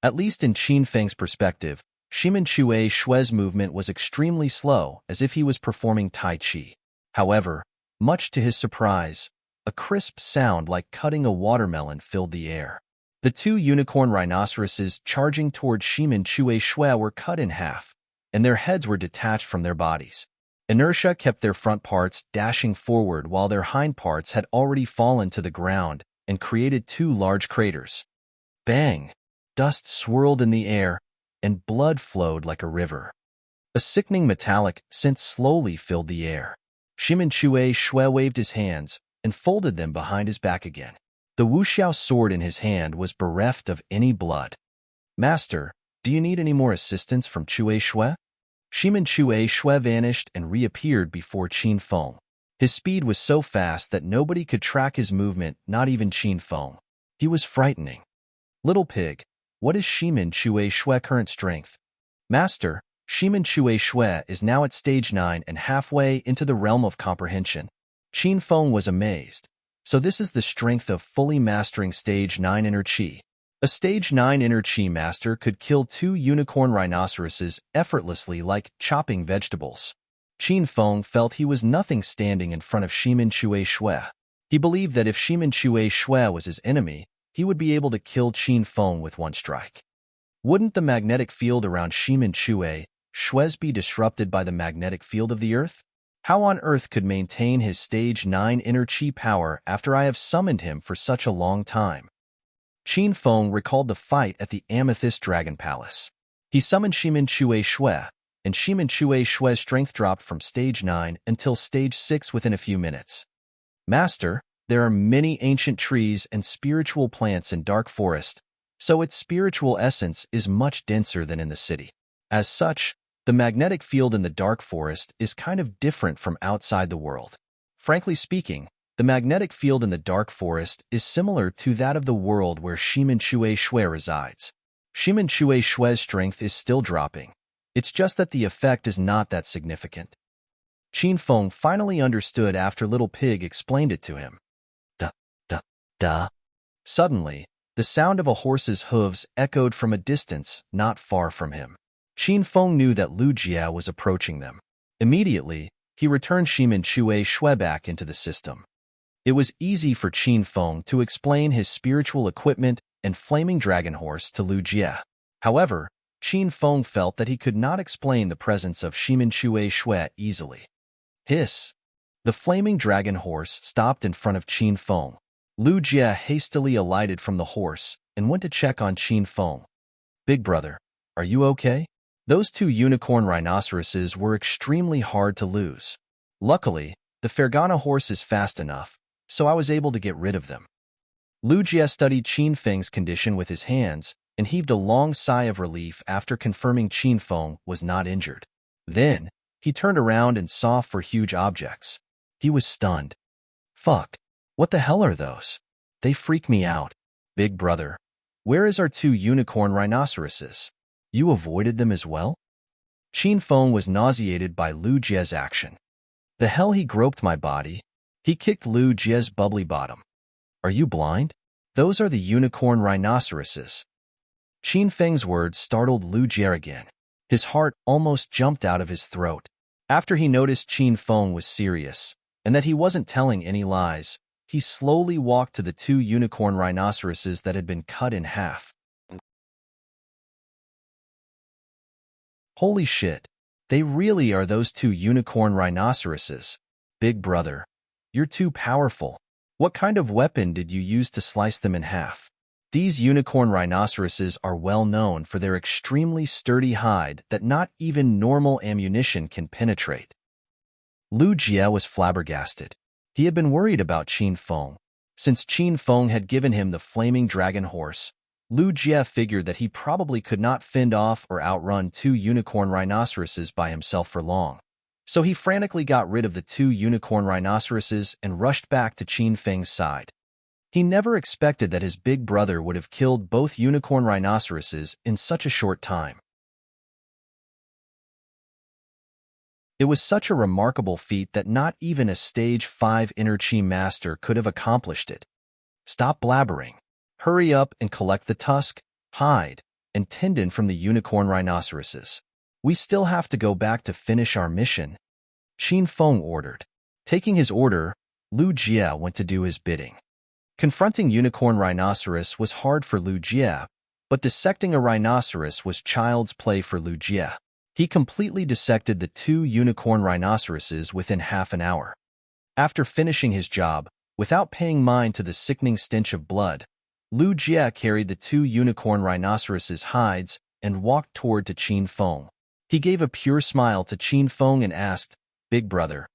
At least in Qin Feng's perspective, Shimen Chui Shui's movement was extremely slow, as if he was performing Tai Chi. However, much to his surprise, a crisp sound like cutting a watermelon filled the air. The two unicorn rhinoceroses charging toward Shimen Chui Shui were cut in half, and their heads were detached from their bodies. Inertia kept their front parts dashing forward while their hind parts had already fallen to the ground and created two large craters. Bang! Dust swirled in the air, and blood flowed like a river. A sickening metallic scent slowly filled the air. Shimen Chui Shui waved his hands and folded them behind his back again. The wuxiao sword in his hand was bereft of any blood. Master, do you need any more assistance from Chui Shui? Shimen Chui Shui vanished and reappeared before Qin Feng. His speed was so fast that nobody could track his movement, not even Qin Feng. He was frightening. Little pig, what is Shimen Chui Shui current strength? Master, Shimen Chui Shui is now at stage 9 and halfway into the realm of comprehension. Qin Feng was amazed. So this is the strength of fully mastering stage 9 inner chi. A stage 9 inner chi master could kill two unicorn rhinoceroses effortlessly like chopping vegetables. Qin Feng felt he was nothing standing in front of Shimen Chui Shui. He believed that if Shimen Chui Shui was his enemy, he would be able to kill Qin Feng with one strike. Wouldn't the magnetic field around Shimen Chui Shui be disrupted by the magnetic field of the Earth? How on earth could maintain his stage 9 inner chi power after I have summoned him for such a long time? Qin Feng recalled the fight at the Amethyst Dragon Palace. He summoned Shimen Chui Shui, and Shimen Chui Shui's strength dropped from stage 9 until stage 6 within a few minutes. Master, there are many ancient trees and spiritual plants in Dark Forest, so its spiritual essence is much denser than in the city. As such, the magnetic field in the Dark Forest is kind of different from outside the world. Frankly speaking, the magnetic field in the Dark Forest is similar to that of the world where Shimen Chui Shui resides. Shimen Chui Shui's strength is still dropping. It's just that the effect is not that significant. Qin Feng finally understood after Little Pig explained it to him. Duh, duh, duh. Suddenly, the sound of a horse's hooves echoed from a distance not far from him. Qin Feng knew that Lu Jie was approaching them. Immediately, he returned Shimen Chui Shui back into the system. It was easy for Qin Feng to explain his spiritual equipment and flaming dragon horse to Lu Jie. However, Qin Feng felt that he could not explain the presence of Shimin Chue Shui easily. Hiss! The flaming dragon horse stopped in front of Qin Feng. Lu Jie hastily alighted from the horse and went to check on Qin Feng. Big brother, are you okay? Those two unicorn rhinoceroses were extremely hard to lose. Luckily, the Fergana horse is fast enough, so I was able to get rid of them. Lu Jie studied Qin Feng's condition with his hands and heaved a long sigh of relief after confirming Qin Feng was not injured. Then, he turned around and saw four huge objects. He was stunned. Fuck. What the hell are those? They freak me out. Big brother, where is our two unicorn rhinoceroses? You avoided them as well? Qin Feng was nauseated by Lu Jie's action. The hell, he groped my body. He kicked Lu Jie's bubbly bottom. Are you blind? Those are the unicorn rhinoceroses. Qin Feng's words startled Lu Jie again. His heart almost jumped out of his throat. After he noticed Qin Feng was serious, and that he wasn't telling any lies, he slowly walked to the two unicorn rhinoceroses that had been cut in half. Holy shit, they really are those two unicorn rhinoceroses. Big brother, you're too powerful. What kind of weapon did you use to slice them in half? These unicorn rhinoceroses are well known for their extremely sturdy hide that not even normal ammunition can penetrate. Lu Jie was flabbergasted. He had been worried about Qin Feng. Since Qin Feng had given him the flaming dragon horse, Lu Jie figured that he probably could not fend off or outrun two unicorn rhinoceroses by himself for long. So he frantically got rid of the two unicorn rhinoceroses and rushed back to Qin Feng's side. He never expected that his big brother would have killed both unicorn rhinoceroses in such a short time. It was such a remarkable feat that not even a Stage 5 Inner Chi master could have accomplished it. Stop blabbering. Hurry up and collect the tusk, hide, and tendon from the unicorn rhinoceroses. We still have to go back to finish our mission, Qin Feng ordered. Taking his order, Lu Jie went to do his bidding. Confronting unicorn rhinoceros was hard for Lu Jie, but dissecting a rhinoceros was child's play for Lu Jie. He completely dissected the two unicorn rhinoceroses within half an hour. After finishing his job, without paying mind to the sickening stench of blood, Lu Jie carried the two unicorn rhinoceroses' hides and walked toward to Qin Feng. He gave a pure smile to Qin Feng and asked, Big brother,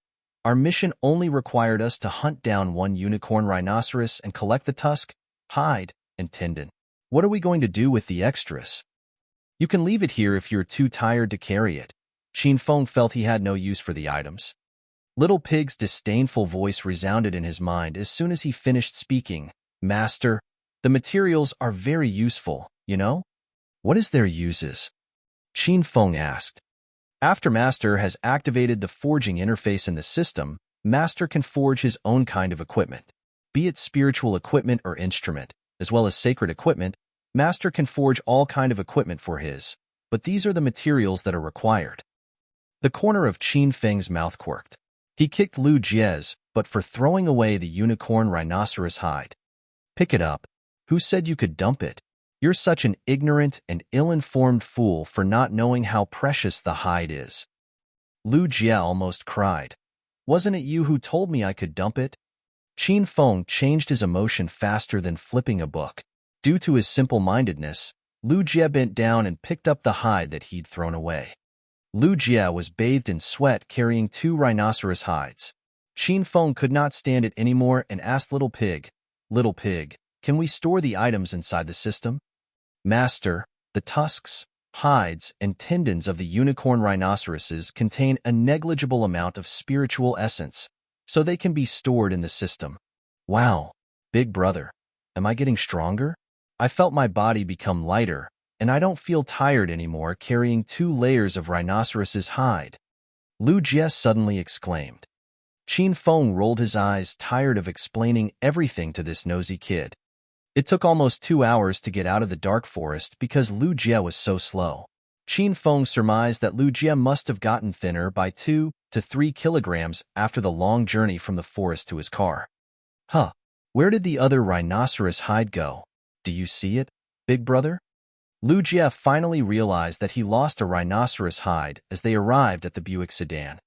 our mission only required us to hunt down one unicorn rhinoceros and collect the tusk, hide, and tendon. What are we going to do with the extras? You can leave it here if you're too tired to carry it. Qin Feng felt he had no use for the items. Little Pig's disdainful voice resounded in his mind as soon as he finished speaking. Master, the materials are very useful, you know? What is their uses? Qin Feng asked. After Master has activated the forging interface in the system, Master can forge his own kind of equipment. Be it spiritual equipment or instrument, as well as sacred equipment, Master can forge all kind of equipment for his, but these are the materials that are required. The corner of Qin Feng's mouth quirked. He kicked Lu Jie's, but for throwing away the unicorn rhinoceros hide. Pick it up. Who said you could dump it? You're such an ignorant and ill-informed fool for not knowing how precious the hide is. Lu Jie almost cried. Wasn't it you who told me I could dump it? Qin Feng changed his emotion faster than flipping a book. Due to his simple-mindedness, Lu Jie bent down and picked up the hide that he'd thrown away. Lu Jie was bathed in sweat carrying two rhinoceros hides. Qin Feng could not stand it anymore and asked Little Pig, Little Pig, can we store the items inside the system? Master, the tusks, hides, and tendons of the unicorn rhinoceroses contain a negligible amount of spiritual essence, so they can be stored in the system. Wow, big brother, am I getting stronger? I felt my body become lighter, and I don't feel tired anymore carrying 2 layers of rhinoceros's hide. Lu Jie suddenly exclaimed. Qin Feng rolled his eyes, tired of explaining everything to this nosy kid. It took almost 2 hours to get out of the dark forest because Lu Jie was so slow. Qin Feng surmised that Lu Jie must have gotten thinner by 2 to 3 kilograms after the long journey from the forest to his car. Huh, where did the other rhinoceros hide go? Do you see it, big brother? Lu Jie finally realized that he lost a rhinoceros hide as they arrived at the Buick sedan.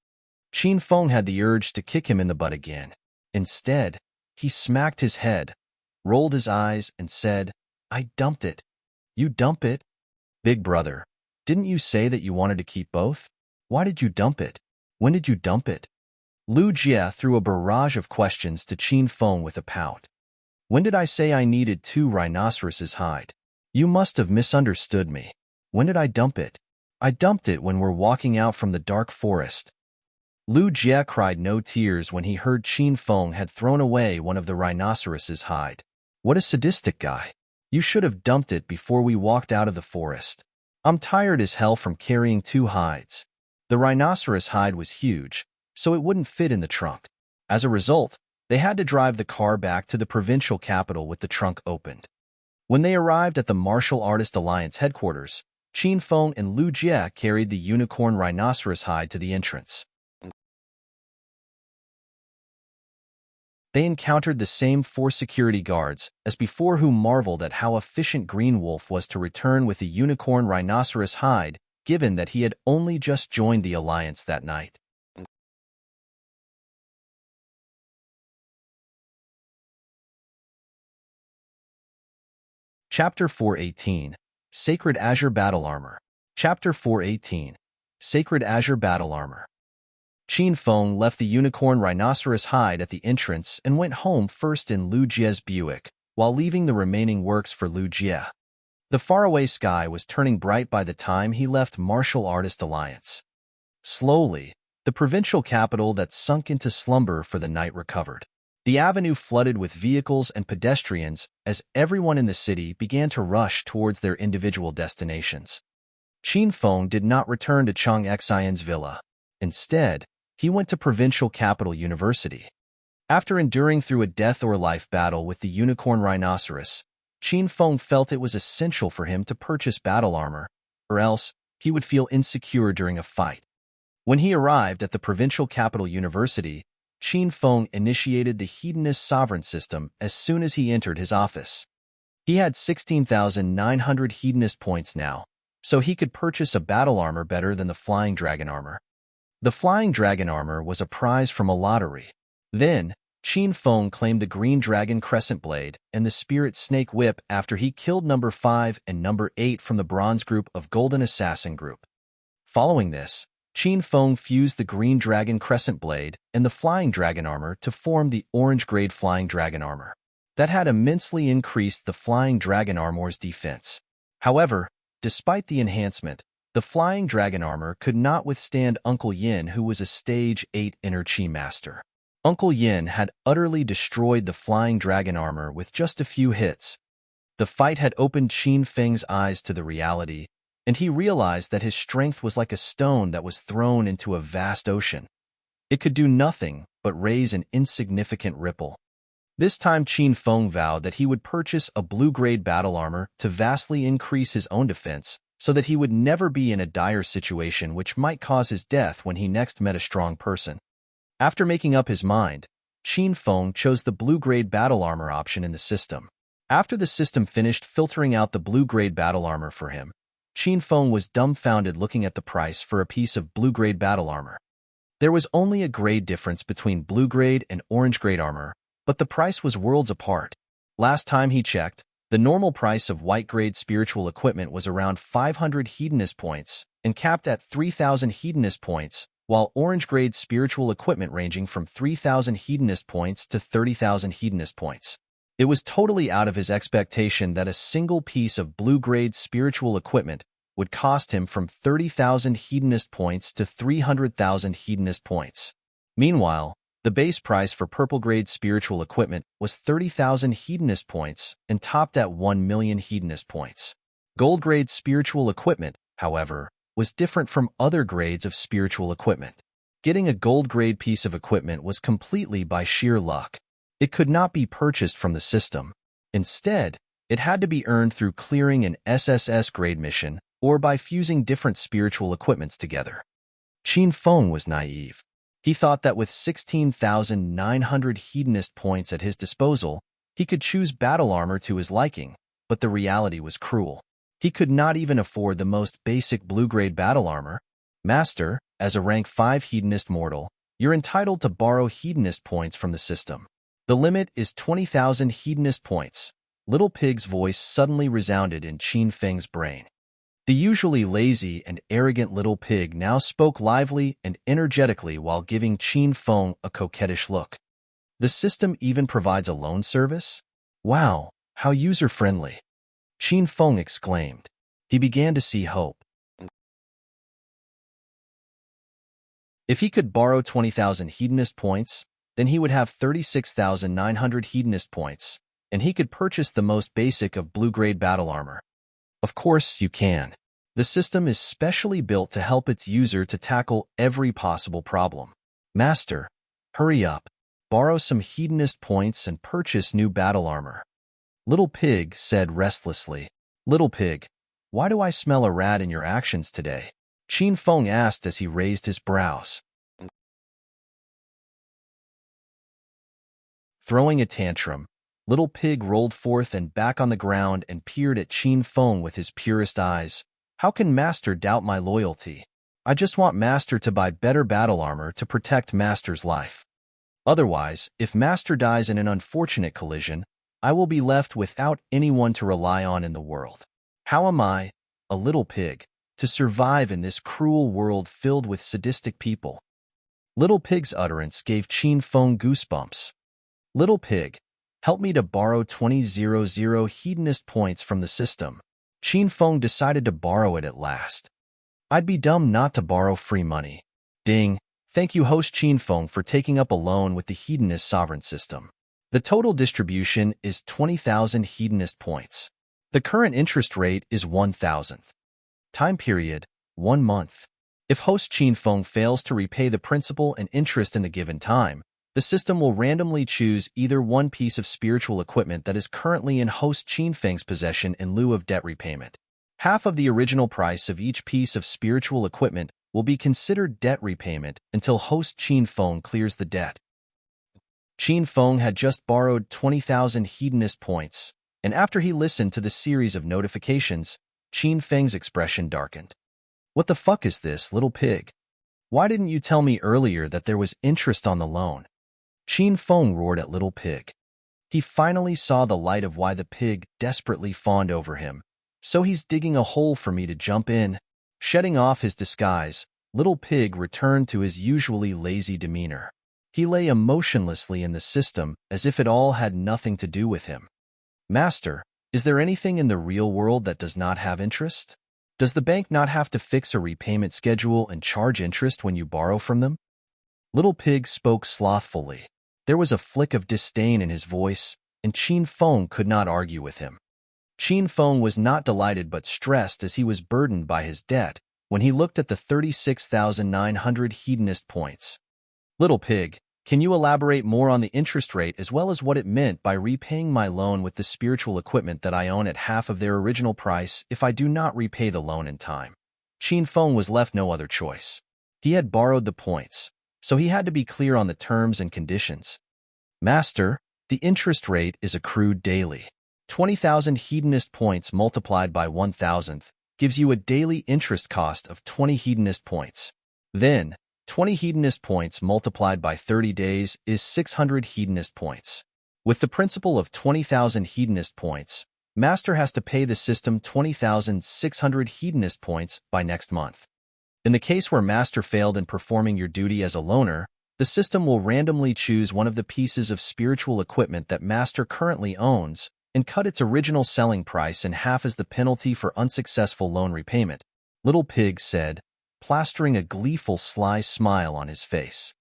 Qin Feng had the urge to kick him in the butt again. Instead, he smacked his head, rolled his eyes, and said, "I dumped it." "You dump it? Big brother, didn't you say that you wanted to keep both? Why did you dump it? When did you dump it?" Lu Jie threw a barrage of questions to Qin Feng with a pout. "When did I say I needed 2 rhinoceroses' hide? You must have misunderstood me. When did I dump it? I dumped it when we're walking out from the dark forest." Lu Jie cried no tears when he heard Qin Feng had thrown away one of the rhinoceroses' hide. "What a sadistic guy. You should have dumped it before we walked out of the forest. I'm tired as hell from carrying 2 hides." The rhinoceros hide was huge, so it wouldn't fit in the trunk. As a result, they had to drive the car back to the provincial capital with the trunk opened. When they arrived at the Martial Artist Alliance headquarters, Qin Feng and Lu Jie carried the unicorn rhinoceros hide to the entrance. They encountered the same 4 security guards as before, who marveled at how efficient Green Wolf was to return with the unicorn rhinoceros hide, given that he had only just joined the alliance that night. Chapter 418, Sacred Azure Battle Armor. Chapter 418, Sacred Azure Battle Armor. Qin Feng left the unicorn rhinoceros hide at the entrance and went home first in Lu Jie's Buick, while leaving the remaining works for Lu Jie. The faraway sky was turning bright by the time he left Martial Artist Alliance. Slowly, the provincial capital that sunk into slumber for the night recovered. The avenue flooded with vehicles and pedestrians as everyone in the city began to rush towards their individual destinations. Qin Feng did not return to Chang Xian's villa. Instead, he went to Provincial Capital University. After enduring through a death-or-life battle with the unicorn rhinoceros, Qin Feng felt it was essential for him to purchase battle armor, or else he would feel insecure during a fight. When he arrived at the Provincial Capital University, Qin Feng initiated the Hedonist sovereign system as soon as he entered his office. He had 16,900 Hedonist points now, so he could purchase a battle armor better than the Flying Dragon armor. The Flying Dragon armor was a prize from a lottery. Then, Qin Feng claimed the Green Dragon Crescent Blade and the Spirit Snake Whip after he killed number 5 and number 8 from the Bronze Group of Golden Assassin Group. Following this, Qin Feng fused the Green Dragon Crescent Blade and the Flying Dragon armor to form the Orange Grade Flying Dragon armor. That had immensely increased the Flying Dragon armor's defense. However, despite the enhancement, the Flying Dragon armor could not withstand Uncle Yin, who was a Stage 8 Inner Chi Master. Uncle Yin had utterly destroyed the Flying Dragon armor with just a few hits. The fight had opened Qin Feng's eyes to the reality, and he realized that his strength was like a stone that was thrown into a vast ocean. It could do nothing but raise an insignificant ripple. This time Qin Feng vowed that he would purchase a blue-grade battle armor to vastly increase his own defense, so that he would never be in a dire situation which might cause his death when he next met a strong person. After making up his mind, Qin Feng chose the blue-grade battle armor option in the system. After the system finished filtering out the blue-grade battle armor for him, Qin Feng was dumbfounded looking at the price for a piece of blue-grade battle armor. There was only a grade difference between blue-grade and orange-grade armor, but the price was worlds apart. Last time he checked, the normal price of white-grade spiritual equipment was around 500 hedonist points and capped at 3,000 hedonist points, while orange-grade spiritual equipment ranging from 3,000 hedonist points to 30,000 hedonist points. It was totally out of his expectation that a single piece of blue-grade spiritual equipment would cost him from 30,000 hedonist points to 300,000 hedonist points. Meanwhile, the base price for purple-grade spiritual equipment was 30,000 hedonist points and topped at 1 million hedonist points. Gold-grade spiritual equipment, however, was different from other grades of spiritual equipment. Getting a gold-grade piece of equipment was completely by sheer luck. It could not be purchased from the system. Instead, it had to be earned through clearing an SSS grade mission or by fusing different spiritual equipments together. Qin Feng was naive. He thought that with 16,900 hedonist points at his disposal, he could choose battle armor to his liking, but the reality was cruel. He could not even afford the most basic blue-grade battle armor. Master, as a rank 5 hedonist mortal, you're entitled to borrow hedonist points from the system. The limit is 20,000 hedonist points. Little Pig's voice suddenly resounded in Qin Feng's brain. The usually lazy and arrogant Little Pig now spoke lively and energetically while giving Qin Feng a coquettish look. The system even provides a loan service? Wow, how user-friendly! Qin Feng exclaimed. He began to see hope. If he could borrow 20,000 hedonist points, then he would have 36,900 hedonist points, and he could purchase the most basic of blue-grade battle armor. Of course, you can. The system is specially built to help its user to tackle every possible problem. Master, hurry up. Borrow some hedonist points and purchase new battle armor. Little Pig said restlessly. Little Pig, why do I smell a rat in your actions today? Qin Feng asked as he raised his brows. Throwing a tantrum, Little Pig rolled forth and back on the ground and peered at Qin Feng with his purest eyes. How can Master doubt my loyalty? I just want Master to buy better battle armor to protect Master's life. Otherwise, if Master dies in an unfortunate collision, I will be left without anyone to rely on in the world. How am I, a little pig, to survive in this cruel world filled with sadistic people? Little Pig's utterance gave Qin Feng goosebumps. Little Pig, help me to borrow 20,000 hedonist points from the system. Qin Feng decided to borrow it at last. I'd be dumb not to borrow free money. Ding, thank you host Qin Feng for taking up a loan with the hedonist sovereign system. The total distribution is 20,000 hedonist points. The current interest rate is 1,000th. Time period, 1 month. If host Qin Feng fails to repay the principal and interest in the given time, the system will randomly choose either one piece of spiritual equipment that is currently in host Qin Feng's possession in lieu of debt repayment. Half of the original price of each piece of spiritual equipment will be considered debt repayment until host Qin Feng clears the debt. Qin Feng had just borrowed 20,000 hedonist points, and after he listened to the series of notifications, Qin Feng's expression darkened. What the fuck is this, little pig? Why didn't you tell me earlier that there was interest on the loan? Qin Feng roared at Little Pig. He finally saw the light of why the pig desperately fawned over him. So he's digging a hole for me to jump in. Shedding off his disguise, Little Pig returned to his usually lazy demeanor. He lay emotionlessly in the system as if it all had nothing to do with him. Master, is there anything in the real world that does not have interest? Does the bank not have to fix a repayment schedule and charge interest when you borrow from them? Little Pig spoke slothfully. There was a flick of disdain in his voice, and Qin Feng could not argue with him. Qin Feng was not delighted but stressed as he was burdened by his debt when he looked at the 36,900 hedonist points. Little Pig, can you elaborate more on the interest rate as well as what it meant by repaying my loan with the spiritual equipment that I own at half of their original price if I do not repay the loan in time? Qin Feng was left no other choice. He had borrowed the points, so he had to be clear on the terms and conditions. Master, the interest rate is accrued daily. 20,000 hedonist points multiplied by 1,000th gives you a daily interest cost of 20 hedonist points. Then, 20 hedonist points multiplied by 30 days is 600 hedonist points. With the principal of 20,000 hedonist points, Master has to pay the system 20,600 hedonist points by next month. In the case where Master failed in performing your duty as a loaner, the system will randomly choose one of the pieces of spiritual equipment that Master currently owns and cut its original selling price in half as the penalty for unsuccessful loan repayment, Little Pig said, plastering a gleeful sly smile on his face.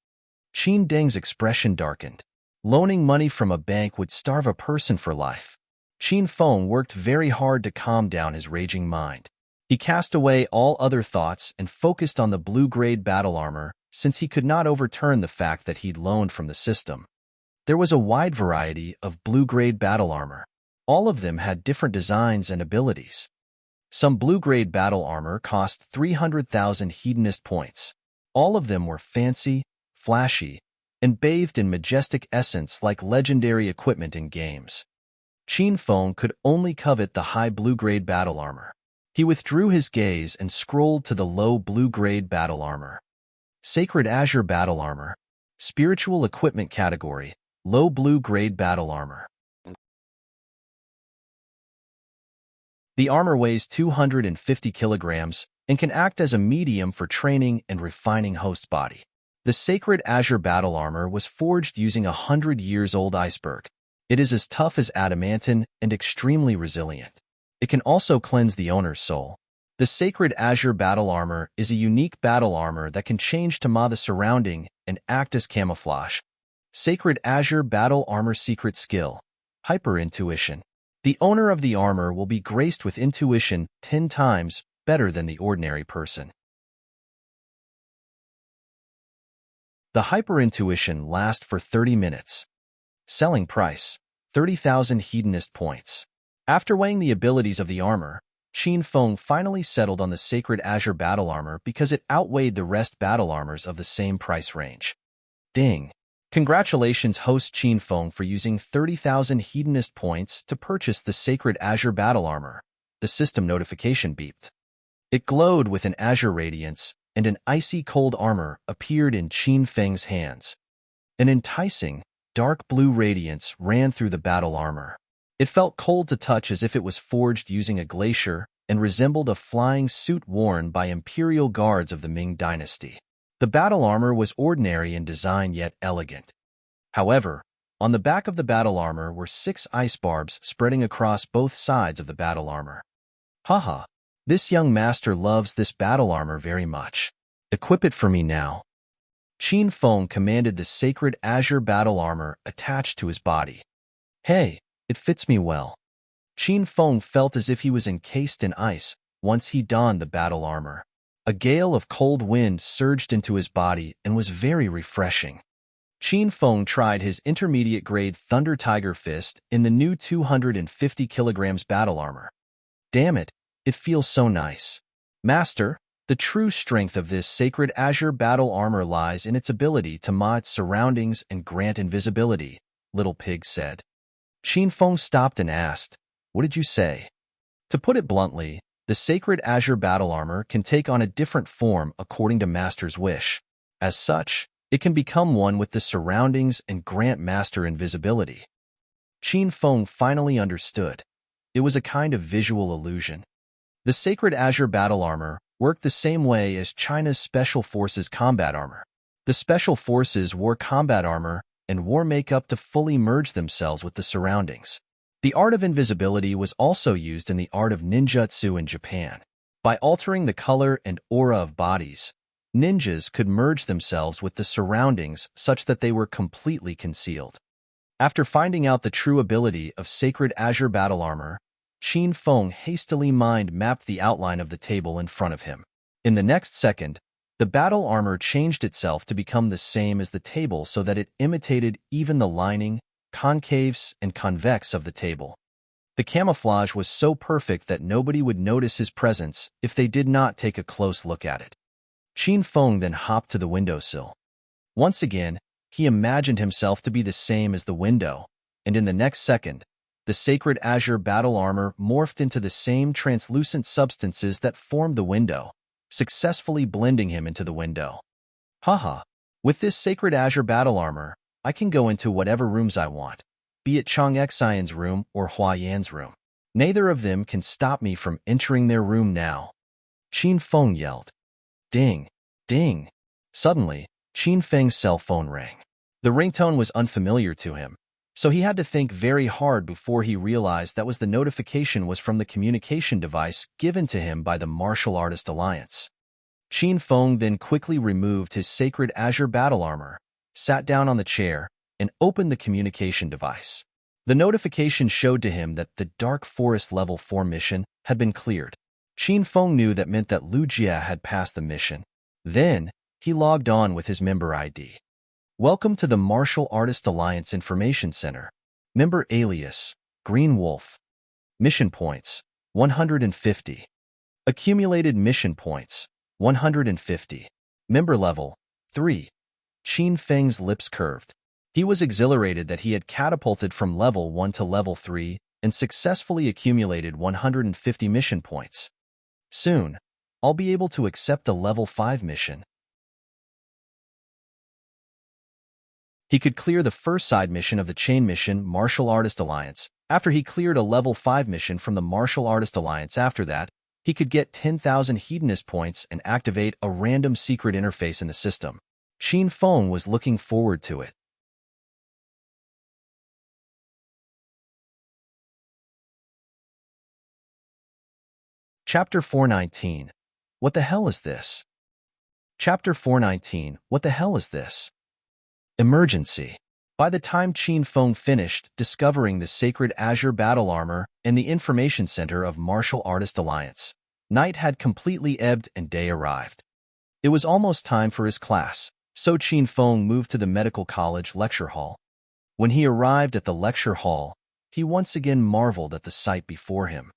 Qin Deng's expression darkened. Loaning money from a bank would starve a person for life. Qin Feng worked very hard to calm down his raging mind. He cast away all other thoughts and focused on the blue-grade battle armor since he could not overturn the fact that he'd loaned from the system. There was a wide variety of blue-grade battle armor. All of them had different designs and abilities. Some blue-grade battle armor cost 300,000 hedonist points. All of them were fancy, flashy, and bathed in majestic essence like legendary equipment in games. Qin Feng could only covet the high blue-grade battle armor. He withdrew his gaze and scrolled to the low blue-grade battle armor. Sacred Azure Battle Armor. Spiritual Equipment Category. Low blue-grade battle armor. The armor weighs 250 kilograms and can act as a medium for training and refining host body. The Sacred Azure Battle Armor was forged using a 100-years-old iceberg. It is as tough as adamantine and extremely resilient. It can also cleanse the owner's soul. The Sacred Azure Battle Armor is a unique battle armor that can change to the surrounding and act as camouflage. Sacred Azure Battle Armor Secret Skill. Hyper-Intuition. The owner of the armor will be graced with intuition 10 times better than the ordinary person. The hyper-intuition lasts for 30 minutes. Selling price, 30,000 hedonist points. After weighing the abilities of the armor, Qin Feng finally settled on the Sacred Azure Battle Armor because it outweighed the rest battle armors of the same price range. Ding! Congratulations host Qin Feng for using 30,000 hedonist points to purchase the Sacred Azure Battle Armor. The system notification beeped. It glowed with an azure radiance, and an icy cold armor appeared in Qin Feng's hands. An enticing, dark blue radiance ran through the battle armor. It felt cold to touch as if it was forged using a glacier and resembled a flying suit worn by imperial guards of the Ming dynasty. The battle armor was ordinary in design yet elegant. However, on the back of the battle armor were 6 ice barbs spreading across both sides of the battle armor. Haha, this young master loves this battle armor very much. Equip it for me now. Qin Feng commanded the Sacred Azure Battle Armor attached to his body. Hey, it fits me well. Qin Feng felt as if he was encased in ice once he donned the battle armor. A gale of cold wind surged into his body and was very refreshing. Qin Feng tried his intermediate-grade Thunder Tiger Fist in the new 250 kilograms battle armor. Damn it, it feels so nice. Master, the true strength of this Sacred Azure Battle Armor lies in its ability to mod its surroundings and grant invisibility, Little Pig said. Qin Feng stopped and asked, "What did you say?" To put it bluntly, the Sacred Azure Battle Armor can take on a different form according to Master's wish. As such, it can become one with the surroundings and grant Master invisibility. Qin Feng finally understood. It was a kind of visual illusion. The Sacred Azure Battle Armor worked the same way as China's Special Forces combat armor. The Special Forces wore combat armor and wore makeup to fully merge themselves with the surroundings. The art of invisibility was also used in the art of ninjutsu in Japan. By altering the color and aura of bodies, ninjas could merge themselves with the surroundings such that they were completely concealed. After finding out the true ability of Sacred Azure Battle Armor, Qin Feng hastily mind-mapped the outline of the table in front of him. In the next second, the battle armor changed itself to become the same as the table so that it imitated even the lining, concaves, and convex of the table. The camouflage was so perfect that nobody would notice his presence if they did not take a close look at it. Qin Feng then hopped to the windowsill. Once again, he imagined himself to be the same as the window, and in the next second, the Sacred Azure Battle Armor morphed into the same translucent substances that formed the window, successfully blending him into the window. Haha, with this Sacred Azure Battle Armor, I can go into whatever rooms I want, be it Chang Xian's room or Hua Yan's room. Neither of them can stop me from entering their room now. Qin Feng yelled. Ding, ding. Suddenly, Qin Feng's cell phone rang. The ringtone was unfamiliar to him, so he had to think very hard before he realized that the notification was from the communication device given to him by the Martial Artist Alliance. Qin Feng then quickly removed his Sacred Azure Battle Armor, sat down on the chair, and opened the communication device. The notification showed to him that the Dark Forest Level 4 mission had been cleared. Qin Feng knew that meant that Lu Jia had passed the mission. Then, he logged on with his member ID. Welcome to the Martial Artist Alliance Information Center. Member alias, Green Wolf. Mission points, 150. Accumulated mission points, 150. Member level, 3. Qin Feng's lips curved. He was exhilarated that he had catapulted from level 1 to level 3 and successfully accumulated 150 mission points. Soon, I'll be able to accept the level 5 mission. He could clear the first side mission of the chain mission Martial Artist Alliance. After he cleared a level 5 mission from the Martial Artist Alliance after that, he could get 10,000 Hedonist points and activate a random secret interface in the system. Qin Feng was looking forward to it. Chapter 419. What the hell is this? Chapter 419. What the hell is this? Emergency. By the time Qin Feng finished discovering the sacred azure battle armor and the information center of Martial Artist Alliance, night had completely ebbed and day arrived. It was almost time for his class, so Qin Feng moved to the medical college lecture hall. When he arrived at the lecture hall, he once again marveled at the sight before him.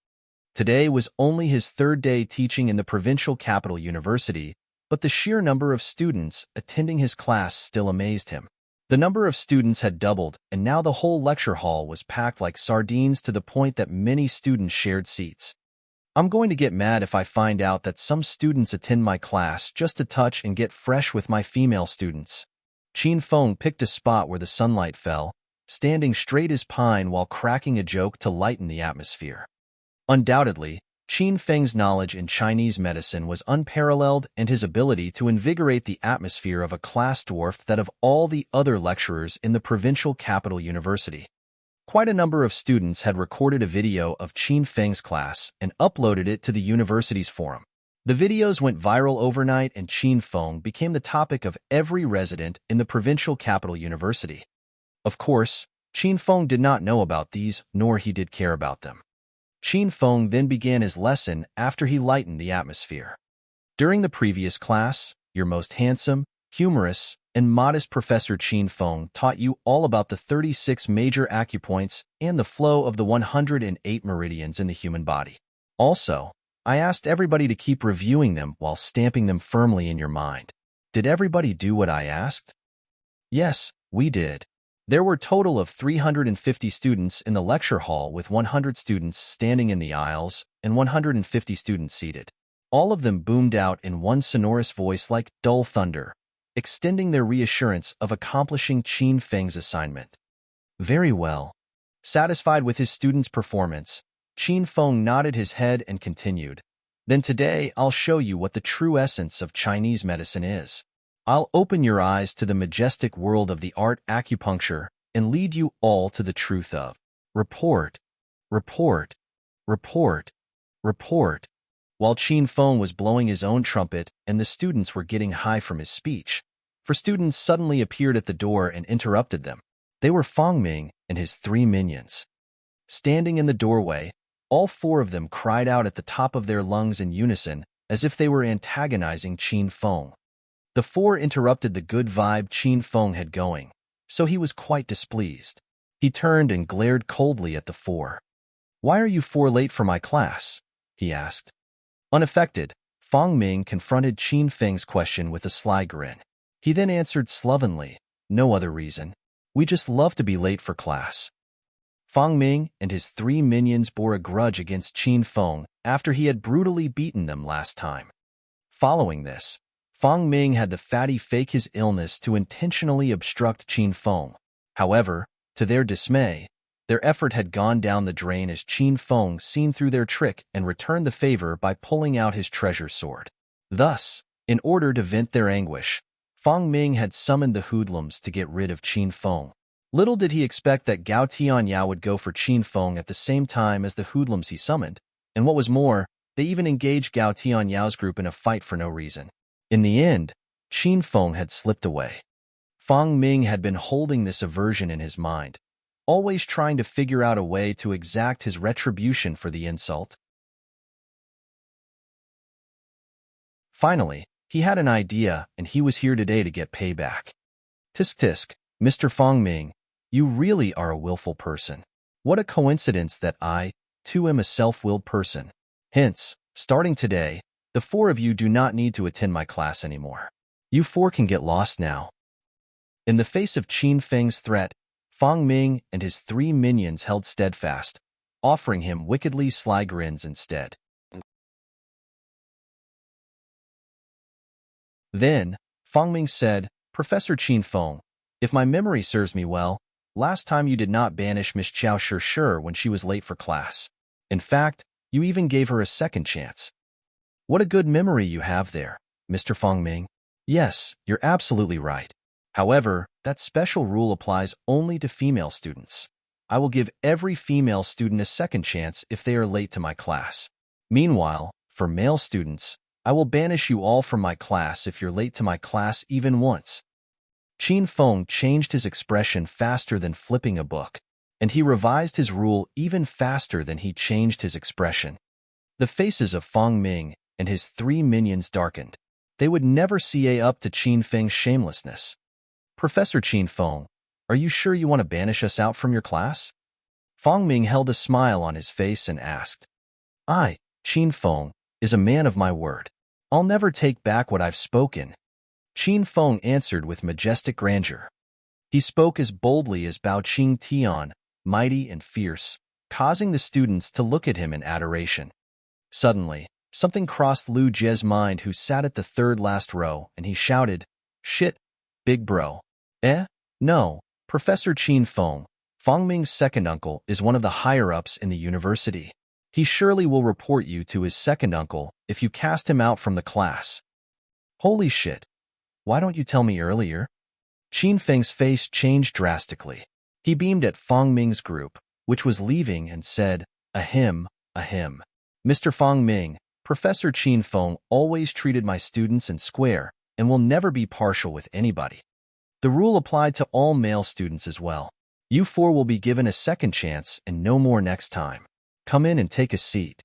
Today was only his third day teaching in the provincial capital university, but the sheer number of students attending his class still amazed him. The number of students had doubled, and now the whole lecture hall was packed like sardines to the point that many students shared seats. I'm going to get mad if I find out that some students attend my class just to touch and get fresh with my female students. Qin Feng picked a spot where the sunlight fell, standing straight as pine while cracking a joke to lighten the atmosphere. Undoubtedly, Qin Feng's knowledge in Chinese medicine was unparalleled, and his ability to invigorate the atmosphere of a class dwarfed that of all the other lecturers in the provincial capital university. Quite a number of students had recorded a video of Qin Feng's class and uploaded it to the university's forum. The videos went viral overnight, and Qin Feng became the topic of every resident in the provincial capital university. Of course, Qin Feng did not know about these, nor he did care about them. Qin Feng then began his lesson after he lightened the atmosphere. During the previous class, your most handsome, humorous, and modest Professor Qin Feng taught you all about the 36 major acupoints and the flow of the 108 meridians in the human body. Also, I asked everybody to keep reviewing them while stamping them firmly in your mind. Did everybody do what I asked? Yes, we did. There were a total of 350 students in the lecture hall, with 100 students standing in the aisles and 150 students seated. All of them boomed out in one sonorous voice like dull thunder, extending their reassurance of accomplishing Qin Feng's assignment. Very well. Satisfied with his students' performance, Qin Feng nodded his head and continued. Then today I'll show you what the true essence of Chinese medicine is. I'll open your eyes to the majestic world of the art acupuncture and lead you all to the truth of report, report, report, report. While Qin Feng was blowing his own trumpet and the students were getting high from his speech, four students suddenly appeared at the door and interrupted them. They were Fang Ming and his 3 minions. Standing in the doorway, all 4 of them cried out at the top of their lungs in unison, as if they were antagonizing Qin Feng. The 4 interrupted the good vibe Qin Feng had going, so he was quite displeased. He turned and glared coldly at the 4. "Why are you 4 late for my class?" he asked. Unaffected, Fang Ming confronted Qin Feng's question with a sly grin. He then answered slovenly, "No other reason. We just love to be late for class." Fang Ming and his 3 minions bore a grudge against Qin Feng after he had brutally beaten them last time. Following this, Fang Ming had the fatty fake his illness to intentionally obstruct Qin Feng. However, to their dismay, their effort had gone down the drain as Qin Feng seen through their trick and returned the favor by pulling out his treasure sword. Thus, in order to vent their anguish, Fang Ming had summoned the hoodlums to get rid of Qin Feng. Little did he expect that Gao Tianyao would go for Qin Feng at the same time as the hoodlums he summoned, and what was more, they even engaged Gao Tianyao's group in a fight for no reason. In the end, Qin Feng had slipped away. Fang Ming had been holding this aversion in his mind, always trying to figure out a way to exact his retribution for the insult. Finally, he had an idea, and he was here today to get payback. Tisk tisk, Mr. Fang Ming, you really are a willful person. What a coincidence that I, too, am a self-willed person. Hence, starting today, the 4 of you do not need to attend my class anymore. You 4 can get lost now. In the face of Qin Feng's threat, Fang Ming and his 3 minions held steadfast, offering him wickedly sly grins instead. Then, Fangming said, Professor Qin Feng, if my memory serves me well, last time you did not banish Miss Qiao Shi when she was late for class. In fact, you even gave her a second chance. What a good memory you have there, Mr. Fangming. Yes, you're absolutely right. However, that special rule applies only to female students. I will give every female student a second chance if they are late to my class. Meanwhile, for male students, I will banish you all from my class if you're late to my class even once. Qin Feng changed his expression faster than flipping a book, and he revised his rule even faster than he changed his expression. The faces of Fangming and his 3 minions darkened. They would never see up to Qin Feng's shamelessness. Professor Qin Feng, are you sure you want to banish us out from your class? Fangming held a smile on his face and asked. I, Qin Feng, is a man of my word. I'll never take back what I've spoken. Qin Feng answered with majestic grandeur. He spoke as boldly as Bao Qing Tian, mighty and fierce, causing the students to look at him in adoration. Suddenly, something crossed Lu Jie's mind, who sat at the third last row, and he shouted, Shit, big bro. No, Professor Qin Feng, Fangming's second uncle, is one of the higher-ups in the university. He surely will report you to his second uncle if you cast him out from the class. Holy shit. Why don't you tell me earlier? Qin Feng's face changed drastically. He beamed at Fangming's group, which was leaving, and said, Ahem, ahem. Mr. Fangming, Professor Qin Feng always treated my students in square and will never be partial with anybody. The rule applied to all male students as well. You 4 will be given a second chance and no more next time. Come in and take a seat.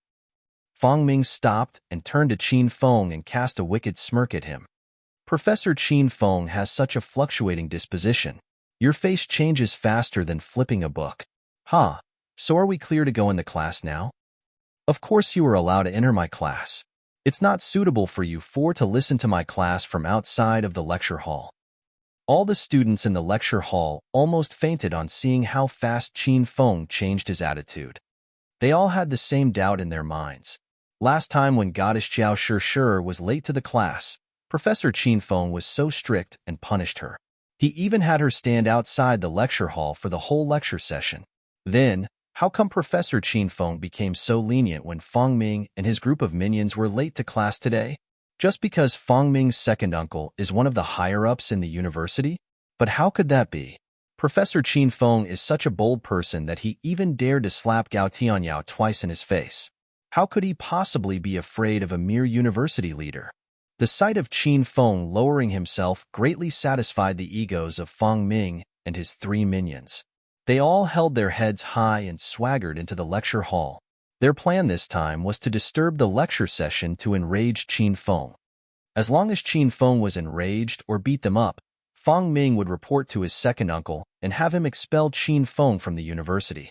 Fangming stopped and turned to Qin Feng and cast a wicked smirk at him. Professor Qin Feng has such a fluctuating disposition. Your face changes faster than flipping a book. So are we clear to go in the class now? Of course you are allowed to enter my class. It's not suitable for you 4 to listen to my class from outside of the lecture hall. All the students in the lecture hall almost fainted on seeing how fast Qin Feng changed his attitude. They all had the same doubt in their minds. Last time when Goddess Qiao Shi was late to the class, Professor Qin Feng was so strict and punished her. He even had her stand outside the lecture hall for the whole lecture session. Then, how come Professor Qin Feng became so lenient when Fangming and his group of minions were late to class today? Just because Fangming's second uncle is one of the higher-ups in the university? But how could that be? Professor Qin Feng is such a bold person that he even dared to slap Gao Tianyao twice in his face. How could he possibly be afraid of a mere university leader? The sight of Qin Feng lowering himself greatly satisfied the egos of Fangming and his 3 minions. They all held their heads high and swaggered into the lecture hall. Their plan this time was to disturb the lecture session to enrage Qin Feng. As long as Qin Feng was enraged or beat them up, Fangming would report to his second uncle and have him expel Qin Feng from the university.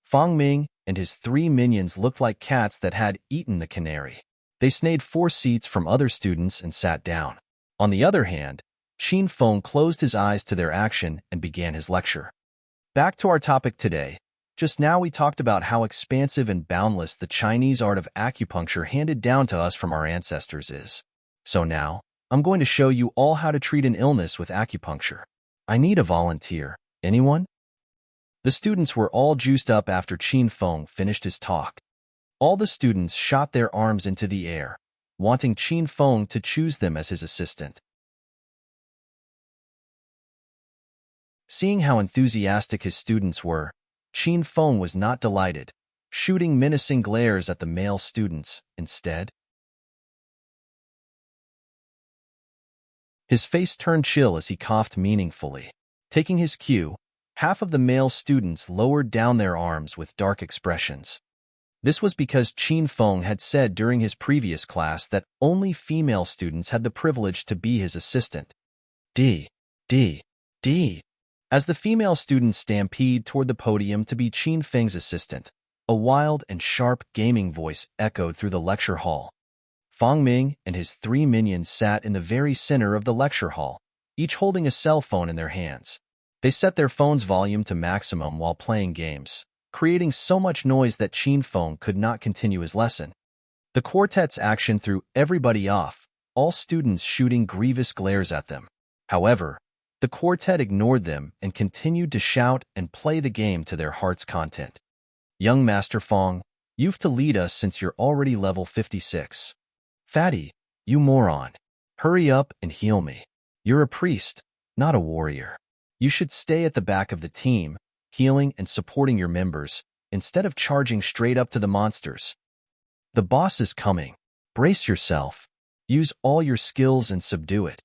Fangming and his 3 minions looked like cats that had eaten the canary. They snayed 4 seats from other students and sat down. On the other hand, Qin Feng closed his eyes to their action and began his lecture. Back to our topic today. Just now we talked about how expansive and boundless the Chinese art of acupuncture handed down to us from our ancestors is. So now, I'm going to show you all how to treat an illness with acupuncture. I need a volunteer. Anyone? The students were all juiced up after Qin Feng finished his talk. All the students shot their arms into the air, wanting Qin Feng to choose them as his assistant. Seeing how enthusiastic his students were, Qin Feng was not delighted, shooting menacing glares at the male students instead. His face turned chill as he coughed meaningfully. Taking his cue, half of the male students lowered down their arms with dark expressions. This was because Qin Feng had said during his previous class that only female students had the privilege to be his assistant. D. As the female students stampeded toward the podium to be Qin Feng's assistant, a wild and sharp gaming voice echoed through the lecture hall. Fangming and his 3 minions sat in the very center of the lecture hall, each holding a cell phone in their hands. They set their phone's volume to maximum while playing games, creating so much noise that Qin Feng could not continue his lesson. The quartet's action threw everybody off, all students shooting grievous glares at them. However, the quartet ignored them and continued to shout and play the game to their heart's content. Young Master Fong, you've to lead us since you're already level 56. Fatty, you moron. Hurry up and heal me. You're a priest, not a warrior. You should stay at the back of the team, healing and supporting your members, instead of charging straight up to the monsters. The boss is coming. Brace yourself. Use all your skills and subdue it.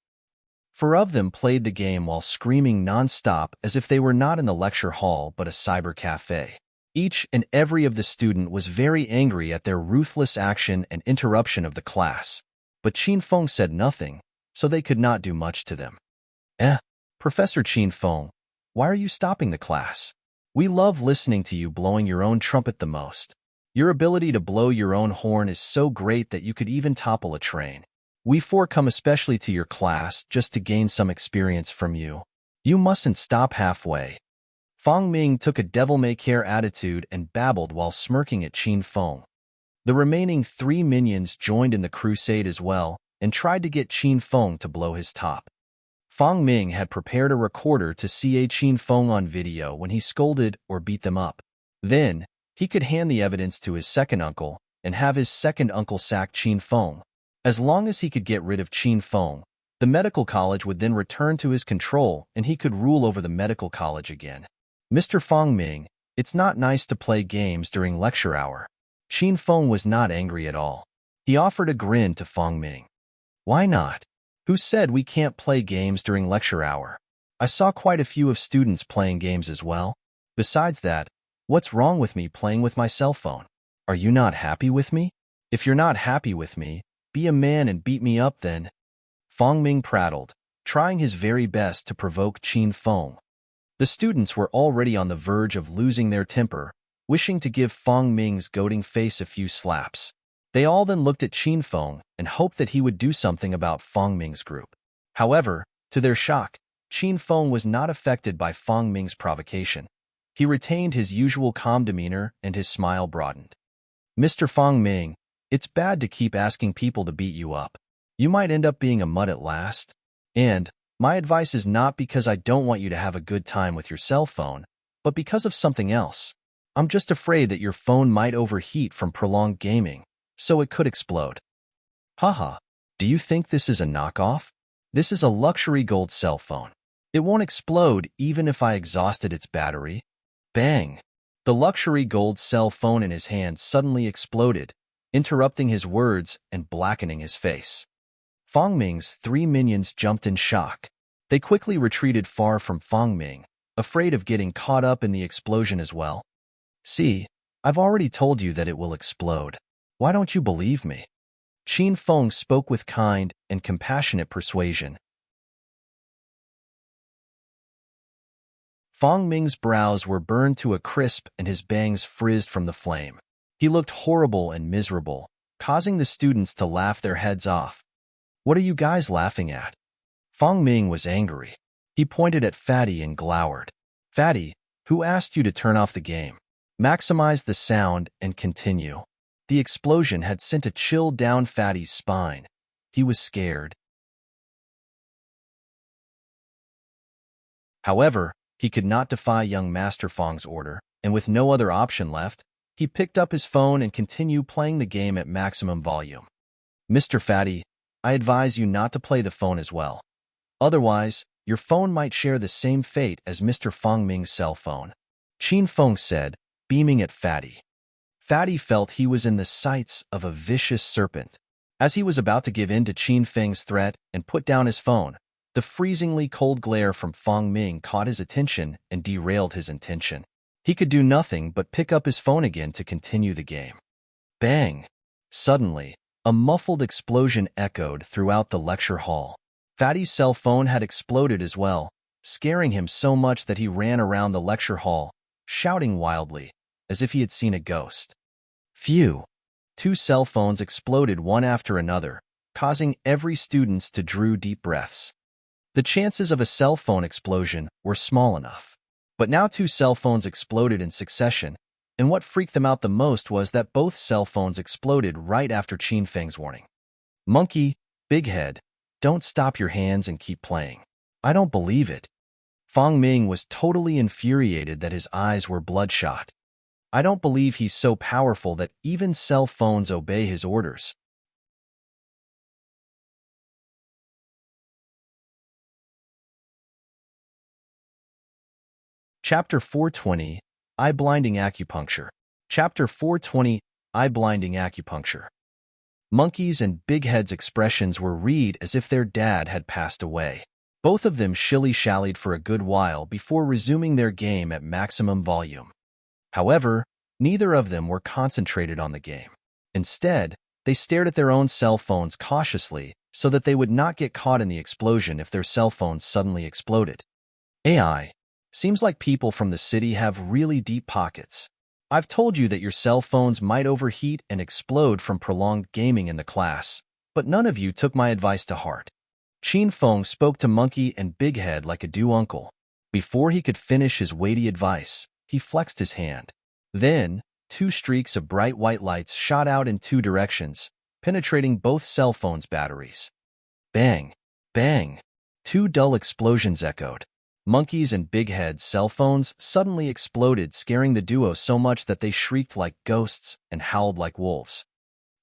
Four of them played the game while screaming non-stop as if they were not in the lecture hall but a cyber cafe. Each and every of the student was very angry at their ruthless action and interruption of the class, but Qin Feng said nothing, so they could not do much to them. Professor Qin Feng, why are you stopping the class? We love listening to you blowing your own trumpet the most. Your ability to blow your own horn is so great that you could even topple a train. We four come especially to your class just to gain some experience from you. You mustn't stop halfway. Fong Ming took a devil-may-care attitude and babbled while smirking at Qin Feng. The remaining 3 minions joined in the crusade as well and tried to get Qin Feng to blow his top. Fong Ming had prepared a recorder to see Qin Feng on video when he scolded or beat them up. Then, he could hand the evidence to his second uncle and have his second uncle sack Qin Feng. As long as he could get rid of Qin Feng, the medical college would then return to his control and he could rule over the medical college again. Mr. Fong Ming, it's not nice to play games during lecture hour. Qin Feng was not angry at all. He offered a grin to Fong Ming. Why not? Who said we can't play games during lecture hour? I saw quite a few of students playing games as well. Besides that, what's wrong with me playing with my cell phone? Are you not happy with me? If you're not happy with me, be a man and beat me up then. Fong Ming prattled, trying his very best to provoke Qin Feng. The students were already on the verge of losing their temper, wishing to give Fong Ming's goading face a few slaps. They all then looked at Qin Feng and hoped that he would do something about Fong Ming's group. However, to their shock, Qin Feng was not affected by Fong Ming's provocation. He retained his usual calm demeanor and his smile broadened. Mr. Fong Ming, it's bad to keep asking people to beat you up. You might end up being a mutt at last. And my advice is not because I don't want you to have a good time with your cell phone, but because of something else. I'm just afraid that your phone might overheat from prolonged gaming, so it could explode. Haha, do you think this is a knockoff? This is a luxury gold cell phone. It won't explode even if I exhausted its battery. Bang! The luxury gold cell phone in his hand suddenly exploded, interrupting his words and blackening his face. Fong Ming's 3 minions jumped in shock. They quickly retreated far from Fong Ming, afraid of getting caught up in the explosion as well. See, I've already told you that it will explode. Why don't you believe me? Qin Feng spoke with kind and compassionate persuasion. Fong Ming's brows were burned to a crisp and his bangs frizzed from the flame. He looked horrible and miserable, causing the students to laugh their heads off. What are you guys laughing at? Fong Ming was angry. He pointed at Fatty and glowered. Fatty, who asked you to turn off the game? Maximize the sound and continue. The explosion had sent a chill down Fatty's spine. He was scared. However, he could not defy young Master Fong's order, and with no other option left, he picked up his phone and continued playing the game at maximum volume. Mr. Fatty, I advise you not to play the phone as well. Otherwise, your phone might share the same fate as Mr. Fong Ming's cell phone. Qin Feng said, beaming at Fatty. Fatty felt he was in the sights of a vicious serpent. As he was about to give in to Qin Feng's threat and put down his phone, the freezingly cold glare from Fong Ming caught his attention and derailed his intention. He could do nothing but pick up his phone again to continue the game. Bang! Suddenly, a muffled explosion echoed throughout the lecture hall. Fatty's cell phone had exploded as well, scaring him so much that he ran around the lecture hall, shouting wildly, as if he had seen a ghost. Phew! 2 cell phones exploded one after another, causing every student to draw deep breaths. The chances of a cell phone explosion were small enough. But now 2 cell phones exploded in succession, and what freaked them out the most was that both cell phones exploded right after Qin Feng's warning. Monkey, Big head, don't stop your hands and keep playing. I don't believe it. Fong Ming was totally infuriated that his eyes were bloodshot. I don't believe he's so powerful that even cell phones obey his orders. Chapter 420, Eye-Blinding Acupuncture. Chapter 420, Eye-Blinding Acupuncture. Monkey's and Big Head's expressions were read as if their dad had passed away. Both of them shilly-shallied for a good while before resuming their game at maximum volume. However, neither of them were concentrated on the game. Instead, they stared at their own cell phones cautiously so that they would not get caught in the explosion if their cell phones suddenly exploded. AI. Seems like people from the city have really deep pockets. I've told you that your cell phones might overheat and explode from prolonged gaming in the class, but none of you took my advice to heart. Qin Feng spoke to Monkey and Big Head like a due uncle. Before he could finish his weighty advice, he flexed his hand. Then, two streaks of bright white lights shot out in two directions, penetrating both cell phones' batteries. Bang! Bang! Two dull explosions echoed. Monkey's and Big Head's cell phones suddenly exploded, scaring the duo so much that they shrieked like ghosts and howled like wolves.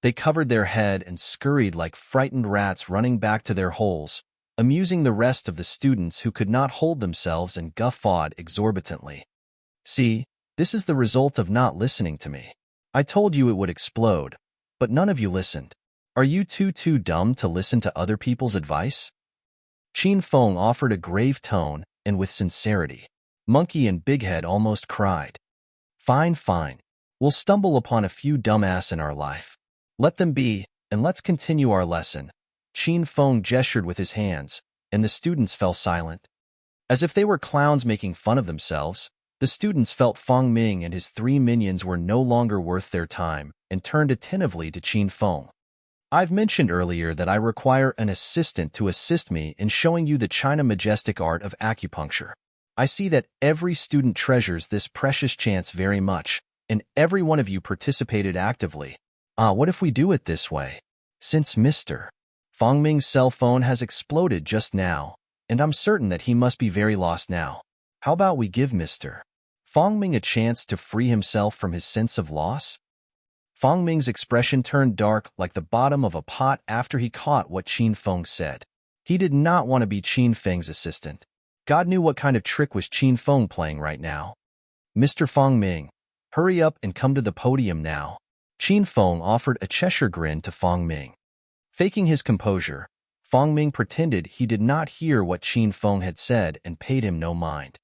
They covered their head and scurried like frightened rats running back to their holes, amusing the rest of the students who could not hold themselves and guffawed exorbitantly. See, this is the result of not listening to me. I told you it would explode, but none of you listened. Are you too dumb to listen to other people's advice? Qin Feng offered a grave tone and with sincerity. Monkey and Big Head almost cried. Fine, fine. We'll stumble upon a few dumbass in our life. Let them be, and let's continue our lesson. Qin Feng gestured with his hands, and the students fell silent. As if they were clowns making fun of themselves, the students felt Fong Ming and his three minions were no longer worth their time and turned attentively to Qin Feng. I've mentioned earlier that I require an assistant to assist me in showing you the China majestic art of acupuncture. I see that every student treasures this precious chance very much, and every one of you participated actively. What if we do it this way? Since Mr. Fong Ming's cell phone has exploded just now, and I'm certain that he must be very lost now. How about we give Mr. Fong Ming a chance to free himself from his sense of loss? Fong Ming's expression turned dark like the bottom of a pot after he caught what Qin Feng said. He did not want to be Qin Feng's assistant. God knew what kind of trick was Qin Feng playing right now. Mr. Fong Ming, hurry up and come to the podium now. Qin Feng offered a Cheshire grin to Fong Ming. Faking his composure, Fong Ming pretended he did not hear what Qin Feng had said and paid him no mind.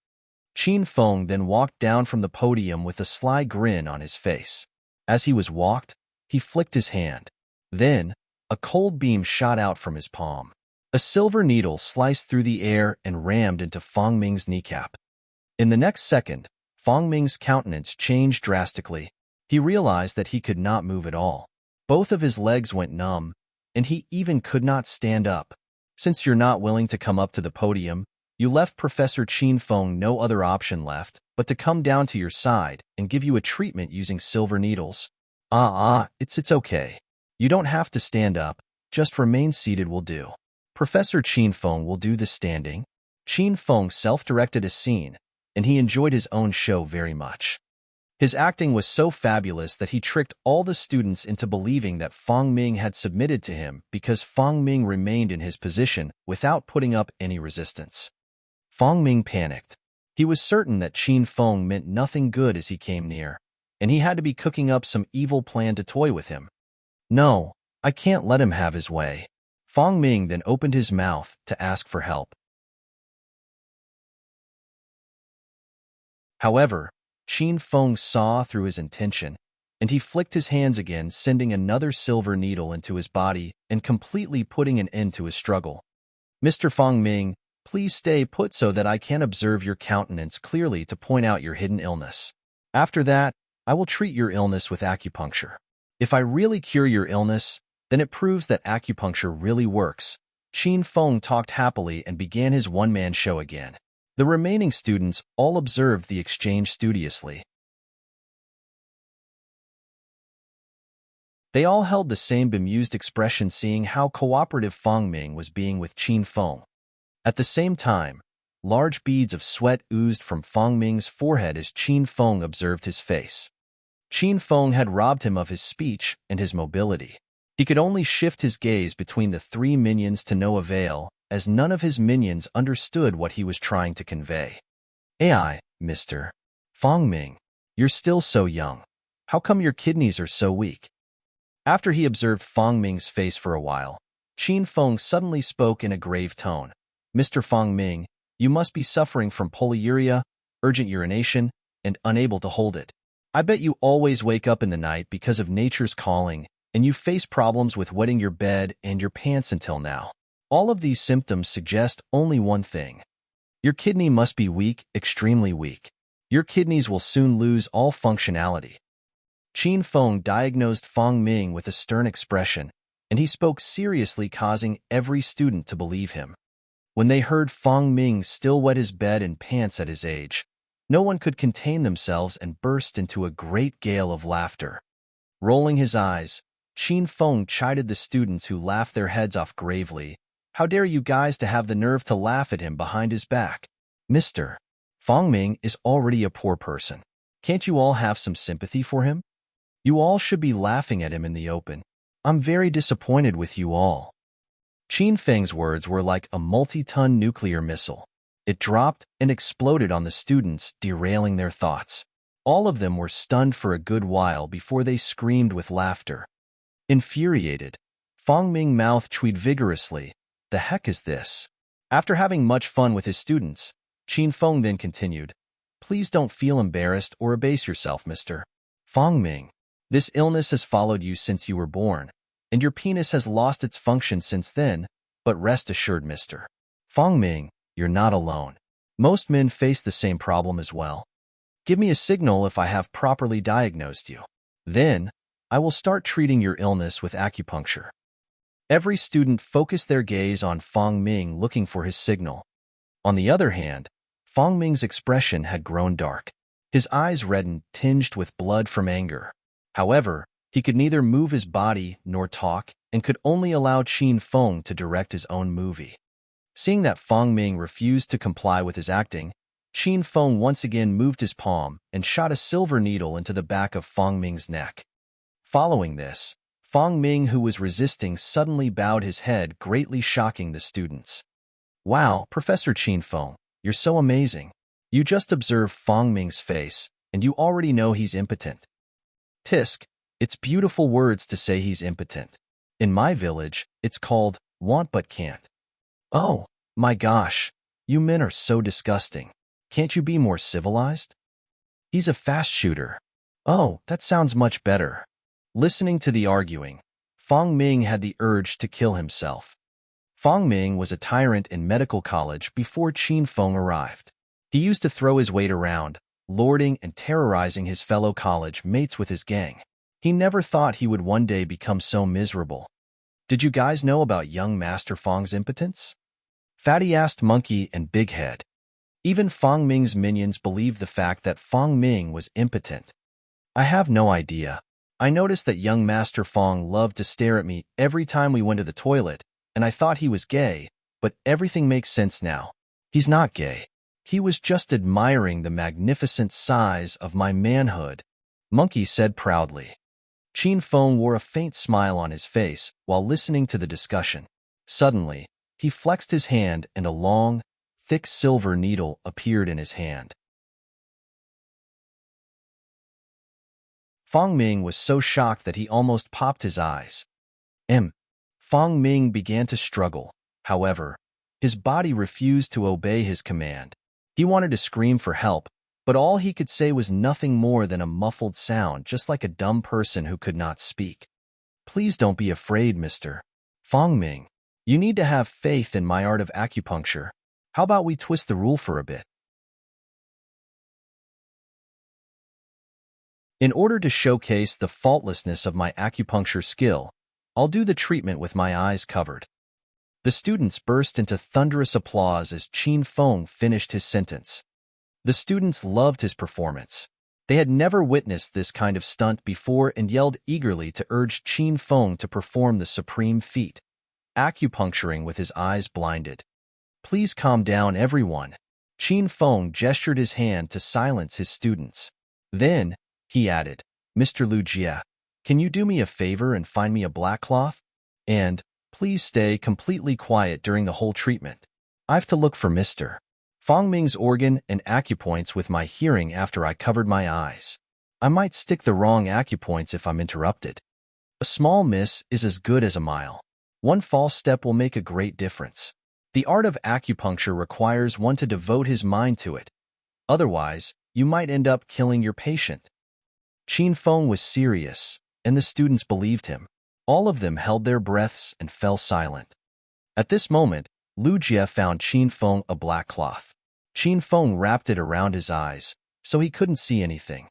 Qin Feng then walked down from the podium with a sly grin on his face. As he was walked, he flicked his hand. Then, a cold beam shot out from his palm. A silver needle sliced through the air and rammed into Fong Ming's kneecap. In the next second, Fong Ming's countenance changed drastically. He realized that he could not move at all. Both of his legs went numb, and he even could not stand up. Since you're not willing to come up to the podium, you left Professor Qin Feng no other option left but to come down to your side and give you a treatment using silver needles. It's okay. You don't have to stand up, just remain seated will do. Professor Qin Feng will do the standing. Qin Feng self-directed a scene, and he enjoyed his own show very much. His acting was so fabulous that he tricked all the students into believing that Fong Ming had submitted to him because Fong Ming remained in his position without putting up any resistance. Fong Ming panicked. He was certain that Qin Feng meant nothing good as he came near, and he had to be cooking up some evil plan to toy with him. No, I can't let him have his way. Fong Ming then opened his mouth to ask for help. However, Qin Feng saw through his intention, and he flicked his hands again, sending another silver needle into his body and completely putting an end to his struggle. Mr. Fong Ming, please stay put so that I can observe your countenance clearly to point out your hidden illness. After that, I will treat your illness with acupuncture. If I really cure your illness, then it proves that acupuncture really works. Qin Feng talked happily and began his one-man show again. The remaining students all observed the exchange studiously. They all held the same bemused expression, seeing how cooperative Fang Ming was being with Qin Feng. At the same time, large beads of sweat oozed from Fang Ming's forehead as Qin Feng observed his face. Qin Feng had robbed him of his speech and his mobility. He could only shift his gaze between the three minions to no avail, as none of his minions understood what he was trying to convey. "AI, Mr. Fang Ming, you're still so young. How come your kidneys are so weak?" After he observed Fang Ming's face for a while, Qin Feng suddenly spoke in a grave tone. "Mr. Fang Ming, you must be suffering from polyuria, urgent urination, and unable to hold it. I bet you always wake up in the night because of nature's calling, and you face problems with wetting your bed and your pants until now. All of these symptoms suggest only one thing. Your kidney must be weak, extremely weak. Your kidneys will soon lose all functionality." Qin Feng diagnosed Fang Ming with a stern expression, and he spoke seriously, causing every student to believe him. When they heard Fang Ming still wet his bed and pants at his age, no one could contain themselves and burst into a great gale of laughter. Rolling his eyes, Qin Feng chided the students who laughed their heads off gravely. "How dare you guys to have the nerve to laugh at him behind his back? Mr. Fang Ming is already a poor person. Can't you all have some sympathy for him? You all should be laughing at him in the open. I'm very disappointed with you all." Qin Feng's words were like a multi-ton nuclear missile. It dropped and exploded on the students, derailing their thoughts. All of them were stunned for a good while before they screamed with laughter. Infuriated, Fang Ming's mouth chewed vigorously. "The heck is this?" After having much fun with his students, Qin Feng then continued, "Please don't feel embarrassed or abase yourself, Mr. Fang Ming. This illness has followed you since you were born, and your penis has lost its function since then, but rest assured, Mr. Fang Ming, you're not alone. Most men face the same problem as well. Give me a signal if I have properly diagnosed you. Then, I will start treating your illness with acupuncture." Every student focused their gaze on Fang Ming, looking for his signal. On the other hand, Fang Ming's expression had grown dark. His eyes reddened, tinged with blood from anger. However, he could neither move his body nor talk, and could only allow Qin Feng to direct his own movie. Seeing that Fang Ming refused to comply with his acting, Qin Feng once again moved his palm and shot a silver needle into the back of Fang Ming's neck. Following this, Fang Ming, who was resisting, suddenly bowed his head, greatly shocking the students. "Wow, Professor Qin Feng, you're so amazing. You just observe Fang Ming's face, and you already know he's impotent. Tisk, it's beautiful words to say he's impotent. In my village, it's called want but can't. Oh, my gosh, you men are so disgusting. Can't you be more civilized? He's a fast shooter. Oh, that sounds much better." Listening to the arguing, Fang Ming had the urge to kill himself. Fang Ming was a tyrant in medical college before Qin Feng arrived. He used to throw his weight around, lording and terrorizing his fellow college mates with his gang. He never thought he would one day become so miserable. "Did you guys know about young Master Fang's impotence?" Fatty-assed Monkey and Big Head. Even Fang Ming's minions believed the fact that Fang Ming was impotent. "I have no idea. I noticed that young Master Fang loved to stare at me every time we went to the toilet, and I thought he was gay, but everything makes sense now. He's not gay. He was just admiring the magnificent size of my manhood," Monkey said proudly. Qin Feng wore a faint smile on his face while listening to the discussion. Suddenly, he flexed his hand and a long, thick silver needle appeared in his hand. Fang Ming was so shocked that he almost popped his eyes. Fang Ming began to struggle. However, his body refused to obey his command. He wanted to scream for help, but all he could say was nothing more than a muffled sound, just like a dumb person who could not speak. "Please don't be afraid, Mr. Fang Ming. You need to have faith in my art of acupuncture. How about we twist the rule for a bit?" In order to showcase the faultlessness of my acupuncture skill, I'll do the treatment with my eyes covered. The students burst into thunderous applause as Qin Feng finished his sentence. The students loved his performance. They had never witnessed this kind of stunt before and yelled eagerly to urge Qin Feng to perform the supreme feat, acupuncturing with his eyes blinded. Please calm down, everyone. Qin Feng gestured his hand to silence his students. Then, he added, Mr. Lu Jie, can you do me a favor and find me a black cloth? And, please stay completely quiet during the whole treatment. I have to look for Mr. Fangming's organ and acupoints with my hearing after I covered my eyes. I might stick the wrong acupoints if I'm interrupted. A small miss is as good as a mile. One false step will make a great difference. The art of acupuncture requires one to devote his mind to it. Otherwise, you might end up killing your patient. Qin Feng was serious, and the students believed him. All of them held their breaths and fell silent. At this moment, Lu Jie found Qin Feng a black cloth. Qin Feng wrapped it around his eyes, so he couldn't see anything.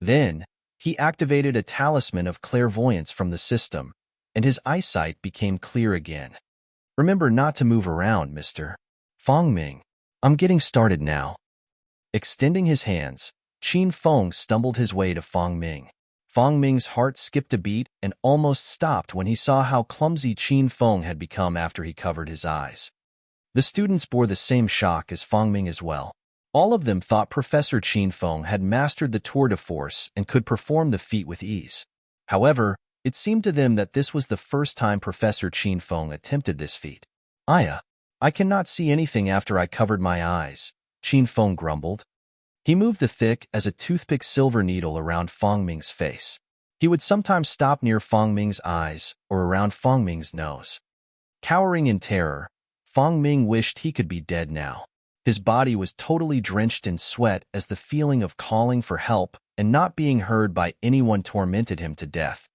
Then, he activated a talisman of clairvoyance from the system, and his eyesight became clear again. Remember not to move around, Mr. Fangming. I'm getting started now. Extending his hands, Qin Feng stumbled his way to Fangming. Fangming's heart skipped a beat and almost stopped when he saw how clumsy Qin Feng had become after he covered his eyes. The students bore the same shock as Fangming as well. All of them thought Professor Qin Feng had mastered the tour de force and could perform the feat with ease. However, it seemed to them that this was the first time Professor Qin Feng attempted this feat. I cannot see anything after I covered my eyes, Qin Feng grumbled. He moved the thick as a toothpick silver needle around Fangming's face. He would sometimes stop near Fangming's eyes or around Fangming's nose. Cowering in terror, Fangming wished he could be dead now. His body was totally drenched in sweat as the feeling of calling for help and not being heard by anyone tormented him to death.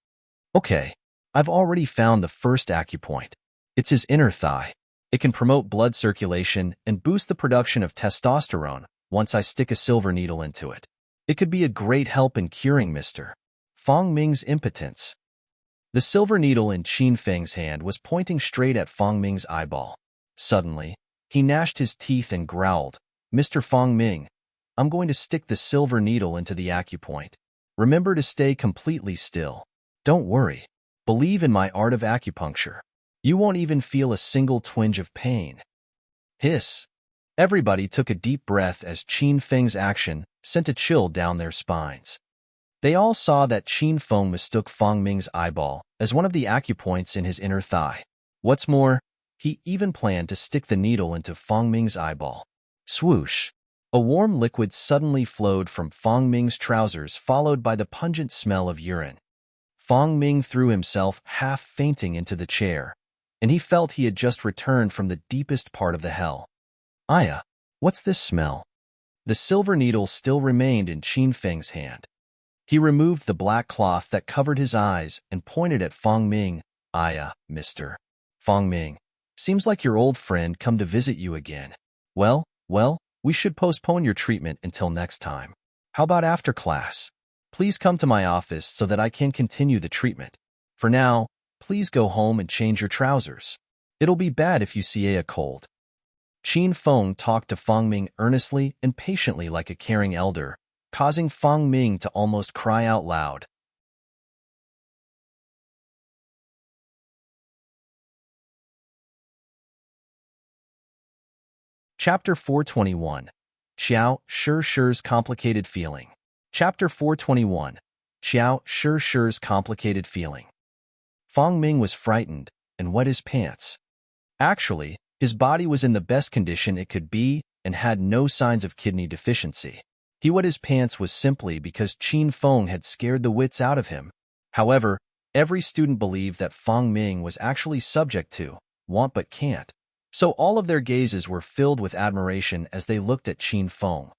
Okay, I've already found the first acupoint. It's his inner thigh. It can promote blood circulation and boost the production of testosterone once I stick a silver needle into it. It could be a great help in curing Mr. Fangming's impotence. The silver needle in Qin Feng's hand was pointing straight at Fangming's eyeball. Suddenly, he gnashed his teeth and growled, Mr. Fangming, I'm going to stick the silver needle into the acupoint. Remember to stay completely still. Don't worry. Believe in my art of acupuncture. You won't even feel a single twinge of pain. Hiss. Everybody took a deep breath as Qin Feng's action sent a chill down their spines. They all saw that Qin Feng mistook Fangming's eyeball as one of the acupoints in his inner thigh. What's more, he even planned to stick the needle into Fangming's eyeball. Swoosh. A warm liquid suddenly flowed from Fangming's trousers, followed by the pungent smell of urine. Fangming threw himself half fainting into the chair, and he felt he had just returned from the deepest part of the hell. Aya, what's this smell? The silver needle still remained in Qin Feng's hand. He removed the black cloth that covered his eyes and pointed at Fangming. Aya, Mr. Fangming, seems like your old friend come to visit you again. Well, we should postpone your treatment until next time. How about after class? Please come to my office so that I can continue the treatment. For now, please go home and change your trousers. It'll be bad if you see a cold. Qin Feng talked to Fangming earnestly and patiently like a caring elder, causing Fangming to almost cry out loud. Chapter 421. Xiao Shi's Complicated Feeling. Chapter 421. Xiao Shi's Complicated Feeling. Fangming was frightened and wet his pants. Actually, his body was in the best condition it could be and had no signs of kidney deficiency. He wet his pants was simply because Qin Feng had scared the wits out of him. However, every student believed that Fangming was actually subject to want but can't. So all of their gazes were filled with admiration as they looked at Qin Feng.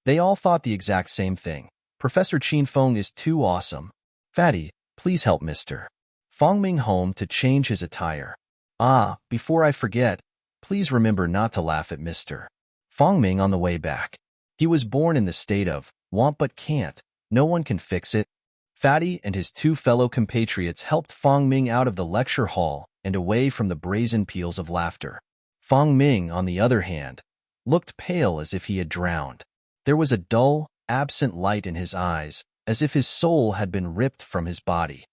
They all thought the exact same thing. Professor Qin Feng is too awesome. Fatty, please help Mr. Fangming home to change his attire. Before I forget, please remember not to laugh at Mr. Fangming on the way back. He was born in the state of want but can't. No one can fix it. Fatty and his two fellow compatriots helped Fangming out of the lecture hall and away from the brazen peals of laughter. Fangming, on the other hand, looked pale as if he had drowned. There was a dull, absent light in his eyes, as if his soul had been ripped from his body.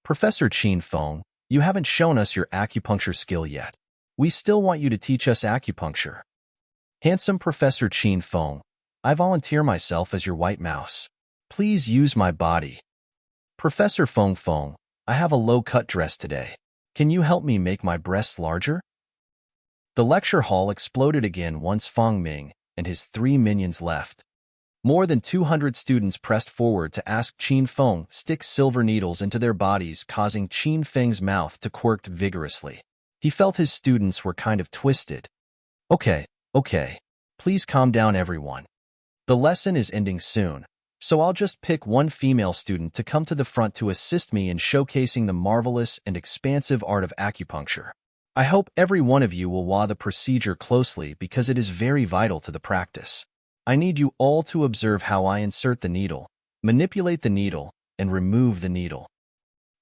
Professor Qin Feng, you haven't shown us your acupuncture skill yet. We still want you to teach us acupuncture. Handsome Professor Qin Feng, I volunteer myself as your white mouse. Please use my body. Professor Feng Feng, I have a low-cut dress today. Can you help me make my breasts larger? The lecture hall exploded again once Feng Ming and his 3 minions left. More than 200 students pressed forward to ask Qin Feng stick silver needles into their bodies, causing Qin Feng's mouth to quirk vigorously. He felt his students were kind of twisted. Okay, please calm down everyone. The lesson is ending soon, so I'll just pick one female student to come to the front to assist me in showcasing the marvelous and expansive art of acupuncture. I hope every one of you will watch the procedure closely because it is very vital to the practice. I need you all to observe how I insert the needle, manipulate the needle, and remove the needle.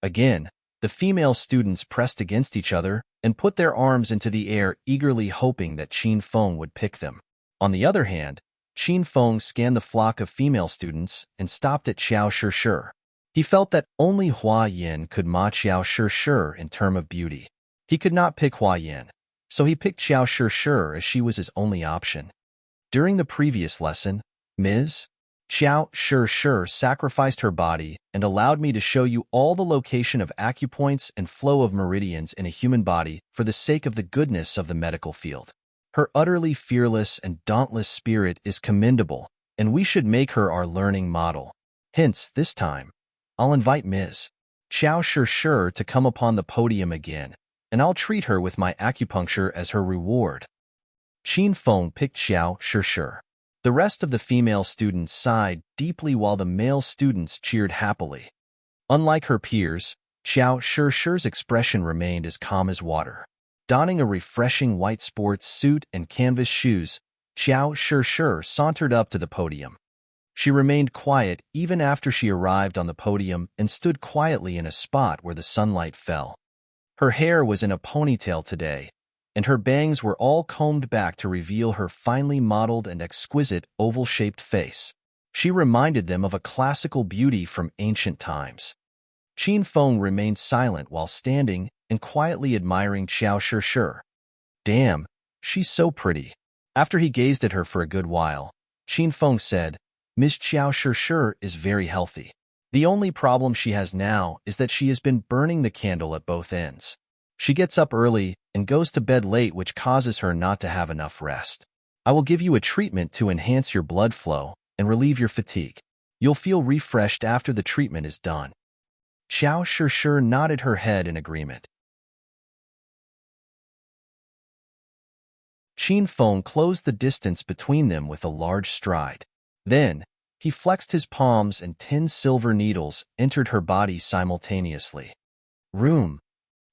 Again, the female students pressed against each other and put their arms into the air, eagerly hoping that Qin Feng would pick them. On the other hand, Qin Feng scanned the flock of female students and stopped at Xiao Shi. He felt that only Hua Yin could match Xiao Shi in terms of beauty. He could not pick Hua Yin, so he picked Xiao Shi as she was his only option. During the previous lesson, Ms. Xiao Shi sacrificed her body and allowed me to show you all the location of acupoints and flow of meridians in a human body for the sake of the goodness of the medical field. Her utterly fearless and dauntless spirit is commendable, and we should make her our learning model. Hence, this time, I'll invite Ms. Xiao Shi to come upon the podium again, and I'll treat her with my acupuncture as her reward. Qin Feng picked Xiao Shi. The rest of the female students sighed deeply while the male students cheered happily. Unlike her peers, Xiao Shi's expression remained as calm as water. Donning a refreshing white sports suit and canvas shoes, Xiao Shi sauntered up to the podium. She remained quiet even after she arrived on the podium and stood quietly in a spot where the sunlight fell. Her hair was in a ponytail today, and her bangs were all combed back to reveal her finely modeled and exquisite oval-shaped face. She reminded them of a classical beauty from ancient times. Qin Feng remained silent while standing and quietly admiring Xiao Shi. Damn, she's so pretty. After he gazed at her for a good while, Qin Feng said, Ms. Xiao Shi is very healthy. The only problem she has now is that she has been burning the candle at both ends. She gets up early and goes to bed late, which causes her not to have enough rest. I will give you a treatment to enhance your blood flow and relieve your fatigue. You'll feel refreshed after the treatment is done. Xiao Shi nodded her head in agreement. Qin Feng closed the distance between them with a large stride. Then, he flexed his palms and 10 silver needles entered her body simultaneously. Room.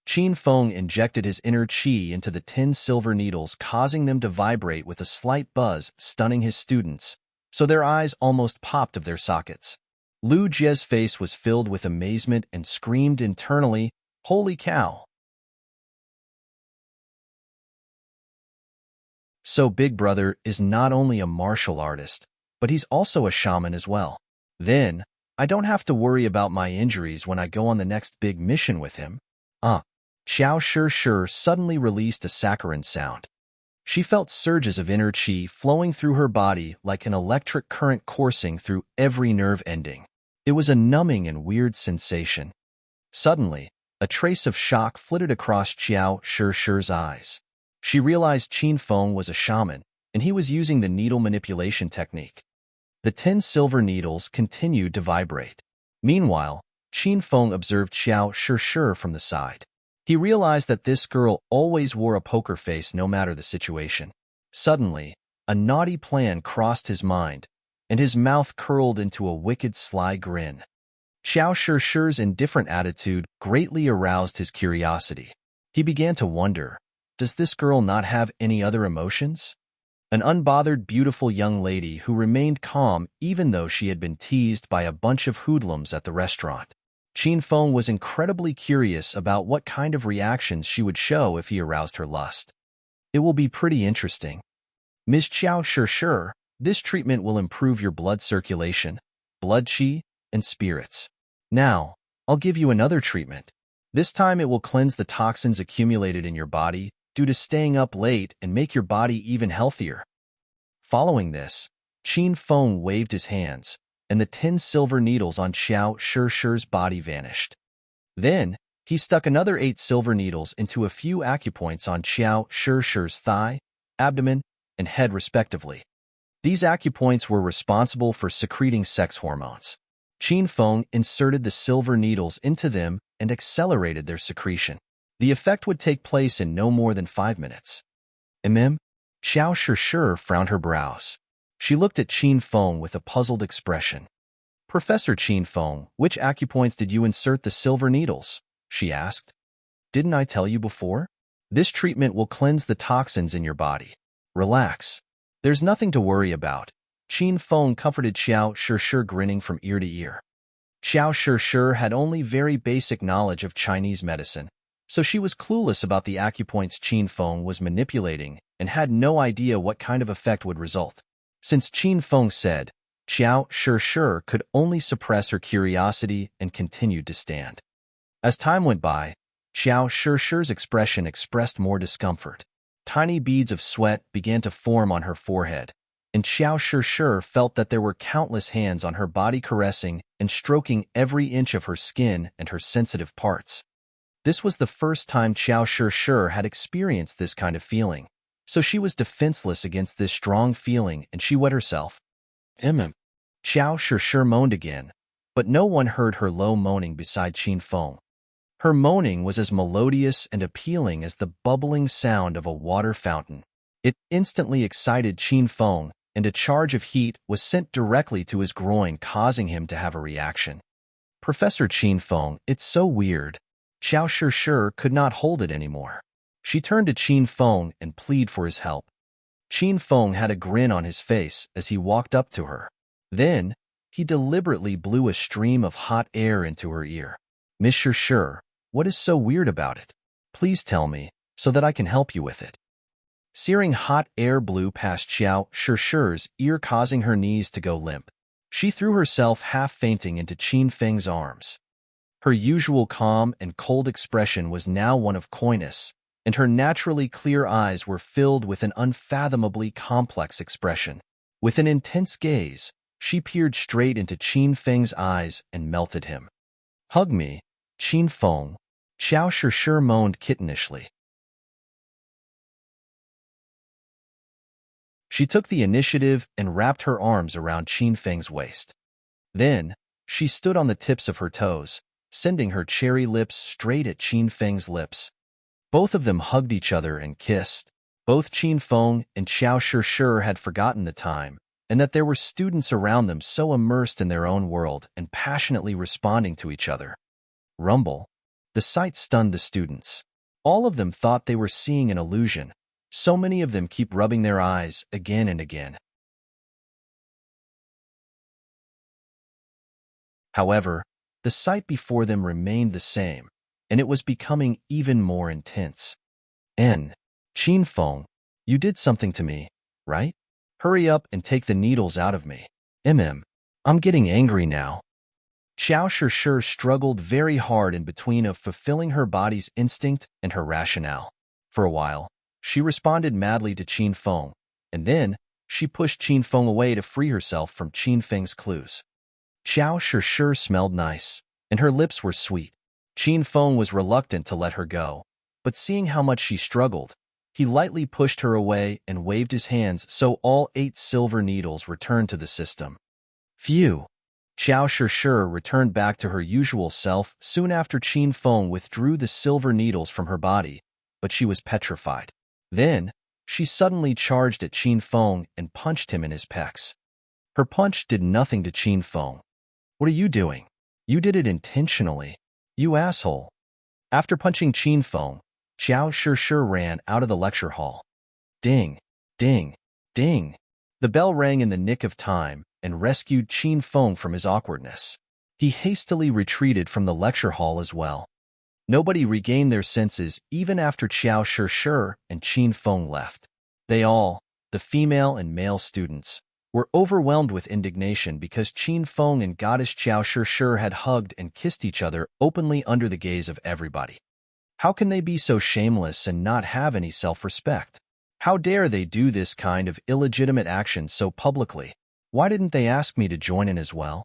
Qin Feng injected his inner qi into the 10 silver needles, causing them to vibrate with a slight buzz, stunning his students, so their eyes almost popped of their sockets. Lu Jie's face was filled with amazement and screamed internally, "Holy cow!" So Big Brother is not only a martial artist, but he's also a shaman as well. Then, I don't have to worry about my injuries when I go on the next big mission with him. Xiao Shi suddenly released a saccharine sound. She felt surges of inner qi flowing through her body like an electric current coursing through every nerve ending. It was a numbing and weird sensation. Suddenly, a trace of shock flitted across Xiao Shi's eyes. She realized Qin Feng was a shaman, and he was using the needle manipulation technique. The 10 silver needles continued to vibrate. Meanwhile, Qin Feng observed Xiao Shi from the side. He realized that this girl always wore a poker face no matter the situation. Suddenly, a naughty plan crossed his mind, and his mouth curled into a wicked sly grin. Xiao Shi's indifferent attitude greatly aroused his curiosity. He began to wonder, does this girl not have any other emotions? An unbothered, beautiful young lady who remained calm even though she had been teased by a bunch of hoodlums at the restaurant. Qin Feng was incredibly curious about what kind of reactions she would show if he aroused her lust. It will be pretty interesting. Ms. Xiao Shi, This treatment will improve your blood circulation, blood qi, and spirits. Now, I'll give you another treatment. This time it will cleanse the toxins accumulated in your body due to staying up late and make your body even healthier. Following this, Qin Feng waved his hands, and the 10 silver needles on Xiao Shishir's body vanished. Then, he stuck another 8 silver needles into a few acupoints on Xiao Shishir's thigh, abdomen, and head respectively. These acupoints were responsible for secreting sex hormones. Qin Feng inserted the silver needles into them and accelerated their secretion. The effect would take place in no more than 5 minutes. Xiao Shishir frowned her brows. She looked at Qin Feng with a puzzled expression. Professor Qin Feng, which acupoints did you insert the silver needles? She asked. Didn't I tell you before? This treatment will cleanse the toxins in your body. Relax. There's nothing to worry about. Qin Feng comforted Xiao Shishir, grinning from ear to ear. Xiao Shishir had only very basic knowledge of Chinese medicine, so she was clueless about the acupoints Qin Feng was manipulating and had no idea what kind of effect would result. Since Qin Feng said, Xiao Shishir could only suppress her curiosity and continued to stand. As time went by, Xiao Shishir's expression expressed more discomfort. Tiny beads of sweat began to form on her forehead, and Xiao Shishir felt that there were countless hands on her body caressing and stroking every inch of her skin and her sensitive parts. This was the first time Xiao Shishir had experienced this kind of feeling, so she was defenseless against this strong feeling and she wet herself. Xiao Shishir moaned again, but no one heard her low moaning beside Qin Feng. Her moaning was as melodious and appealing as the bubbling sound of a water fountain. It instantly excited Qin Feng, and a charge of heat was sent directly to his groin, causing him to have a reaction. Professor Qin Feng, it's so weird. Xiao Shishir could not hold it anymore. She turned to Qin Feng and pleaded for his help. Qin Feng had a grin on his face as he walked up to her. Then, he deliberately blew a stream of hot air into her ear. Miss Shishir, what is so weird about it? Please tell me, so that I can help you with it. Searing hot air blew past Xiao Shishir's ear, causing her knees to go limp. She threw herself half-fainting into Qin Feng's arms. Her usual calm and cold expression was now one of coyness, and her naturally clear eyes were filled with an unfathomably complex expression. With an intense gaze, she peered straight into Qin Feng's eyes and melted him. Hug me, Qin Feng, Xiao Shishir moaned kittenishly. She took the initiative and wrapped her arms around Qin Feng's waist. Then, she stood on the tips of her toes, sending her cherry lips straight at Qin Feng's lips. Both of them hugged each other and kissed. Both Qin Feng and Xiao Shishir had forgotten the time, and that there were students around them so immersed in their own world and passionately responding to each other. Rumble. The sight stunned the students. All of them thought they were seeing an illusion. So many of them keep rubbing their eyes again and again. However, the sight before them remained the same, and it was becoming even more intense. Qin Feng, you did something to me, right? Hurry up and take the needles out of me. I'm getting angry now. Xiao Shishir struggled very hard in between of fulfilling her body's instinct and her rationale. For a while, she responded madly to Qin Feng, and then she pushed Qin Feng away to free herself from Qin Feng's clues. Xiao Shishir smelled nice, and her lips were sweet. Qin Feng was reluctant to let her go, but seeing how much she struggled, he lightly pushed her away and waved his hands so all 8 silver needles returned to the system. Phew! Xiao Shishir returned back to her usual self soon after Qin Feng withdrew the silver needles from her body, but she was petrified. Then, she suddenly charged at Qin Feng and punched him in his pecs. Her punch did nothing to Qin Feng. What are you doing? You did it intentionally. You asshole. After punching Qin Feng, Xiao Shishir ran out of the lecture hall. Ding, ding, ding. The bell rang in the nick of time and rescued Qin Feng from his awkwardness. He hastily retreated from the lecture hall as well. Nobody regained their senses even after Xiao Shishir and Qin Feng left. They all, the female and male students, were overwhelmed with indignation because Qin Feng and Goddess Qiao Shi had hugged and kissed each other openly under the gaze of everybody. How can they be so shameless and not have any self-respect? How dare they do this kind of illegitimate action so publicly? Why didn't they ask me to join in as well?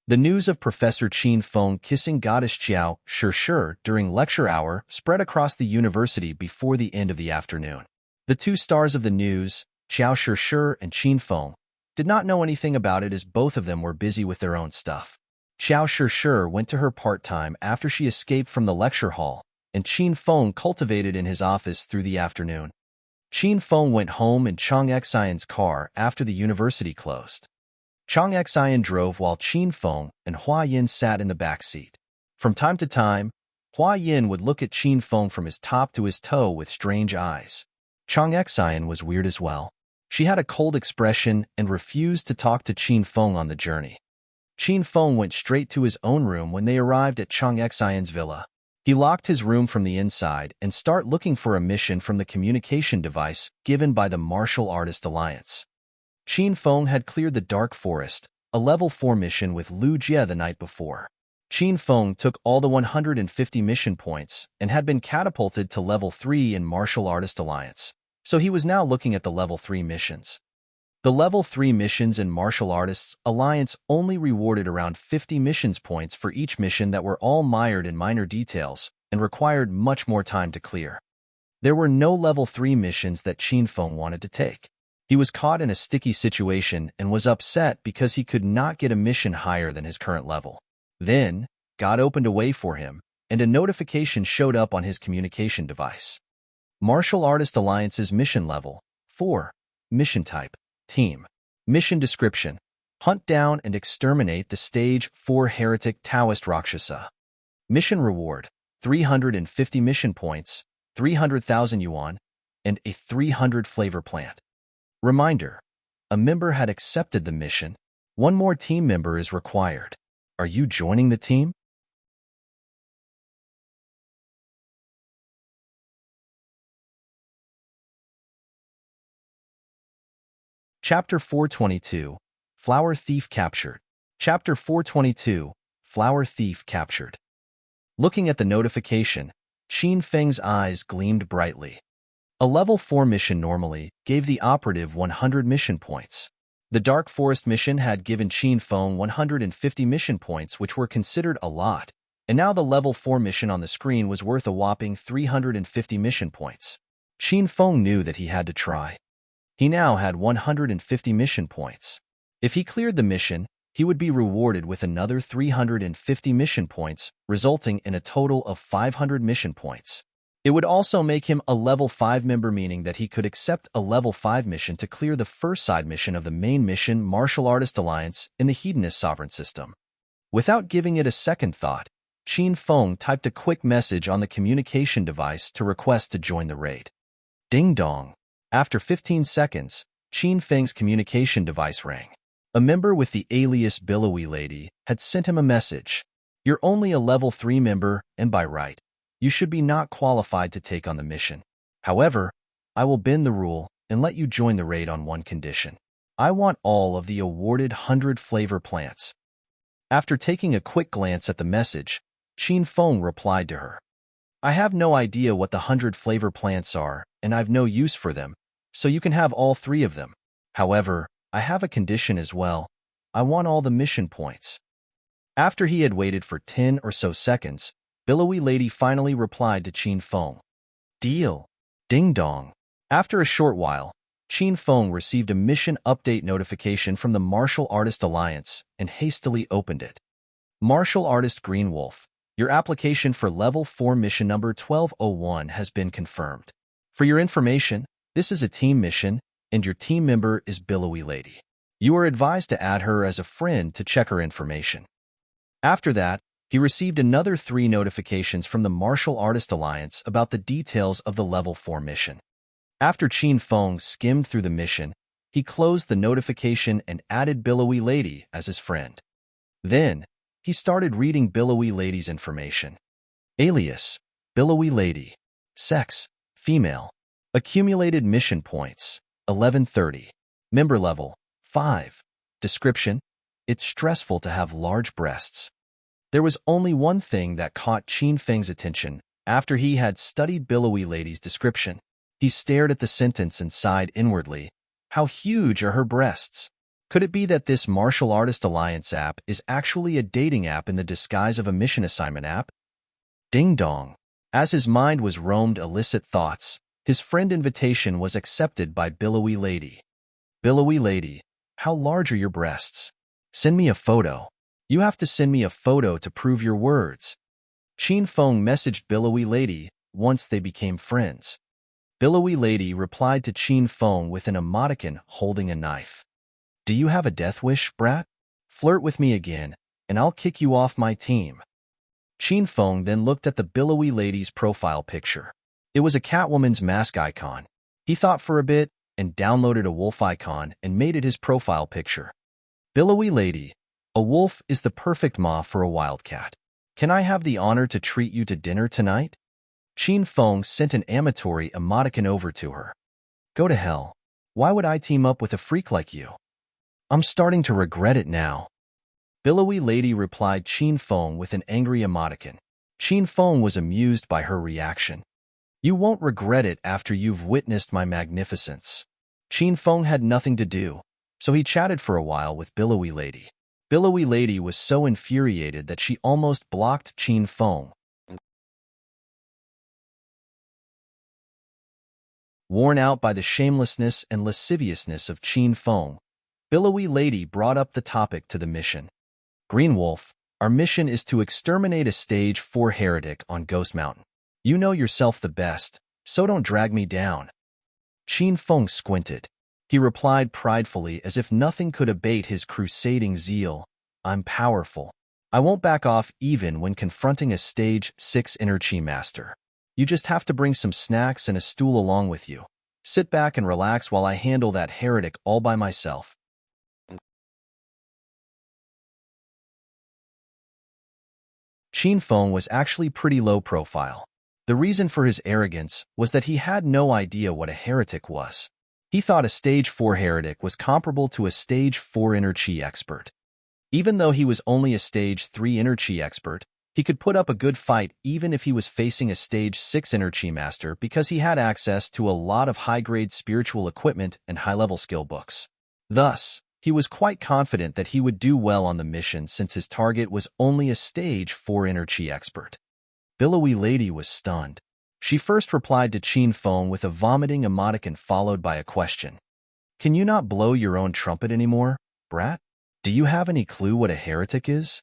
The news of Professor Qin Feng kissing Goddess Qiao Shi during lecture hour spread across the university before the end of the afternoon. The two stars of the news, Qiao Shi and Qin Feng, did not know anything about it as both of them were busy with their own stuff. Qiao Shi went to her part-time after she escaped from the lecture hall, and Qin Feng cultivated in his office through the afternoon. Qin Feng went home in Chang Xian's car after the university closed. Chang Xian drove while Qin Feng and Hua Yin sat in the back seat. From time to time, Hua Yin would look at Qin Feng from his top to his toe with strange eyes. Chang Xian was weird as well. She had a cold expression and refused to talk to Qin Feng on the journey. Qin Feng went straight to his own room when they arrived at Chang Xian's villa. He locked his room from the inside and started looking for a mission from the communication device given by the Martial Artist Alliance. Qin Feng had cleared the Dark Forest, a level 4 mission with Lu Jie the night before. Qin Feng took all the 150 mission points and had been catapulted to level 3 in Martial Artist Alliance, so he was now looking at the level 3 missions. The level 3 missions in Martial Artists Alliance only rewarded around 50 missions points for each mission that were all mired in minor details and required much more time to clear. There were no level 3 missions that Qin Feng wanted to take. He was caught in a sticky situation and was upset because he could not get a mission higher than his current level. Then, God opened a way for him, and a notification showed up on his communication device. Martial Artist Alliance's mission level 4. Mission type Team. Mission description: hunt down and exterminate the Stage 4 heretic Taoist Rakshasa. Mission reward: 350 mission points, 300,000 yuan, and a 300 flavor plant. Reminder: a member had accepted the mission. One more team member is required. Are you joining the team? Chapter 422, Flower Thief Captured. Chapter 422, Flower Thief Captured. Looking at the notification, Qin Feng's eyes gleamed brightly. A level 4 mission normally gave the operative 100 mission points. The Dark Forest mission had given Qin Feng 150 mission points, which were considered a lot, and now the level 4 mission on the screen was worth a whopping 350 mission points. Qin Feng knew that he had to try. He now had 150 mission points. If he cleared the mission, he would be rewarded with another 350 mission points, resulting in a total of 500 mission points. It would also make him a level 5 member, meaning that he could accept a level 5 mission to clear the first side mission of the main mission Martial Artist Alliance in the Hedonist Sovereign System. Without giving it a second thought, Qin Feng typed a quick message on the communication device to request to join the raid. Ding dong. After 15 seconds, Qin Feng's communication device rang. A member with the alias Billowy Lady had sent him a message. You're only a level 3 member, and by right, you should be not qualified to take on the mission. However, I will bend the rule and let you join the raid on one condition. I want all of the awarded 100 flavor plants. After taking a quick glance at the message, Qin Feng replied to her. I have no idea what the 100 flavor plants are, and I've no use for them, so you can have all 3 of them. However, I have a condition as well. I want all the mission points. After he had waited for 10 or so seconds, Billowy Lady finally replied to Qin Feng. Deal. Ding dong. After a short while, Qin Feng received a mission update notification from the Martial Artist Alliance and hastily opened it. Martial Artist Green Wolf, your application for level 4 mission number 1201 has been confirmed. For your information, this is a team mission, and your team member is Billowy Lady. You are advised to add her as a friend to check her information. After that, he received another 3 notifications from the Martial Artist Alliance about the details of the level 4 mission. After Qin Feng skimmed through the mission, he closed the notification and added Billowy Lady as his friend. Then, he started reading Billowy Lady's information. Alias: Billowy Lady. Sex: female. Accumulated mission points: 1130. Member level: 5. Description: It's stressful to have large breasts. There was only one thing that caught Qin Feng's attention after he had studied Billowy Lady's description. He stared at the sentence and sighed inwardly. How huge are her breasts? Could it be that this martial artist alliance app is actually a dating app in the disguise of a mission assignment app? Ding dong. As his mind was roamed illicit thoughts, his friend invitation was accepted by Billowy Lady. Billowy Lady, how large are your breasts? Send me a photo. You have to send me a photo to prove your words. Qin Feng messaged Billowy Lady once they became friends. Billowy Lady replied to Qin Feng with an emoticon holding a knife. Do you have a death wish, brat? Flirt with me again, and I'll kick you off my team. Qin Feng then looked at the Billowy Lady's profile picture. It was a Catwoman's mask icon. He thought for a bit and downloaded a wolf icon and made it his profile picture. Billowy Lady, a wolf is the perfect ma for a wildcat. Can I have the honor to treat you to dinner tonight? Qin Feng sent an amatory emoticon over to her. Go to hell. Why would I team up with a freak like you? I'm starting to regret it now. Billowy Lady replied Qin Feng with an angry emoticon. Qin Feng was amused by her reaction. You won't regret it after you've witnessed my magnificence. Qin Feng had nothing to do, so he chatted for a while with Billowy Lady. Billowy Lady was so infuriated that she almost blocked Qin Feng. Worn out by the shamelessness and lasciviousness of Qin Feng, Billowy Lady brought up the topic to the mission. Green Wolf, our mission is to exterminate a Stage 4 heretic on Ghost Mountain. You know yourself the best, so don't drag me down. Qin Feng squinted. He replied pridefully as if nothing could abate his crusading zeal. I'm powerful. I won't back off even when confronting a Stage 6 Energy Master. You just have to bring some snacks and a stool along with you. Sit back and relax while I handle that heretic all by myself. Qin Feng was actually pretty low profile. The reason for his arrogance was that he had no idea what a heretic was. He thought a Stage 4 heretic was comparable to a Stage 4 Energy expert. Even though he was only a Stage 3 Energy expert, he could put up a good fight even if he was facing a Stage 6 Energy Master because he had access to a lot of high-grade spiritual equipment and high-level skill books. Thus, he was quite confident that he would do well on the mission since his target was only a Stage 4 Energy expert. Billowy Lady was stunned. She first replied to Qin Feng with a vomiting emoticon followed by a question. Can you not blow your own trumpet anymore, brat? Do you have any clue what a heretic is?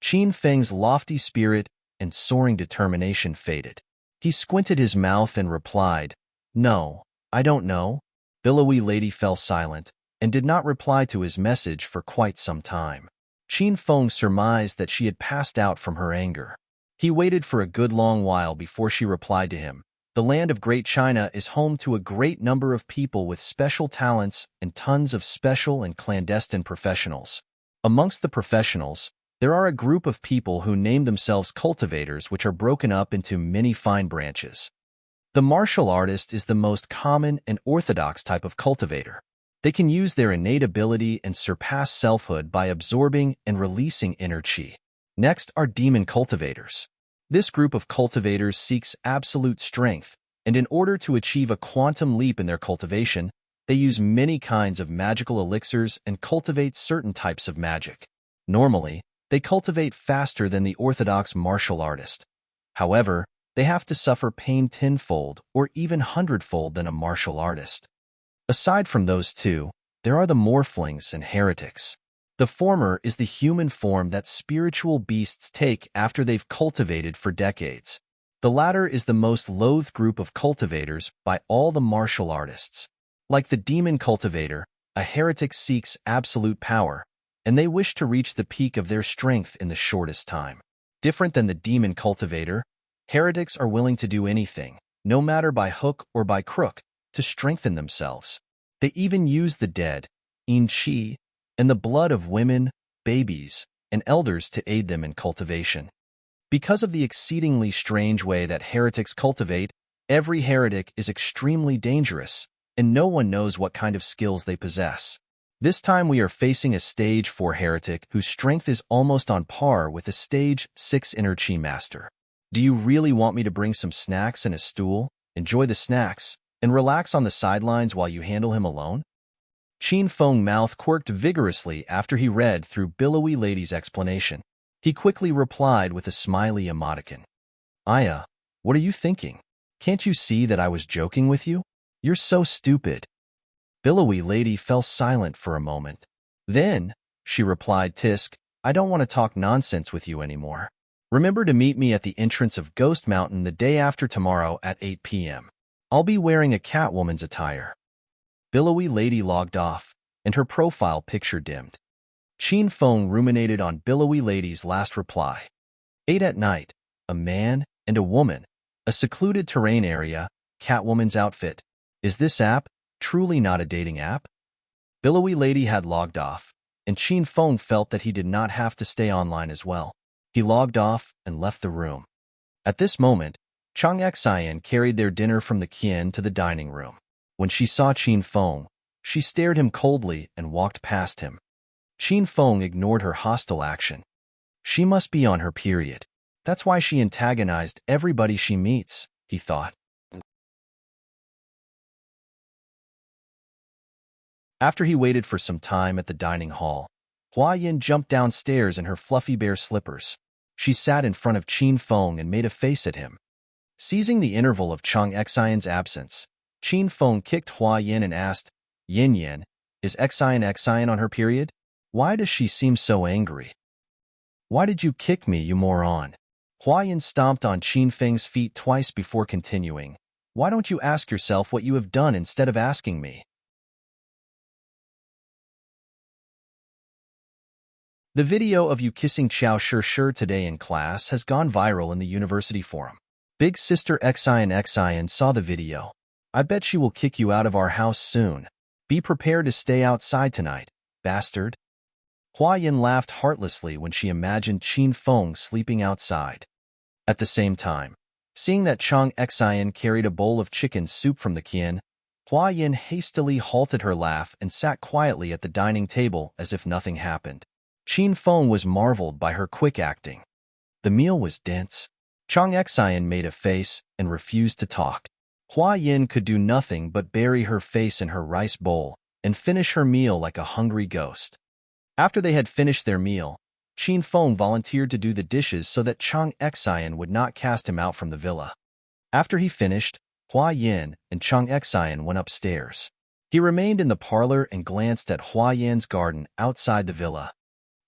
Qin Feng's lofty spirit and soaring determination faded. He squinted his mouth and replied, No, I don't know. Billowy Lady fell silent and did not reply to his message for quite some time. Qin Feng surmised that she had passed out from her anger. He waited for a good long while before she replied to him. The land of Great China is home to a great number of people with special talents and tons of special and clandestine professionals. Amongst the professionals, there are a group of people who name themselves cultivators, which are broken up into many fine branches. The martial artist is the most common and orthodox type of cultivator. They can use their innate ability and surpass selfhood by absorbing and releasing inner chi. Next are demon cultivators. This group of cultivators seeks absolute strength, and in order to achieve a quantum leap in their cultivation, they use many kinds of magical elixirs and cultivate certain types of magic. Normally, they cultivate faster than the orthodox martial artist. However, they have to suffer pain tenfold or even hundredfold than a martial artist. Aside from those two, there are the morphlings and heretics. The former is the human form that spiritual beasts take after they've cultivated for decades. The latter is the most loathed group of cultivators by all the martial artists. Like the demon cultivator, a heretic seeks absolute power, and they wish to reach the peak of their strength in the shortest time. Different than the demon cultivator, heretics are willing to do anything, no matter by hook or by crook, to strengthen themselves. They even use the dead, enchi, and the blood of women, babies, and elders to aid them in cultivation. Because of the exceedingly strange way that heretics cultivate, every heretic is extremely dangerous, and no one knows what kind of skills they possess. This time we are facing a Stage 4 heretic whose strength is almost on par with a Stage 6 inner chi master. Do you really want me to bring some snacks and a stool, enjoy the snacks, and relax on the sidelines while you handle him alone? Qin Feng's mouth quirked vigorously after he read through Billowy Lady's explanation. He quickly replied with a smiley emoticon. Aya, what are you thinking? Can't you see that I was joking with you? You're so stupid. Billowy Lady fell silent for a moment. Then, she replied, Tisk, I don't want to talk nonsense with you anymore. Remember to meet me at the entrance of Ghost Mountain the day after tomorrow at 8 p.m. I'll be wearing a Catwoman's attire. Billowy Lady logged off, and her profile picture dimmed. Qin Feng ruminated on Billowy Lady's last reply. 8 at night, a man and a woman, a secluded terrain area, Catwoman's outfit. Is this app truly not a dating app? Billowy Lady had logged off, and Qin Feng felt that he did not have to stay online as well. He logged off and left the room. At this moment, Chang Xian carried their dinner from the Qian to the dining room. When she saw Qin Feng, she stared him coldly and walked past him. Qin Feng ignored her hostile action. She must be on her period. That's why she antagonized everybody she meets, he thought. After he waited for some time at the dining hall, Hua Yin jumped downstairs in her fluffy bear slippers. She sat in front of Qin Feng and made a face at him. Seizing the interval of Chang Xian's absence, Qin Feng kicked Hua Yin and asked, Yin Yin, is Xian on her period? Why does she seem so angry? Why did you kick me, you moron? Hua Yin stomped on Qin Feng's feet twice before continuing. Why don't you ask yourself what you have done instead of asking me? The video of you kissing Qiao Shi today in class has gone viral in the university forum. Big sister Xian saw the video. I bet she will kick you out of our house soon. Be prepared to stay outside tonight, bastard. Hua Yin laughed heartlessly when she imagined Qin Feng sleeping outside. At the same time, seeing that Chang Xian carried a bowl of chicken soup from the Qian, Hua Yin hastily halted her laugh and sat quietly at the dining table as if nothing happened. Qin Feng was marveled by her quick acting. The meal was dense. Chang Xian made a face and refused to talk. Hua Yin could do nothing but bury her face in her rice bowl and finish her meal like a hungry ghost. After they had finished their meal, Qin Feng volunteered to do the dishes so that Chang Xian would not cast him out from the villa. After he finished, Hua Yin and Chang Xian went upstairs. He remained in the parlor and glanced at Hua Yin's garden outside the villa.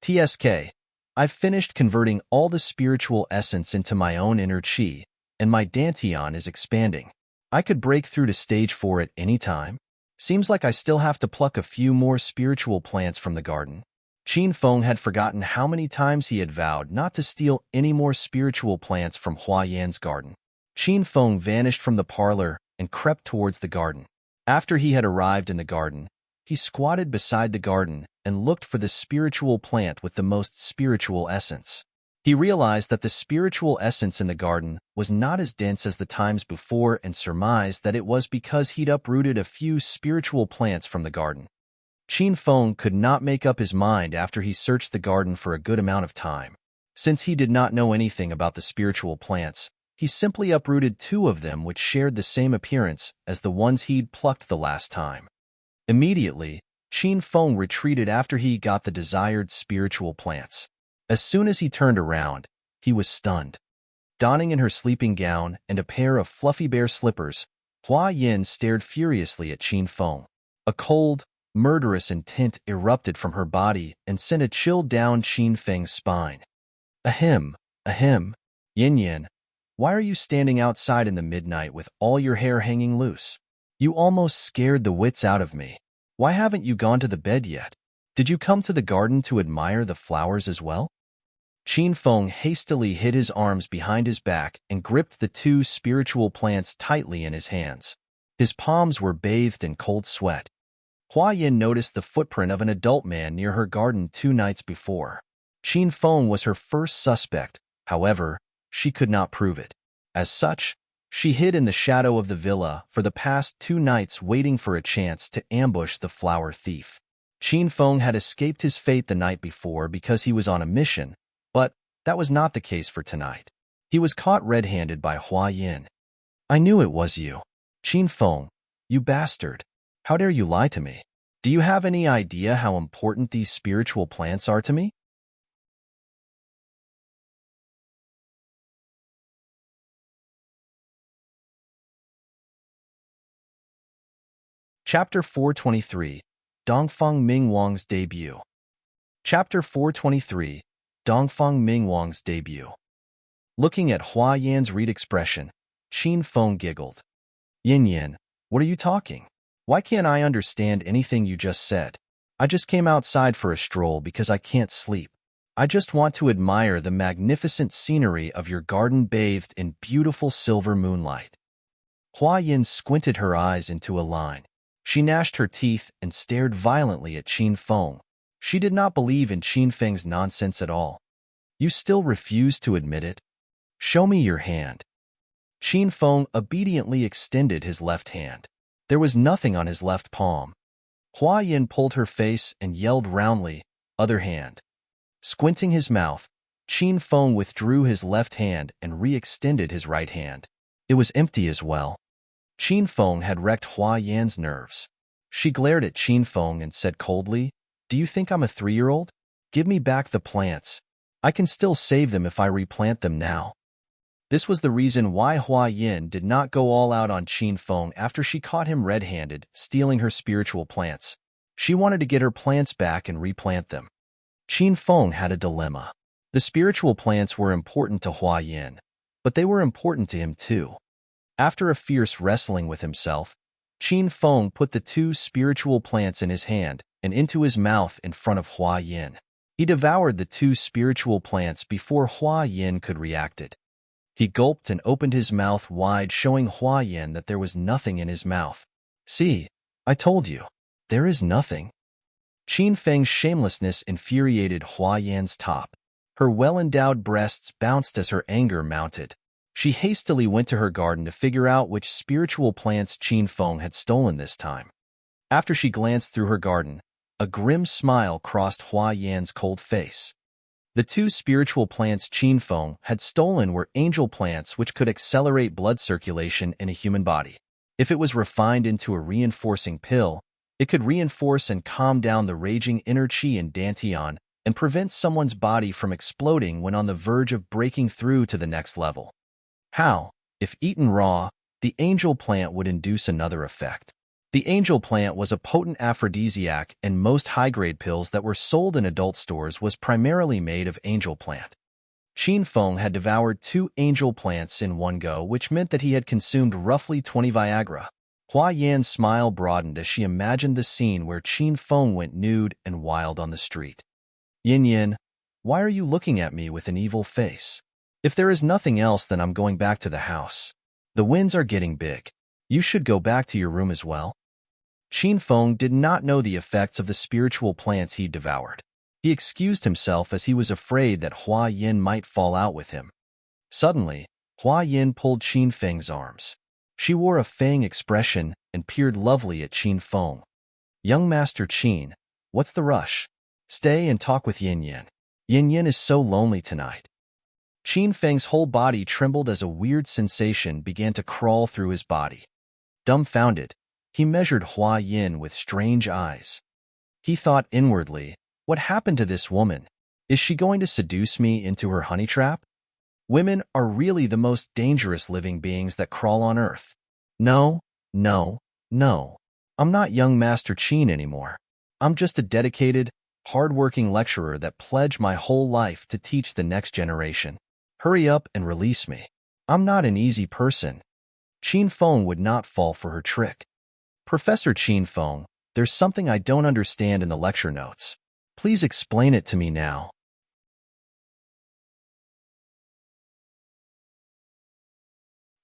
TSK, I've finished converting all the spiritual essence into my own inner chi, and my dantian is expanding. I could break through to stage 4 at any time. Seems like I still have to pluck a few more spiritual plants from the garden. Qin Feng had forgotten how many times he had vowed not to steal any more spiritual plants from Hua Yan's garden. Qin Feng vanished from the parlor and crept towards the garden. After he had arrived in the garden, he squatted beside the garden and looked for the spiritual plant with the most spiritual essence. He realized that the spiritual essence in the garden was not as dense as the times before and surmised that it was because he'd uprooted a few spiritual plants from the garden. Qin Feng could not make up his mind after he searched the garden for a good amount of time. Since he did not know anything about the spiritual plants, he simply uprooted 2 of them which shared the same appearance as the ones he'd plucked the last time. Immediately, Qin Feng retreated after he got the desired spiritual plants. As soon as he turned around, he was stunned. Donning in her sleeping gown and a pair of fluffy bear slippers, Hua Yin stared furiously at Qin Feng. A cold, murderous intent erupted from her body and sent a chill down Qin Feng's spine. Ahem, Yin Yin, why are you standing outside in the midnight with all your hair hanging loose? You almost scared the wits out of me. Why haven't you gone to the bed yet? Did you come to the garden to admire the flowers as well? Qin Feng hastily hid his arms behind his back and gripped the 2 spiritual plants tightly in his hands. His palms were bathed in cold sweat. Hua Yin noticed the footprint of an adult man near her garden 2 nights before. Qin Feng was her first suspect, however, she could not prove it. As such, she hid in the shadow of the villa for the past 2 nights waiting for a chance to ambush the flower thief. Qin Feng had escaped his fate the night before because he was on a mission, but that was not the case for tonight. He was caught red-handed by Hua Yin. I knew it was you. Qin Feng, you bastard. How dare you lie to me? Do you have any idea how important these spiritual plants are to me? Chapter 423, Dongfang Mingwang's Debut. Chapter 423, Dongfang Mingwang's Debut. Looking at Hua Yan's read expression, Qin Feng giggled. Yin Yin, what are you talking? Why can't I understand anything you just said? I just came outside for a stroll because I can't sleep. I just want to admire the magnificent scenery of your garden bathed in beautiful silver moonlight. Hua Yin squinted her eyes into a line. She gnashed her teeth and stared violently at Qin Feng. She did not believe in Qin Feng's nonsense at all. You still refuse to admit it? Show me your hand. Qin Feng obediently extended his left hand. There was nothing on his left palm. Hua Yin pulled her face and yelled roundly, other hand. Squinting his mouth, Qin Feng withdrew his left hand and re-extended his right hand. It was empty as well. Qin Feng had wrecked Hua Yan's nerves. She glared at Qin Feng and said coldly, Do you think I'm a 3-year-old? Give me back the plants. I can still save them if I replant them now. This was the reason why Hua Yin did not go all out on Qin Feng after she caught him red-handed, stealing her spiritual plants. She wanted to get her plants back and replant them. Qin Feng had a dilemma. The spiritual plants were important to Hua Yin, but they were important to him too. After a fierce wrestling with himself, Qin Feng put the 2 spiritual plants in his hand and into his mouth in front of Hua Yin. He devoured the 2 spiritual plants before Hua Yin could react it. He gulped and opened his mouth wide, showing Hua Yin that there was nothing in his mouth. See, I told you, there is nothing. Qin Feng's shamelessness infuriated Hua Yan's top. Her well-endowed breasts bounced as her anger mounted. She hastily went to her garden to figure out which spiritual plants Qin Feng had stolen this time. After she glanced through her garden, a grim smile crossed Hua Yan's cold face. The 2 spiritual plants Qin Feng had stolen were angel plants which could accelerate blood circulation in a human body. If it was refined into a reinforcing pill, it could reinforce and calm down the raging inner qi and dantian and prevent someone's body from exploding when on the verge of breaking through to the next level. How, if eaten raw, the angel plant would induce another effect? The angel plant was a potent aphrodisiac, and most high-grade pills that were sold in adult stores was primarily made of angel plant. Qin Feng had devoured 2 angel plants in one go, which meant that he had consumed roughly 20 Viagra. Hua Yan's smile broadened as she imagined the scene where Qin Feng went nude and wild on the street. Yin Yin, why are you looking at me with an evil face? If there is nothing else, then I'm going back to the house. The winds are getting big. You should go back to your room as well. Qin Feng did not know the effects of the spiritual plants he'd devoured. He excused himself as he was afraid that Hua Yin might fall out with him. Suddenly, Hua Yin pulled Qin Feng's arms. She wore a fang expression and peered lovely at Qin Feng. Young Master Qin, what's the rush? Stay and talk with Yin Yin. Yin Yin is so lonely tonight. Qin Feng's whole body trembled as a weird sensation began to crawl through his body. Dumbfounded, he measured Hua Yin with strange eyes. He thought inwardly, what happened to this woman? Is she going to seduce me into her honey trap? Women are really the most dangerous living beings that crawl on earth. No, no, no. I'm not young Master Qin anymore. I'm just a dedicated, hard-working lecturer that pledged my whole life to teach the next generation. Hurry up and release me. I'm not an easy person. Qin Feng would not fall for her trick. Professor Qin Feng, there's something I don't understand in the lecture notes. Please explain it to me now.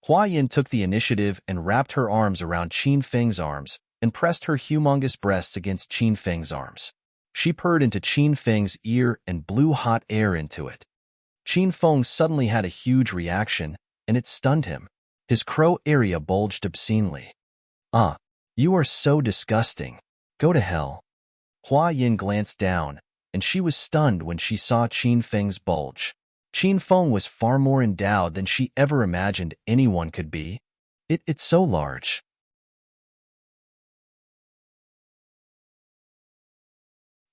Hua Yin took the initiative and wrapped her arms around Qin Feng's arms and pressed her humongous breasts against Qin Feng's arms. She purred into Qin Feng's ear and blew hot air into it. Qin Feng suddenly had a huge reaction, and it stunned him. His crow area bulged obscenely. You are so disgusting. Go to hell. Hua Yin glanced down, and she was stunned when she saw Qin Feng's bulge. Qin Feng was far more endowed than she ever imagined anyone could be. It's so large.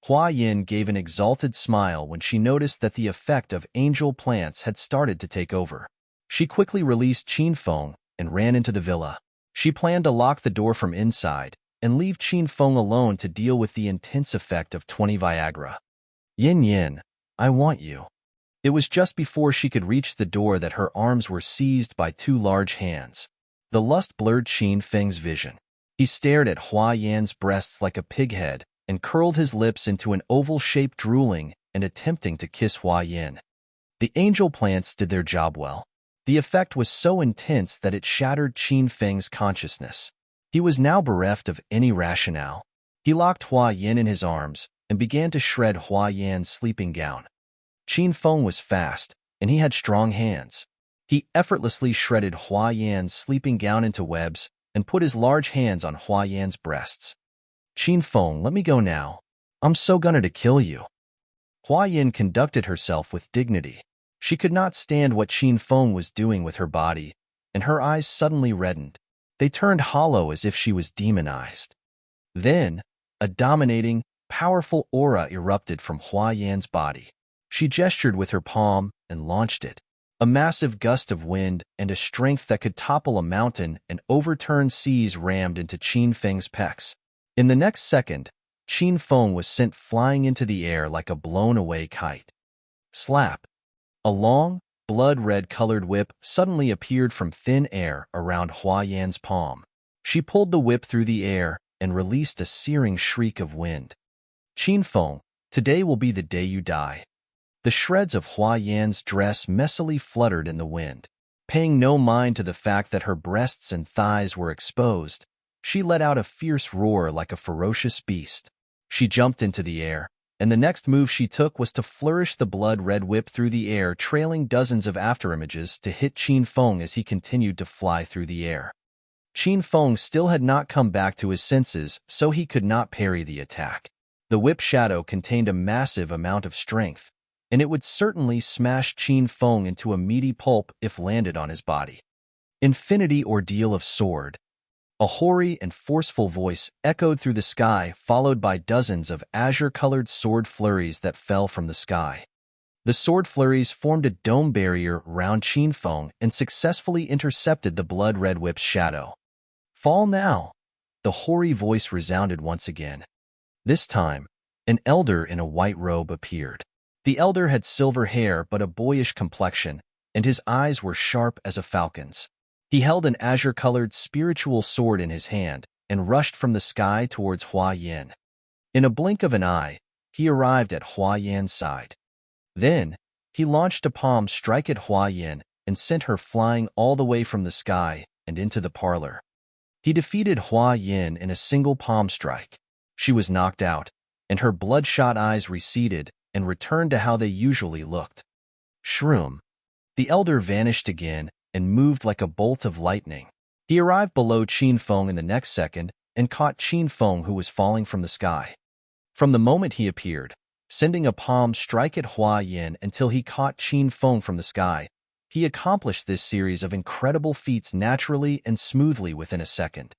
Hua Yin gave an exalted smile when she noticed that the effect of angel plants had started to take over. She quickly released Qin Feng and ran into the villa. She planned to lock the door from inside and leave Qin Feng alone to deal with the intense effect of 20 Viagra. Yin Yin, I want you. It was just before she could reach the door that her arms were seized by two large hands. The lust blurred Qin Feng's vision. He stared at Hua Yan's breasts like a pighead and curled his lips into an oval shape, drooling and attempting to kiss Hua Yin. The angel plants did their job well. The effect was so intense that it shattered Qin Feng's consciousness. He was now bereft of any rationale. He locked Hua Yin in his arms and began to shred Hua Yan's sleeping gown. Qin Feng was fast, and he had strong hands. He effortlessly shredded Hua Yan's sleeping gown into webs and put his large hands on Hua Yan's breasts. Qin Feng, let me go now. I'm so gonna to kill you. Hua Yin conducted herself with dignity. She could not stand what Qin Feng was doing with her body, and her eyes suddenly reddened. They turned hollow as if she was demonized. Then, a dominating, powerful aura erupted from Hua Yan's body. She gestured with her palm and launched it. A massive gust of wind and a strength that could topple a mountain and overturn seas rammed into Qin Feng's pecs. In the next second, Qin Feng was sent flying into the air like a blown-away kite. Slap! A long, blood-red-colored whip suddenly appeared from thin air around Hua Yan's palm. She pulled the whip through the air and released a searing shriek of wind. Qin Feng, today will be the day you die. The shreds of Hua Yan's dress messily fluttered in the wind. Paying no mind to the fact that her breasts and thighs were exposed, she let out a fierce roar like a ferocious beast. She jumped into the air, and the next move she took was to flourish the blood-red whip through the air, trailing dozens of afterimages to hit Qin Feng as he continued to fly through the air. Qin Feng still had not come back to his senses, so he could not parry the attack. The whip shadow contained a massive amount of strength, and it would certainly smash Qin Feng into a meaty pulp if landed on his body. Infinity Ordeal of Sword. A hoary and forceful voice echoed through the sky, followed by dozens of azure-colored sword flurries that fell from the sky. The sword flurries formed a dome barrier round Qin Feng and successfully intercepted the blood-red whip's shadow. Fall now! The hoary voice resounded once again. This time, an elder in a white robe appeared. The elder had silver hair but a boyish complexion, and his eyes were sharp as a falcon's. He held an azure-colored spiritual sword in his hand and rushed from the sky towards Hua Yin. In a blink of an eye, he arrived at Hua Yan's side. Then, he launched a palm strike at Hua Yin and sent her flying all the way from the sky and into the parlor. He defeated Hua Yin in a single palm strike. She was knocked out, and her bloodshot eyes receded and returned to how they usually looked. Shroom. The elder vanished again and moved like a bolt of lightning. He arrived below Qin Feng in the next second and caught Qin Feng, who was falling from the sky. From the moment he appeared, sending a palm strike at Hua Yin until he caught Qin Feng from the sky, he accomplished this series of incredible feats naturally and smoothly within a second.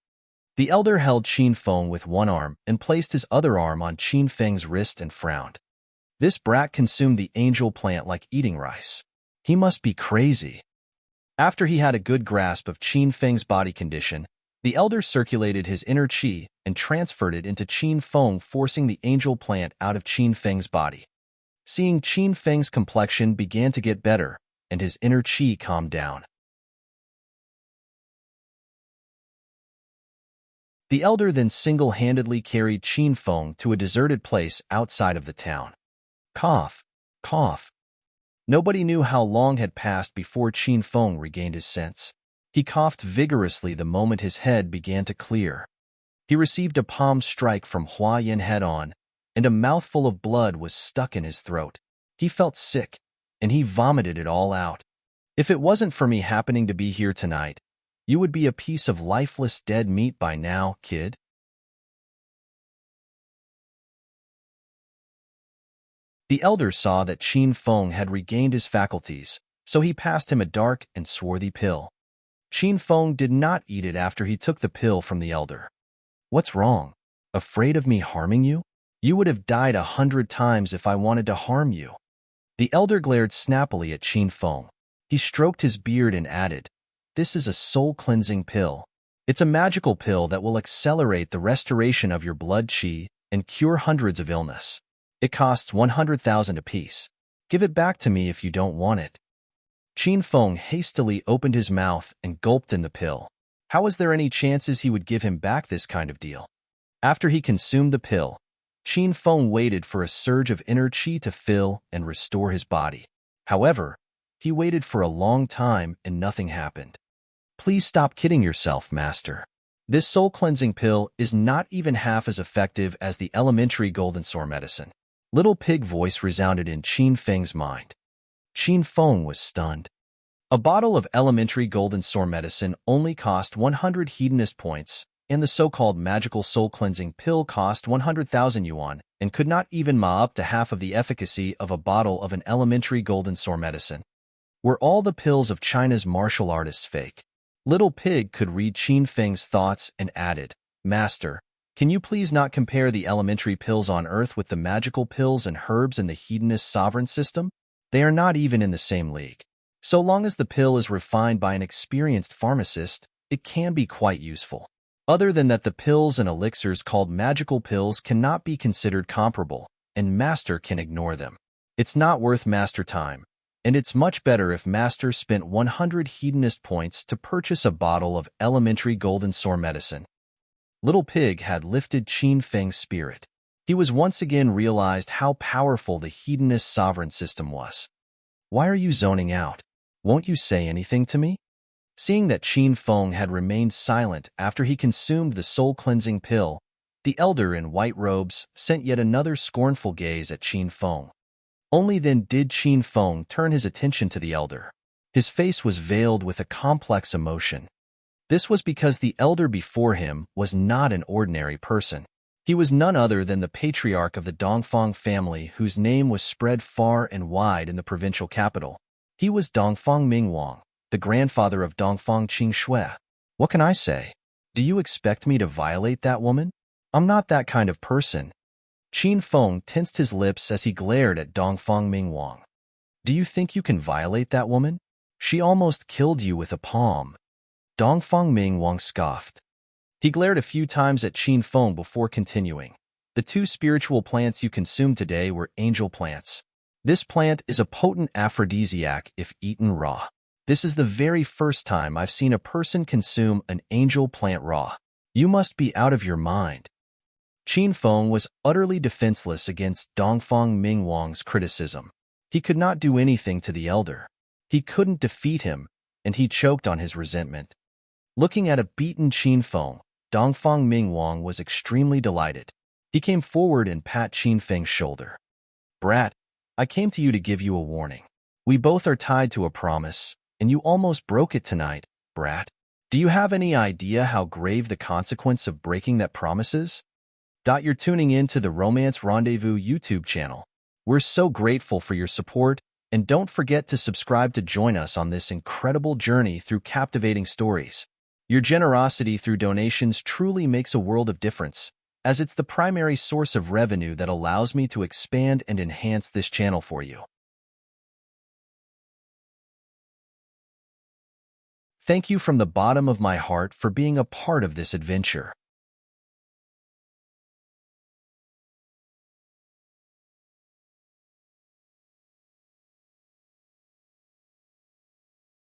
The elder held Qin Feng with one arm and placed his other arm on Qin Feng's wrist and frowned. This brat consumed the angel plant like eating rice. He must be crazy. After he had a good grasp of Qin Feng's body condition, the elder circulated his inner qi and transferred it into Qin Feng, forcing the angel plant out of Qin Feng's body. Seeing Qin Feng's complexion began to get better, and his inner qi calmed down. The elder then single-handedly carried Qin Feng to a deserted place outside of the town. Cough, cough. Nobody knew how long had passed before Qin Feng regained his sense. He coughed vigorously the moment his head began to clear. He received a palm strike from Hua Yin head-on, and a mouthful of blood was stuck in his throat. He felt sick, and he vomited it all out. If it wasn't for me happening to be here tonight, you would be a piece of lifeless dead meat by now, kid. The elder saw that Qin Feng had regained his faculties, so he passed him a dark and swarthy pill. Qin Feng did not eat it after he took the pill from the elder. What's wrong? Afraid of me harming you? You would have died 100 times if I wanted to harm you. The elder glared snappily at Qin Feng. He stroked his beard and added, "This is a soul-cleansing pill. It's a magical pill that will accelerate the restoration of your blood qi and cure hundreds of illness. It costs 100,000 apiece. Give it back to me if you don't want it." Qin Feng hastily opened his mouth and gulped in the pill. How was there any chances he would give him back this kind of deal? After he consumed the pill, Qin Feng waited for a surge of inner qi to fill and restore his body. However, he waited for a long time and nothing happened. Please stop kidding yourself, master. This soul-cleansing pill is not even half as effective as the elementary golden sword medicine. Little pig voice resounded in Qin Feng's mind. Qin Feng was stunned. A bottle of elementary golden sword medicine only cost 100 hedonist points, and the so-called magical soul-cleansing pill cost 100,000 yuan and could not even ma up to half of the efficacy of a bottle of an elementary golden sword medicine. Were all the pills of China's martial artists fake? Little Pig could read Qin Feng's thoughts and added, "Master, can you please not compare the elementary pills on Earth with the magical pills and herbs in the hedonist sovereign system? They are not even in the same league. So long as the pill is refined by an experienced pharmacist, it can be quite useful. Other than that, the pills and elixirs called magical pills cannot be considered comparable, and Master can ignore them. It's not worth Master time, and it's much better if Master spent 100 hedonist points to purchase a bottle of elementary golden sword medicine." Little Pig had lifted Qin Feng's spirit. He was once again realized how powerful the hedonist sovereign system was. "Why are you zoning out? Won't you say anything to me?" Seeing that Qin Feng had remained silent after he consumed the soul-cleansing pill, the elder in white robes sent yet another scornful gaze at Qin Feng. Only then did Qin Feng turn his attention to the elder. His face was veiled with a complex emotion. This was because the elder before him was not an ordinary person. He was none other than the patriarch of the Dongfang family, whose name was spread far and wide in the provincial capital. He was Dongfang Mingwang, the grandfather of Dongfang Qingshui. What can I say? Do you expect me to violate that woman? I'm not that kind of person. Qin Feng tensed his lips as he glared at Dongfang Mingwang. Do you think you can violate that woman? She almost killed you with a palm. Dongfang Mingwang scoffed. He glared a few times at Qin Feng before continuing. The 2 spiritual plants you consumed today were angel plants. This plant is a potent aphrodisiac if eaten raw. This is the very first time I've seen a person consume an angel plant raw. You must be out of your mind. Qin Feng was utterly defenseless against Dongfang Mingwang's criticism. He could not do anything to the elder. He couldn't defeat him, and he choked on his resentment. Looking at a beaten Qin Feng, Dongfang Mingwang was extremely delighted. He came forward and pat Qin Feng's shoulder. "Brat, I came to you to give you a warning. We both are tied to a promise, and you almost broke it tonight, brat. Do you have any idea how grave the consequence of breaking that promise is?" You're tuning in to the Romance Rendezvous YouTube channel. We're so grateful for your support, and don't forget to subscribe to join us on this incredible journey through captivating stories. Your generosity through donations truly makes a world of difference, as it's the primary source of revenue that allows me to expand and enhance this channel for you. Thank you from the bottom of my heart for being a part of this adventure.